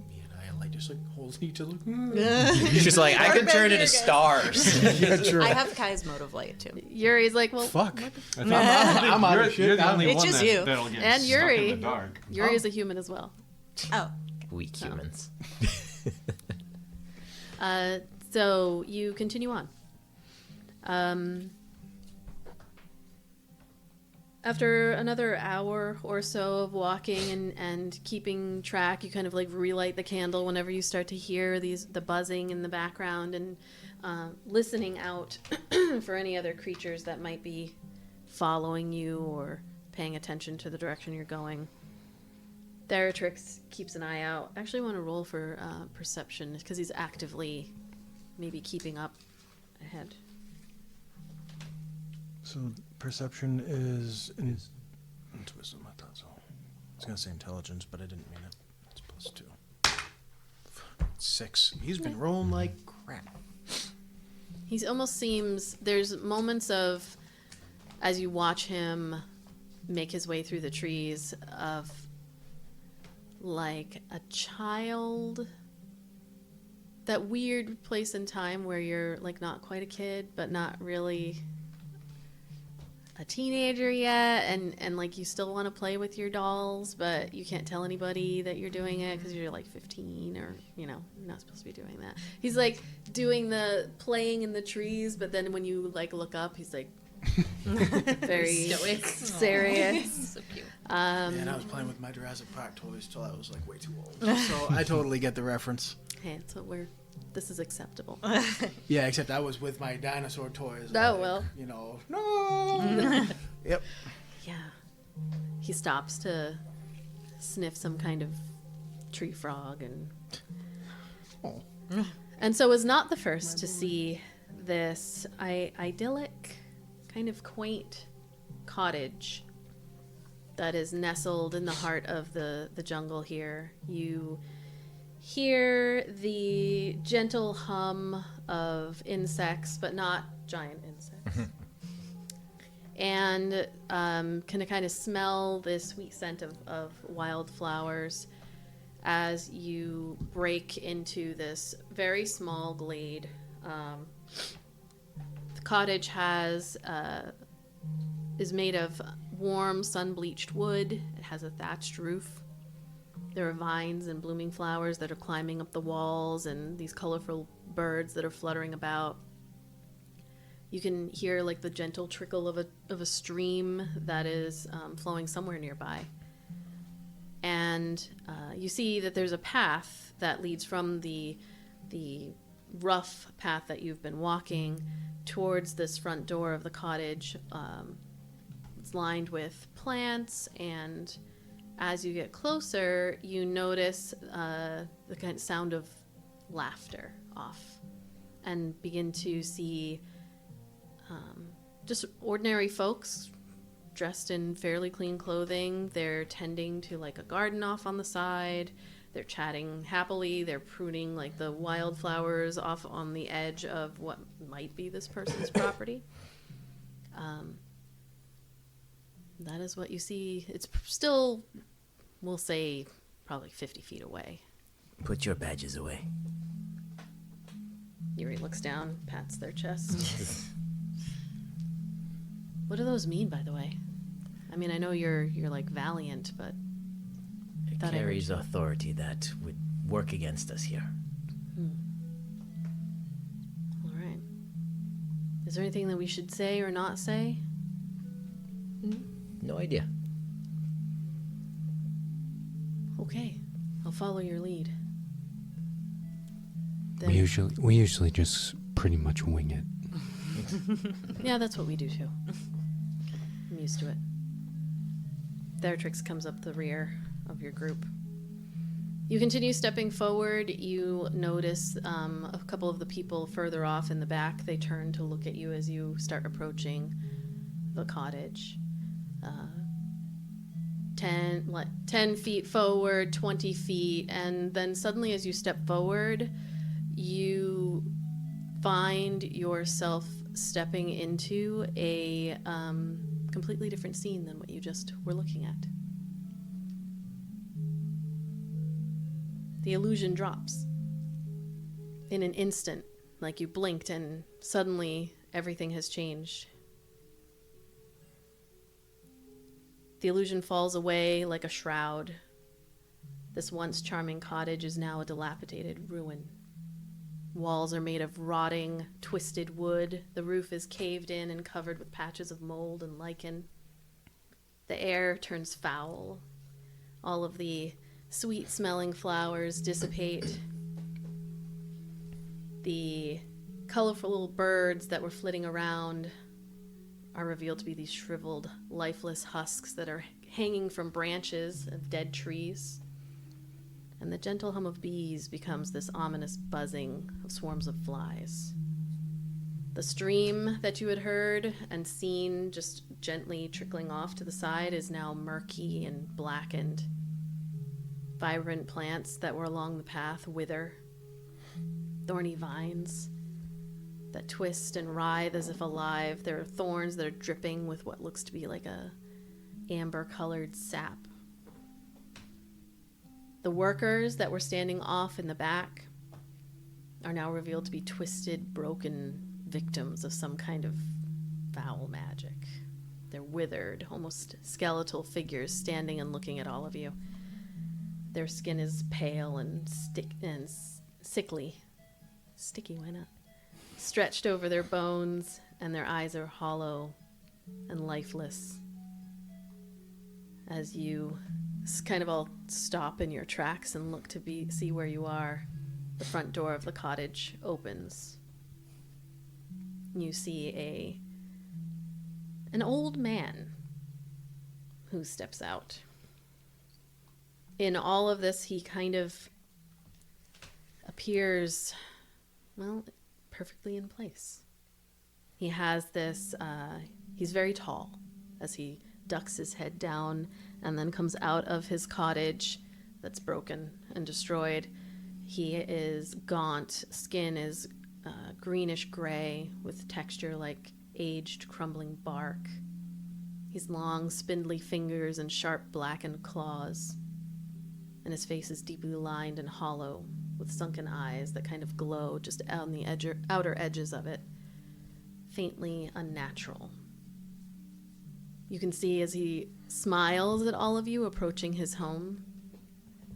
Me and Iolite just like holding each other. He's just like, I can turn into stars. Yeah, true. I have Kai's motive light too. Yuri's like, well... Fuck. I'm out of shit. You're the only It's one just you. that'll get And stuck Yuri. in the dark. Yuri is a human as well. Oh. Weak humans. So you continue on. After another hour or so of walking and keeping track, you kind of like relight the candle whenever you start to hear the buzzing in the background and listening out for any other creatures that might be following you or paying attention to the direction you're going. Theratrix keeps an eye out. I actually want to roll for perception because he's actively maybe keeping up ahead. So perception is it's wisdom. I thought so. I was gonna say intelligence, but I didn't mean it. It's +2. 6. He's been rolling like crap. He almost seems, there's moments of, as you watch him make his way through the trees, of like a child that weird place in time where you're like not quite a kid, but not really a teenager yet, and like you still want to play with your dolls, but you can't tell anybody that you're doing it because you're like 15 or you're not supposed to be doing that. He's like doing the playing in the trees, but then when you like look up, he's like very Stoic. serious. So cute. And I was playing with my Jurassic Park toys till I was like way too old. So I totally get the reference. Hey, that's what this is acceptable. Yeah, except I was with my dinosaur toys. Oh, like, well. No. Yep. Yeah. He stops to sniff some kind of tree frog and so is not the first to see this idyllic, kind of quaint cottage that is nestled in the heart of the jungle here. You hear the gentle hum of insects, but not giant insects. And can kind of smell the sweet scent of wildflowers as you break into this very small glade. The cottage is made of warm, sun-bleached wood. It has a thatched roof. There are vines and blooming flowers that are climbing up the walls, and these colorful birds that are fluttering about. You can hear like the gentle trickle of a stream that is flowing somewhere nearby. And you see that there's a path that leads from the rough path that you've been walking towards this front door of the cottage. It's lined with plants, and as you get closer, you notice the kind of sound of laughter off, and begin to see just ordinary folks dressed in fairly clean clothing. They're tending to like a garden off on the side. They're chatting happily. They're pruning like the wildflowers off on the edge of what might be this person's property. That is what you see. It's still, we'll say, probably 50 feet away. Put your badges away. Yuri looks down, pats their chest. What do those mean, by the way? I mean, I know you're like valiant, but It carries authority that would work against us here. All right. Is there anything that we should say or not say? No idea. Okay, I'll follow your lead. We usually just pretty much wing it. Yeah, that's what we do too. I'm used to it. Theatrix comes up the rear of your group. You continue stepping forward. You notice a couple of the people further off in the back. They turn to look at you as you start approaching the cottage. 10 feet forward, 20 feet, and then suddenly as you step forward, you find yourself stepping into a completely different scene than what you just were looking at. The illusion drops in an instant, like you blinked and suddenly everything has changed. The illusion falls away like a shroud. This once charming cottage is now a dilapidated ruin. Walls are made of rotting, twisted wood. The roof is caved in and covered with patches of mold and lichen. The air turns foul. All of the sweet-smelling flowers dissipate. The colorful little birds that were flitting around are revealed to be these shriveled, lifeless husks that are hanging from branches of dead trees. And the gentle hum of bees becomes this ominous buzzing of swarms of flies. The stream that you had heard and seen just gently trickling off to the side is now murky and blackened. Vibrant plants that were along the path wither. Thorny vines that twist and writhe as if alive. There are thorns that are dripping with what looks to be like a amber-colored sap. The workers that were standing off in the back are now revealed to be twisted, broken victims of some kind of foul magic. They're withered, almost skeletal figures standing and looking at all of you. Their skin is pale and sickly. Sticky, why not? Stretched over their bones, and their eyes are hollow and lifeless. As you kind of all stop in your tracks and look to see where you are, the front door of the cottage opens. You see an old man who steps out. In all of this, he kind of appears, well, perfectly in place. He has this, he's very tall as he ducks his head down and then comes out of his cottage that's broken and destroyed. He is gaunt, skin is greenish gray with texture like aged, crumbling bark. He's long, spindly fingers and sharp, blackened claws. And his face is deeply lined and hollow, with sunken eyes that kind of glow just on the outer edges of it, faintly unnatural. You can see as he smiles at all of you approaching his home.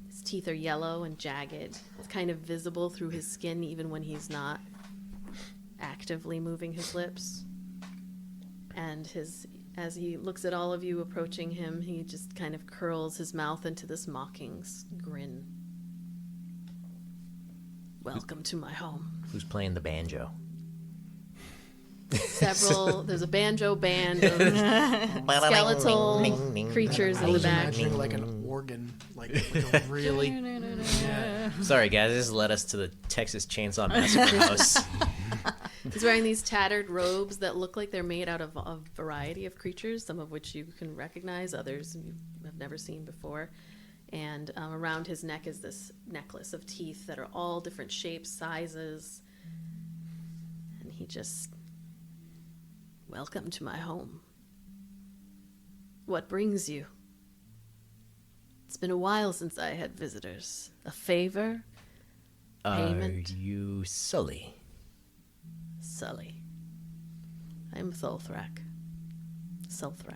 His teeth are yellow and jagged. It's kind of visible through his skin even when he's not actively moving his lips. And as he looks at all of you approaching him, he just kind of curls his mouth into this mocking grin. Welcome to my home. Who's playing the banjo? There's a banjo band of skeletal creatures in the back. Imagining like an organ, like a really. Yeah. Sorry, guys. This led us to the Texas Chainsaw Massacre house. He's wearing these tattered robes that look like they're made out of a variety of creatures, some of which you can recognize, others you have never seen before. And around his neck is this necklace of teeth that are all different shapes, sizes. And he just... Welcome to my home. What brings you? It's been a while since I had visitors. A favor? Payment? Are you Sully? Sully. I'm Sulthrak. Sorry.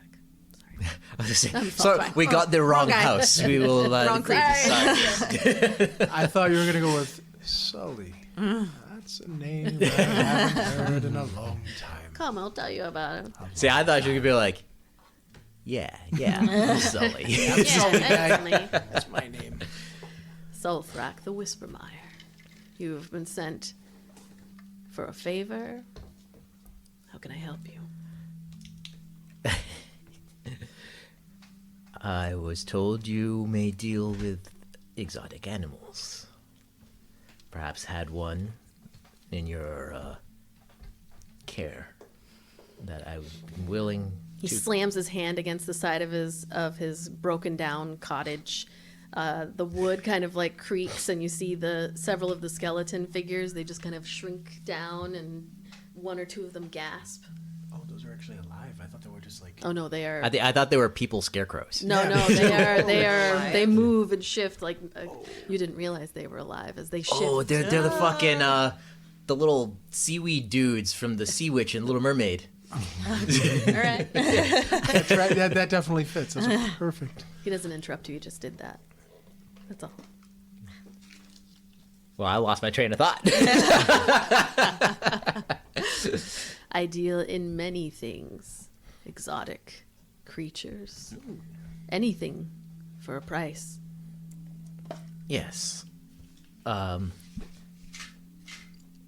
I was just saying, so we got the wrong house. We will Wrong decide. I thought you were gonna go with Sully. That's a name that I haven't heard in a long time. Come, I'll tell you about him. See, I thought you could be like, yeah, I'm Sully. That's me. That's my name. Sulthrak the Whispermeyer. You have been sent for a favor. How can I help you? I was told you may deal with exotic animals. Perhaps had one in your care that I would be willing He to... slams his hand against the side of his broken down cottage. The wood kind of like creaks, and you see several of the skeleton figures. They just kind of shrink down, and one or two of them gasp. Oh, those are actually alive. I thought they were just like. Oh no, they are. I thought they were people scarecrows. No, Yeah. they are. They move and shift like you didn't realize they were alive as they shift. Oh, they're the fucking the little seaweed dudes from the Sea Witch and Little Mermaid. All right. That's right. That definitely fits. That's perfect. He doesn't interrupt you. He just did that. That's all. Well, I lost my train of thought. I deal in many things. Exotic creatures. Anything for a price. Yes.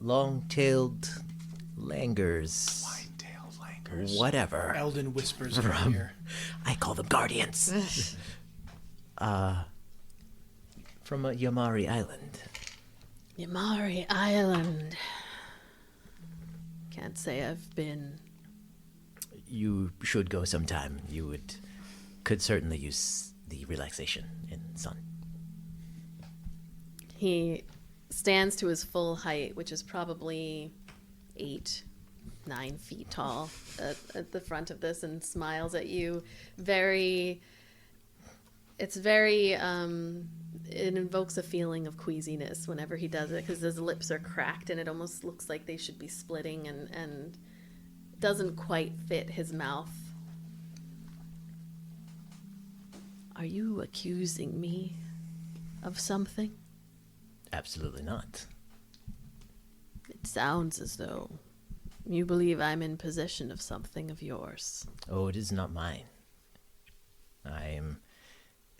Long-tailed langurs. Wine-tailed langurs. Whatever. Eldon whispers in her ear. I call them guardians. From Yamari Island. Yamari Island. Can't say I've been. You should go sometime. You could certainly use the relaxation in sun. He stands to his full height, which is probably 8-9 feet tall at the front of this, and smiles at you. it invokes a feeling of queasiness whenever he does it because his lips are cracked and it almost looks like they should be splitting and doesn't quite fit his mouth. Are you accusing me of something? Absolutely not. It sounds as though you believe I'm in possession of something of yours. Oh, it is not mine. I am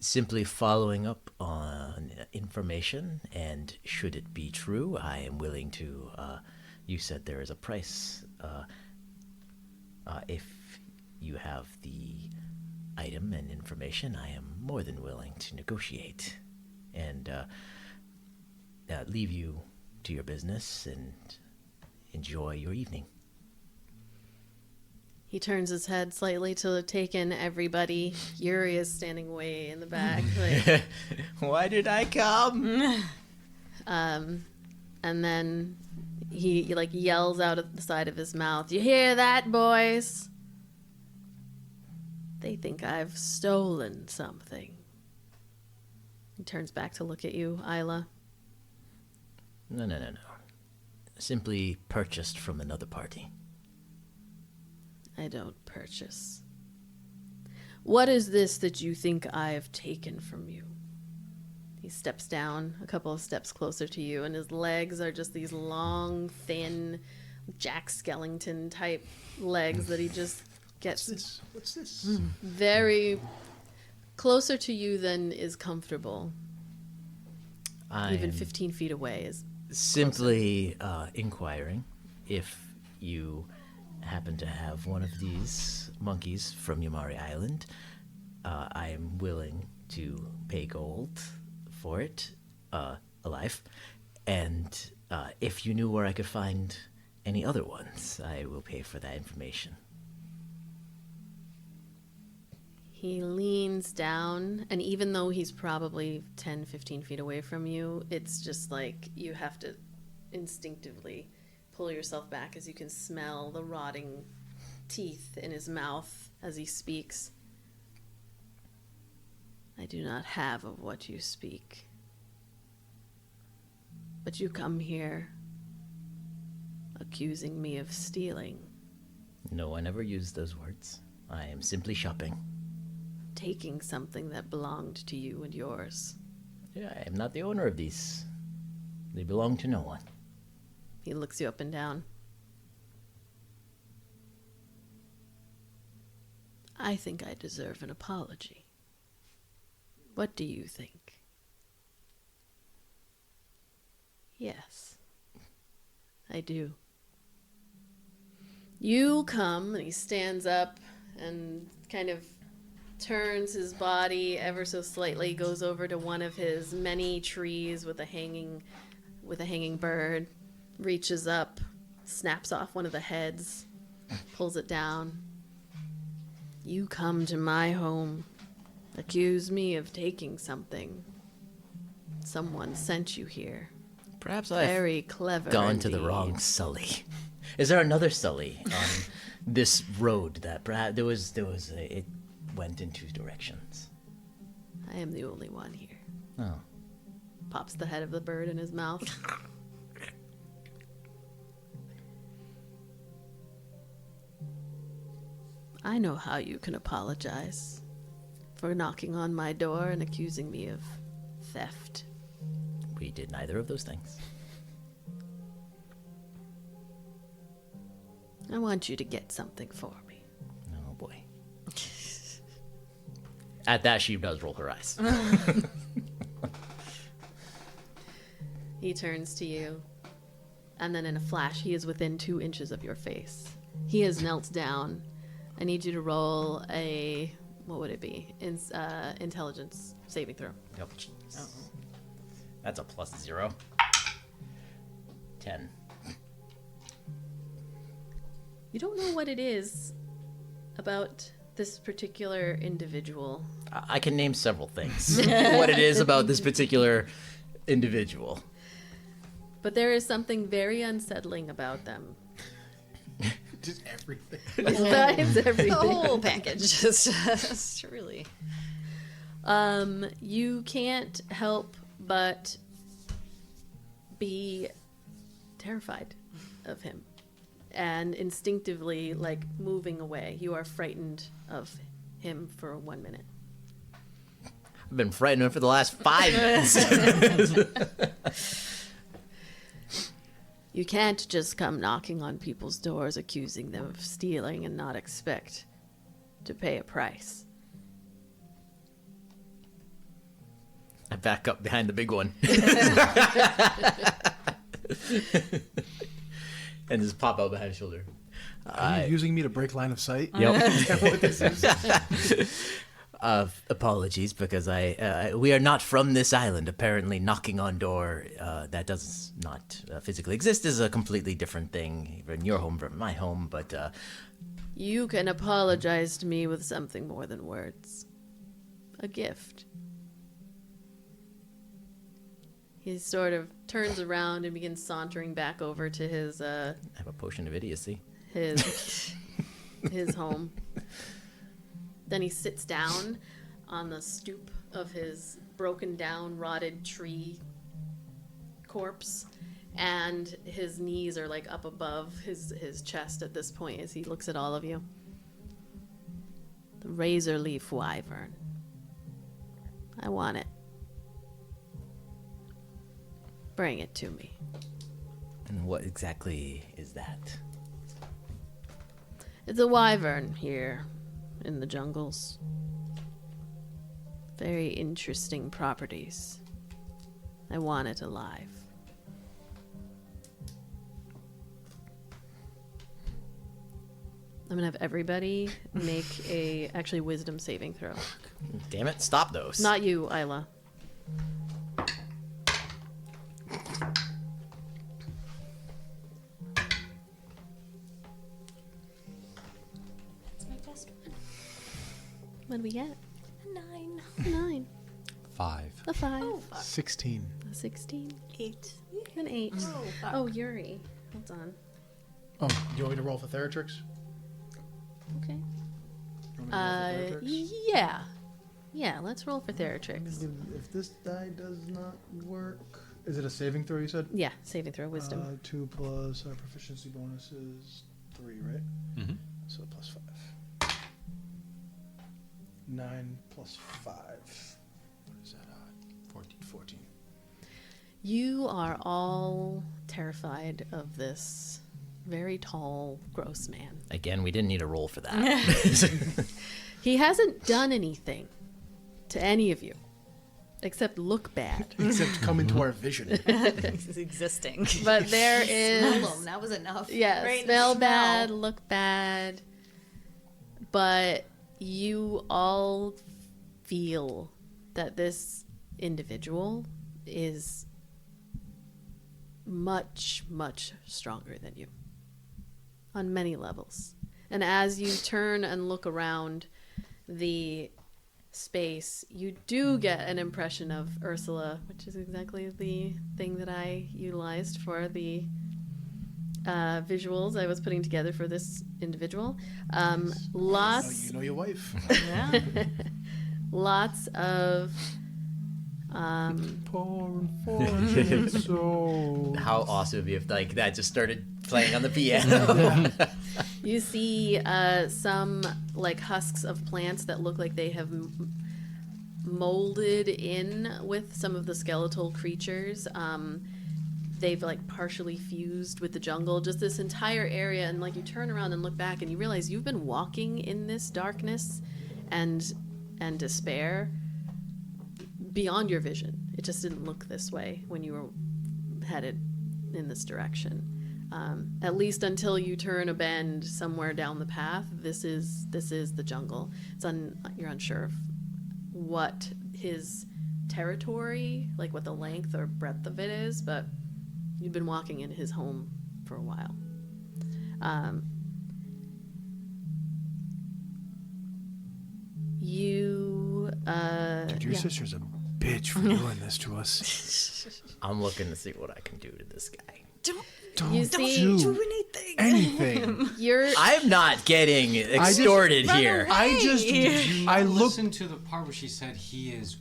simply following up on information, and should it be true, I am willing to, you said there is a price. If you have the item and information, I am more than willing to negotiate and leave you to your business and enjoy your evening. He turns his head slightly to take in everybody. Yuri is standing way in the back. Like, Why did I come? and then he like yells out of the side of his mouth, "You hear that, boys? They think I've stolen something." He turns back to look at you, Ayla. No. Simply purchased from another party. I don't purchase. What is this that you think I have taken from you? He steps down a couple of steps closer to you, and his legs are just these long, thin, Jack Skellington type legs that he just gets What's this? very closer to you than is comfortable. Even I'm 15 feet away is simply inquiring if you happen to have one of these monkeys from Yamari Island. I am willing to pay gold for it, alive. And if you knew where I could find any other ones, I will pay for that information. He leans down, and even though he's probably 10, 15 feet away from you, it's just like you have to instinctively pull yourself back as you can smell the rotting teeth in his mouth as he speaks. I do not have of what you speak. But you come here accusing me of stealing. No, I never used those words. I am simply shopping. Taking something that belonged to you and yours. Yeah, I am not the owner of these. They belong to no one. He looks you up and down. I think I deserve an apology. What do you think? Yes, I do. You come, and he stands up and kind of turns his body ever so slightly, goes over to one of his many trees with a hanging bird, reaches up, snaps off one of the heads, pulls it down. You come to my home, accuse me of taking something. Someone sent you here. Perhaps I've Very clever. gone to the indeed. wrong Sully. Is there another Sully on this road that perhaps it went in two directions? I am the only one here. Oh. Pops the head of the bird in his mouth. I know how you can apologize for knocking on my door and accusing me of theft. We did neither of those things. I want you to get something for me. Oh boy. At that, she does roll her eyes. He turns to you, and then in a flash, he is within 2 inches of your face. He has knelt down. I need you to roll a, what would it be? Intelligence saving throw. Oh, jeez. That's a +0. 10. You don't know what it is about this particular individual. I can name several things. What it is about this particular individual. But there is something very unsettling about them. Just everything. Besides The everything. whole package is truly. You can't help but be terrified of him and instinctively like moving away. You are frightened of him for 1 minute. I've been frightened of him for the last 5 minutes. You can't just come knocking on people's doors accusing them of stealing and not expect to pay a price. I back up behind the big one. And just pop out behind his shoulder. Are you using me to break line of sight? Yep. Is that what this is? Apologies, because we are not from this island. Apparently, knocking on door that does not physically exist is a completely different thing. Even your home from my home, but You can apologize to me with something more than words. A gift. He sort of turns around and begins sauntering back over to his I have a potion of idiocy. his home. Then he sits down on the stoop of his broken down, rotted tree corpse, and his knees are like up above his chest at this point as he looks at all of you. The razor leaf wyvern. I want it. Bring it to me. And what exactly is that? It's a wyvern here in the jungles. Very interesting properties. I want it alive. I'm gonna have everybody make a actually wisdom saving throw. Damn it! Stop those. Not you, Ayla. That's my best one. What do we get? A 9. A 9. 5. A 5. 16. A 16. 8. An 8. Oh, fuck. Oh, Yuri. Hold on. Oh, do you want me to roll for Theratrix? Okay. You want me to roll for Theratrix? Yeah. Yeah, let's roll for Theratrix. If this die does not work, is it a saving throw? You said. Yeah, saving throw, wisdom. 2 plus proficiency bonus is 3, right? Mm-hmm. So plus 5. 9 plus 5. What is that? 14. You are all terrified of this very tall, gross man. Again, we didn't need a roll for that. He hasn't done anything to any of you except look bad. Except come into our vision. It's existing. But there is... Smell 'em, that was enough. Yeah, Right? smell Smell. bad, look bad. But you all feel that this individual is much, much stronger than you on many levels. And as you turn and look around the space, you do get an impression of Ursula, which is exactly the thing that I utilized for the visuals I was putting together for this individual. Lots, You know your wife. Yeah. lots of Pouring forth so. How awesome if like that just started playing on the piano. you see some like husks of plants that look like they have molded in with some of the skeletal creatures. They've like partially fused with the jungle, just this entire area, and like you turn around and look back and you realize you've been walking in this darkness and despair beyond your vision. It just didn't look this way when you were headed in this direction. At least until you turn a bend somewhere down the path, this is the jungle. You're unsure of what his territory, like what the length or breadth of it is, but you've been walking in his home for a while. Dude, your sister's a bitch for doing this to us. I'm looking to see what I can do to this guy. Don't You see- do anything. I'm not getting extorted here. I just, I looked. Listen to the part where she said he is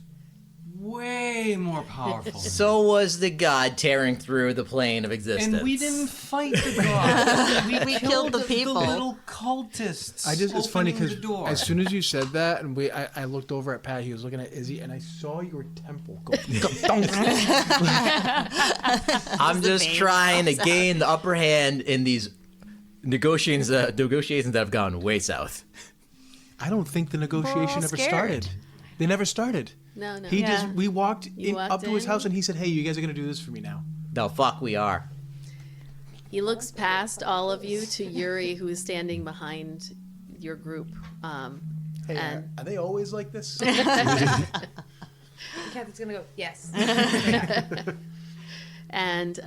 way more powerful. So was the god tearing through the plane of existence. And we didn't fight the god. We killed the people. The little cultists. It's funny opening because the door. as soon as you said that, and I looked over at Pat, he was looking at Izzy, and I saw your temple go. I'm just trying to gain the upper hand in these negotiations that have gone way south. I don't think the negotiation ever started. They never started. No. We walked You walked up to his in. house, and he said, "Hey, you guys are gonna do this for me now." The fuck we are. He looks past all of you to Yuri, who is standing behind your group. Hey, And- are they always like this? Kathy's gonna go, yes. And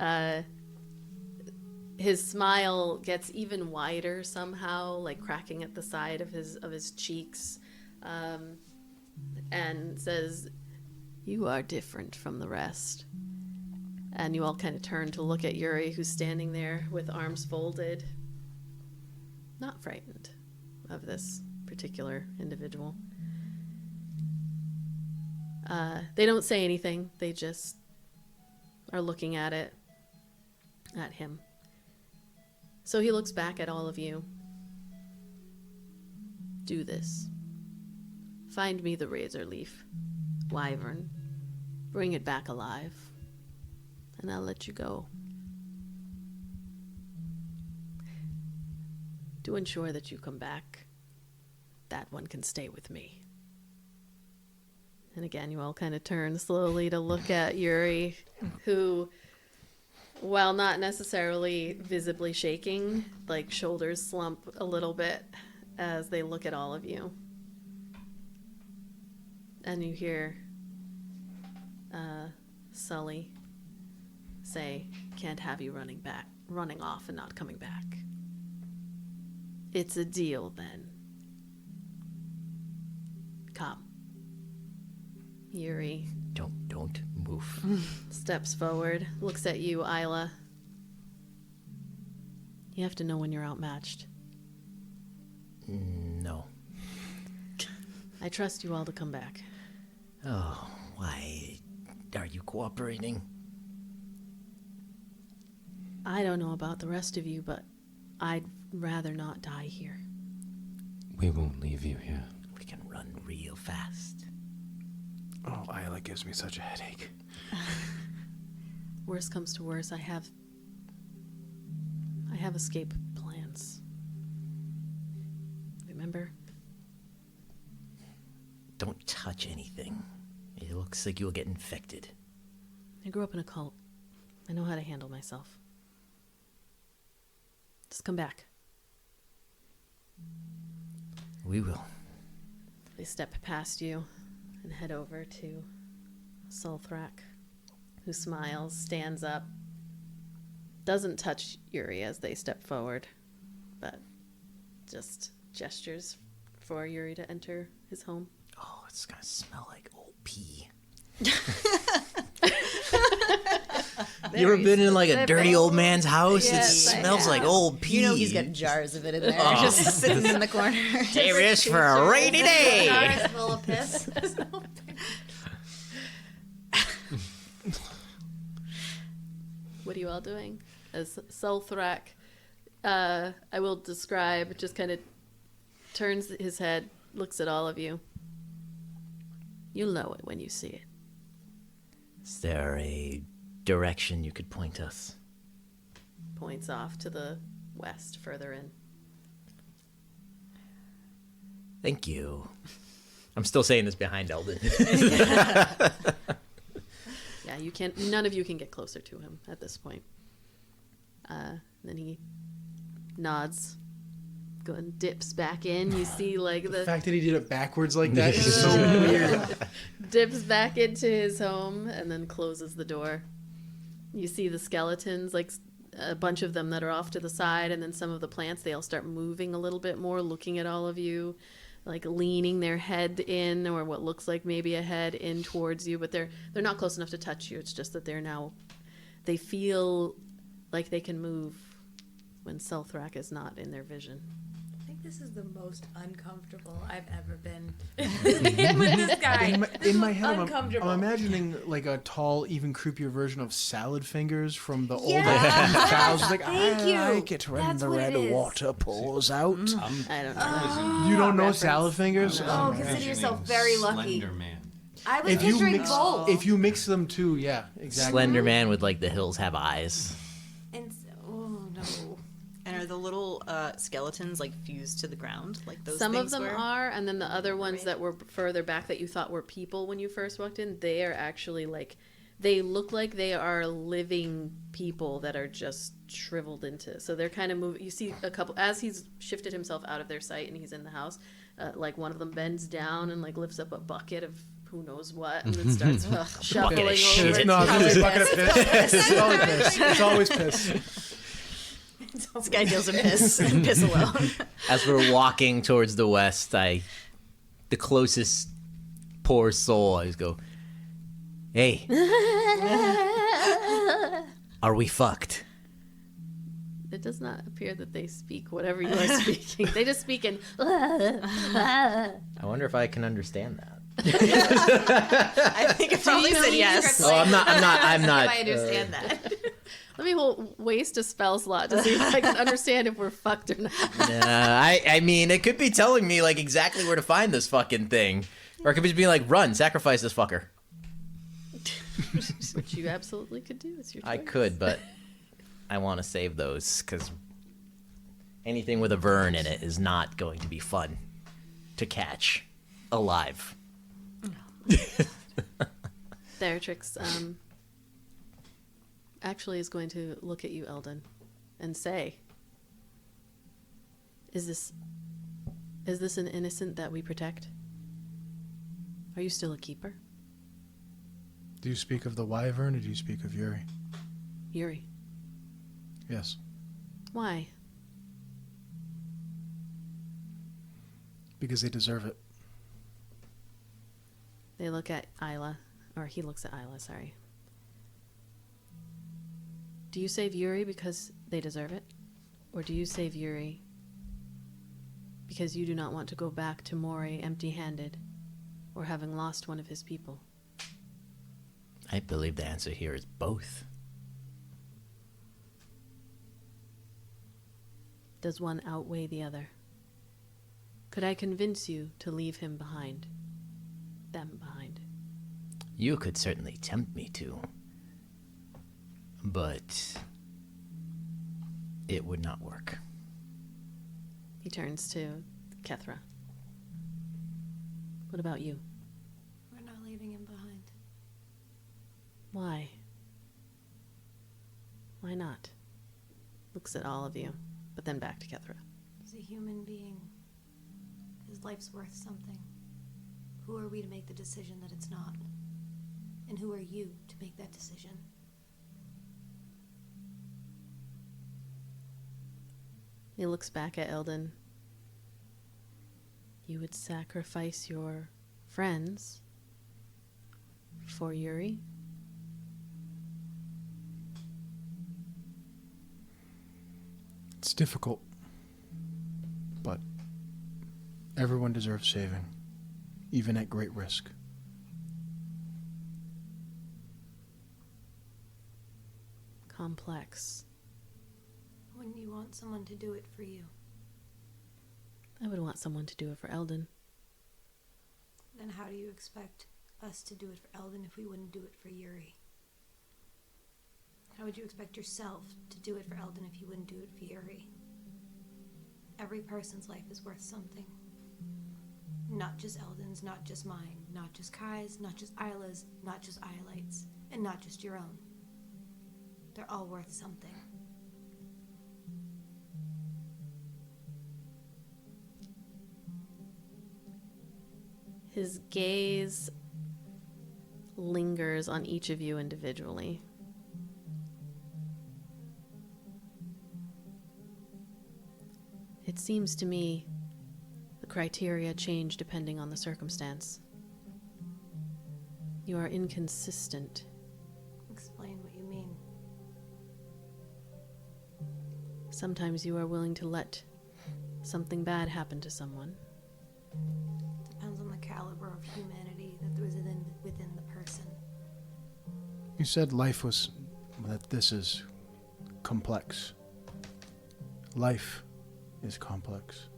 his smile gets even wider somehow, like cracking at the side of his cheeks, and says, "You are different from the rest." And you all kind of turn to look at Yuri, who's standing there with arms folded, not frightened of this particular individual. They don't say anything. They just are looking at him. So he looks back at all of you. Do this. Find me the razor leaf, wyvern. Bring it back alive, and I'll let you go. To ensure that you come back, that one can stay with me. And again, you all kind of turn slowly to look at Yuri, who, while not necessarily visibly shaking, like shoulders slump a little bit as they look at all of you. And you hear Sully say, "Can't have you running off and not coming back. It's a deal then. Come." Yuri Don't move. steps forward, looks at you, Ayla. You have to know when you're outmatched. No. I trust you all to come back. Oh, why are you cooperating? I don't know about the rest of you, but I'd rather not die here. We won't leave you here. We can run real fast. Oh, Ayla gives me such a headache. Worst comes to worst, I have escape plans. Remember? Don't touch anything. It looks like you'll get infected. I grew up in a cult. I know how to handle myself. Just come back. We will. They step past you and head over to Sulthrak, who smiles, stands up, doesn't touch Yuri as they step forward, but just gestures for Yuri to enter his home. Oh, it's gonna smell like old pee. You ever been in like a dirty old man's house? Yes, It I smells like old pee. You know he's got jars of it in there, Oh. just sitting in the corner. Save this for a rainy day. Jars full of piss. What are you all doing? As Sulthrak, I will describe, just kind of turns his head, looks at all of you. You'll know it when you see it. Is there a direction you could point us? Points off to the west, further in. Thank you. I'm still saying this behind Eldon. Yeah, you can't. None of you can get closer to him at this point. Then he nods, go and dips back in. You see, like The fact that he did it backwards like that is so weird. dips back into his home and then closes the door. You see the skeletons, like a bunch of them that are off to the side, and then some of the plants, they all start moving a little bit more, looking at all of you, like leaning their head in, or what looks like maybe a head in towards you, but they're not close enough to touch you. It's just that they feel like they can move when Sulthrak is not in their vision. I think This is the most uncomfortable I've ever been with this guy. In my head, I'm Uncomfortable. imagining like a tall, even creepier version of Salad Fingers from the older Yeah. styles. Like, Thank you. I like it when That's the what red it is. water pours out. I don't know. You don't know reference. Salad Fingers? Oh, consider yourself very lucky. Slender Man. I was If you picturing mix, both. if you mix them too, yeah, exactly. Slender Man with like the hills have eyes. And oh no. And are the little skeletons like fused to the ground, like those? Some of things them were? are, and then the other ones that were further back that you thought were people when you first walked in, they are actually like, they look like they are living people that are just shriveled into. So they're kind of moving. You see a couple, as he's shifted himself out of their sight and he's in the house, like one of them bends down and like lifts up a bucket of who knows what, and then starts shuffling over. shit. No, it's It's a bucket of piss. It's always piss. It's always piss. This guy deals in piss and piss alone. As we're walking towards the west, the closest poor soul, I just go, "Hey, are we fucked?" It does not appear that they speak whatever you are speaking. They just speak in. I I wonder if I can understand that. I think it probably said yes. Oh, I'm not. I understand that. Let me waste a spell slot to see if I can understand if we're fucked or not. I mean, it could be telling me like exactly where to find this fucking thing, or it could just be like, "Run, sacrifice this fucker." Which you absolutely could do. It's your choice. I could, but I want to save those because anything with a Vern in it is not going to be fun to catch alive. Theratrix actually is going to look at you, Eldon, and say, is this an innocent that we protect? Are you still a keeper? Do you speak of the Wyvern or do you speak of Yuri? Yuri. Yes. Why? Because they deserve it. They look at Ayla, or he looks at Ayla, sorry. Do you save Yuri because they deserve it? Or do you save Yuri because you do not want to go back to Moray empty-handed or having lost one of his people? I believe the answer here is both. Does one outweigh the other? Could I convince you to leave him behind? Them behind? You could certainly tempt me to, but it would not work. He turns to Kethra. What about you? We're not leaving him behind. Why? Why not? Looks at all of you, but then back to Kethra. He's a human being. His life's worth something. Who are we to make the decision that it's not? And who are you to make that decision? He looks back at Eldon. You would sacrifice your friends for Yuri? It's difficult, but everyone deserves saving, even at great risk. Complex. Wouldn't you want someone to do it for you? I would want someone to do it for Eldon. Then how do you expect us to do it for Eldon if we wouldn't do it for Yuri? How would you expect yourself to do it for Eldon if you wouldn't do it for Yuri? Every person's life is worth something. Not just Eldon's, not just mine, not just Kai's, not just Ayla's, not just Iolite's, and not just your own. They're all worth something. His gaze lingers on each of you individually. It seems to me the criteria change depending on the circumstance. You are inconsistent. Explain what you mean. Sometimes you are willing to let something bad happened to someone. Depends on the caliber of humanity that was within the person. You said that this is complex. Life is complex.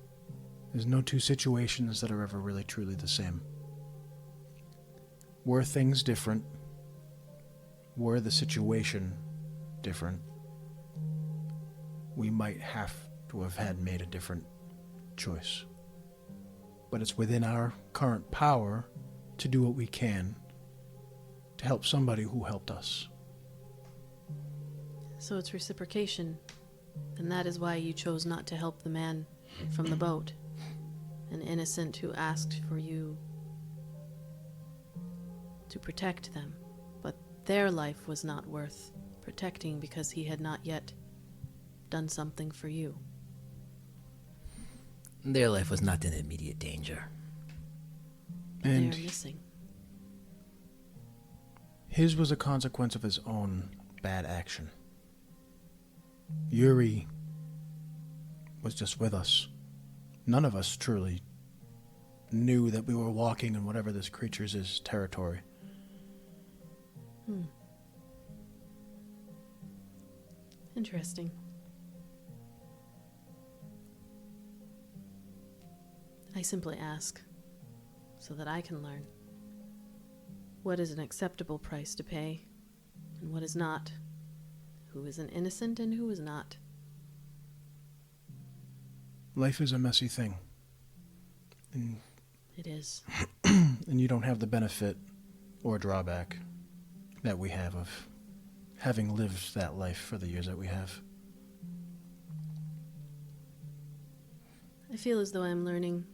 There's no two situations that are ever really truly the same. Were things different? Were the situation different? We might have to have had made a different choice. But it's within our current power to do what we can to help somebody who helped us. So it's reciprocation. And that is why you chose not to help the man from the boat. An innocent who asked for you to protect them. But their life was not worth protecting because he had not yet done something for you. Their life was not in immediate danger. And They're missing. his was a consequence of his own bad action. Yuri was just with us. None of us truly knew that we were walking in whatever this creature's territory. Interesting. I simply ask so that I can learn. What is an acceptable price to pay and what is not? Who is an innocent and who is not? Life is a messy thing. And It is. and you don't have the benefit or drawback that we have of having lived that life for the years that we have. I feel as though I'm learning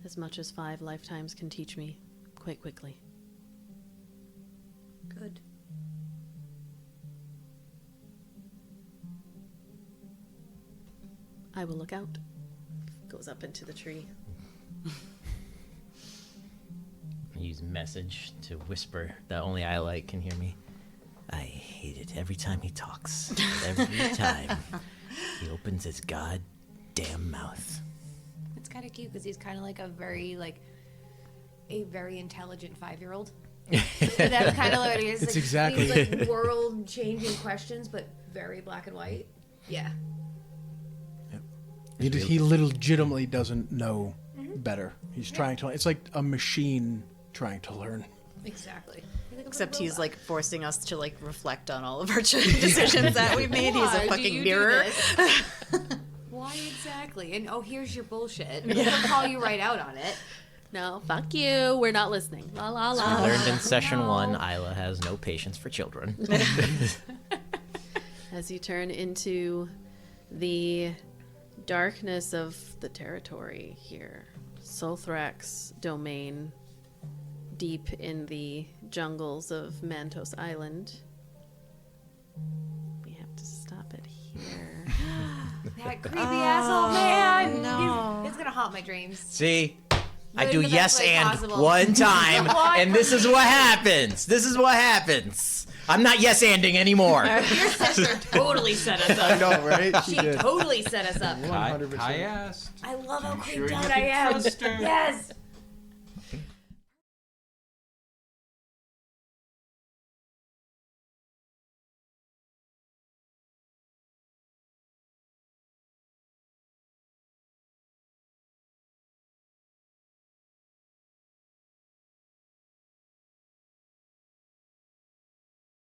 as much as 5 lifetimes can teach me quite quickly. Good. I will look out. Goes up into the tree. I use message to whisper that only Iolite can hear me. I hate it every time he talks. Every time he opens his goddamn mouth. It's kind of cute because he's kind of like a very intelligent 5-year-old. That's kind of what it is. It's exactly- these, like world-changing questions, but very black and white. Yeah. He legitimately doesn't know better. He's trying to. It's like a machine trying to learn. Exactly. Except he's like forcing us to like reflect on all of our decisions that we've made. He's Why a do fucking you do mirror. this? Why exactly? And here's your bullshit. We'll call you right out on it. No, fuck you. We're not listening. La la We la. learned in session 1, Ayla has no patience for children. As you turn into the darkness of the territory here, Solthrak's domain, deep in the jungles of Mantos Island. We have to stop it here. That creepy asshole man. no. It's gonna haunt my dreams. See? I But do in the yes best way and possible. one time, What? and this is what happens. This is what happens. I'm not yes anding anymore. Your sister totally set us up. know, right? She totally set us up. 100%. I asked. I love how I'm creeped sure out you I can am. trust her. Yes.